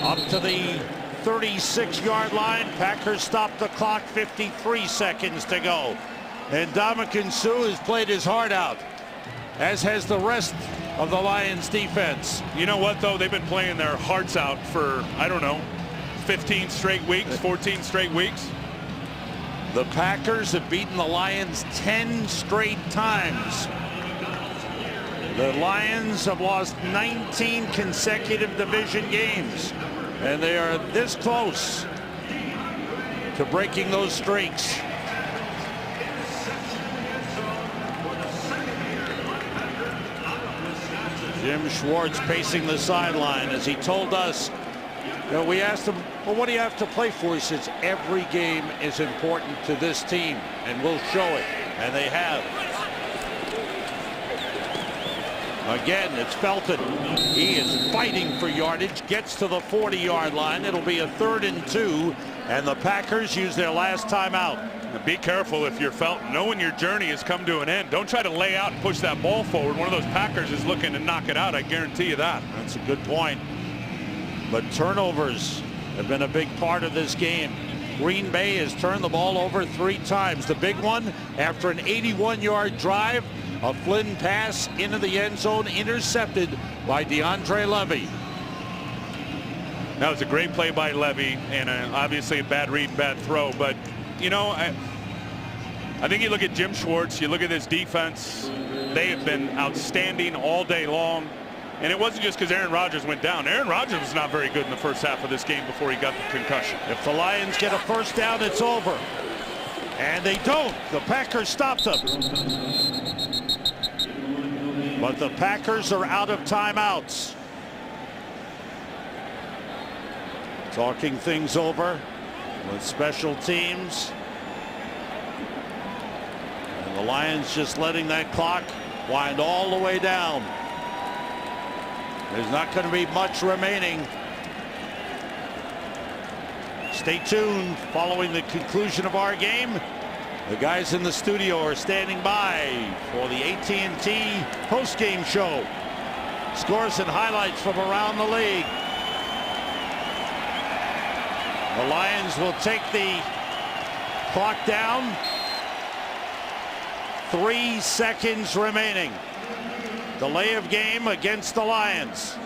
[SPEAKER 1] up to the 36-yard line. Packers stop the clock, 53 seconds to go. And Ndamukong Suh has played his heart out, as has the rest of the Lions defense.
[SPEAKER 2] You know what, though? They've been playing their hearts out for, I don't know, 15 straight weeks, 14 straight weeks.
[SPEAKER 1] The Packers have beaten the Lions 10 straight times. The Lions have lost 19 consecutive division games, and they are this close to breaking those streaks. Jim Schwartz pacing the sideline as he told us, you know, we asked him, well, what do you have to play for? He says, every game is important to this team, and we'll show it. And they have. Again, it's Felton. He is fighting for yardage, gets to the 40-yard line. It'll be a 3rd and 2, and the Packers use their last timeout.
[SPEAKER 2] Now be careful if you're Felton. Knowing your journey has come to an end. Don't try to lay out and push that ball forward. One of those Packers is looking to knock it out. I guarantee you that.
[SPEAKER 1] That's a good point. But turnovers have been a big part of this game. Green Bay has turned the ball over 3 times. The big one after an 81-yard drive. A Flynn pass into the end zone, intercepted by DeAndre Levy.
[SPEAKER 2] That was a great play by Levy, and obviously a bad read, bad throw. But, you know, I think you look at Jim Schwartz, you look at this defense, they have been outstanding all day long. And it wasn't just because Aaron Rodgers went down. Aaron Rodgers was not very good in the first half of this game before he got the concussion.
[SPEAKER 1] If the Lions get a first down, it's over. And they don't. The Packers stopped them. But the Packers are out of timeouts. Talking things over with special teams. And the Lions just letting that clock wind all the way down. There's not going to be much remaining. Stay tuned following the conclusion of our game. The guys in the studio are standing by for the AT&T post-game show. Scores and highlights from around the league. The Lions will take the clock down. 3 seconds remaining. Delay of game against the Lions.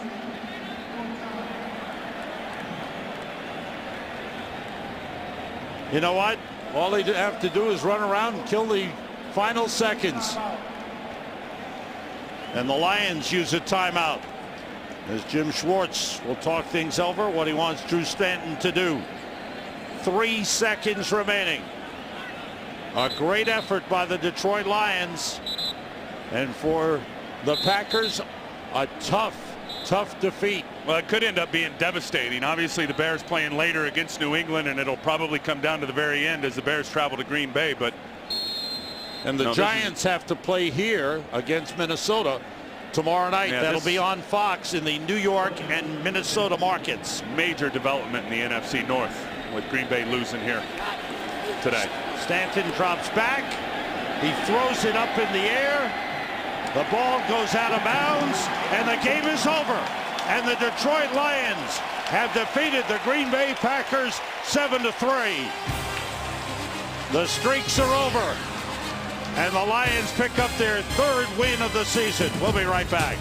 [SPEAKER 1] You know what? All they have to do is run around and kill the final seconds. And the Lions use a timeout as Jim Schwartz will talk things over, what he wants Drew Stanton to do. 3 seconds remaining. A great effort by the Detroit Lions. And for the Packers, a tough defeat.
[SPEAKER 2] Well, it could end up being devastating. Obviously, the Bears playing later against New England, and it'll probably come down to the very end as the Bears travel to Green Bay.
[SPEAKER 1] And the Giants have to play here against Minnesota tomorrow night.
[SPEAKER 2] Yeah,
[SPEAKER 1] that'll be on Fox in the New York and Minnesota markets.
[SPEAKER 2] Major development in the NFC North with Green Bay losing here today.
[SPEAKER 1] Stanton drops back. He throws it up in the air. The ball goes out of bounds, and the game is over. And the Detroit Lions have defeated the Green Bay Packers 7-3. The streaks are over, and the Lions pick up their 3rd win of the season. We'll be right back.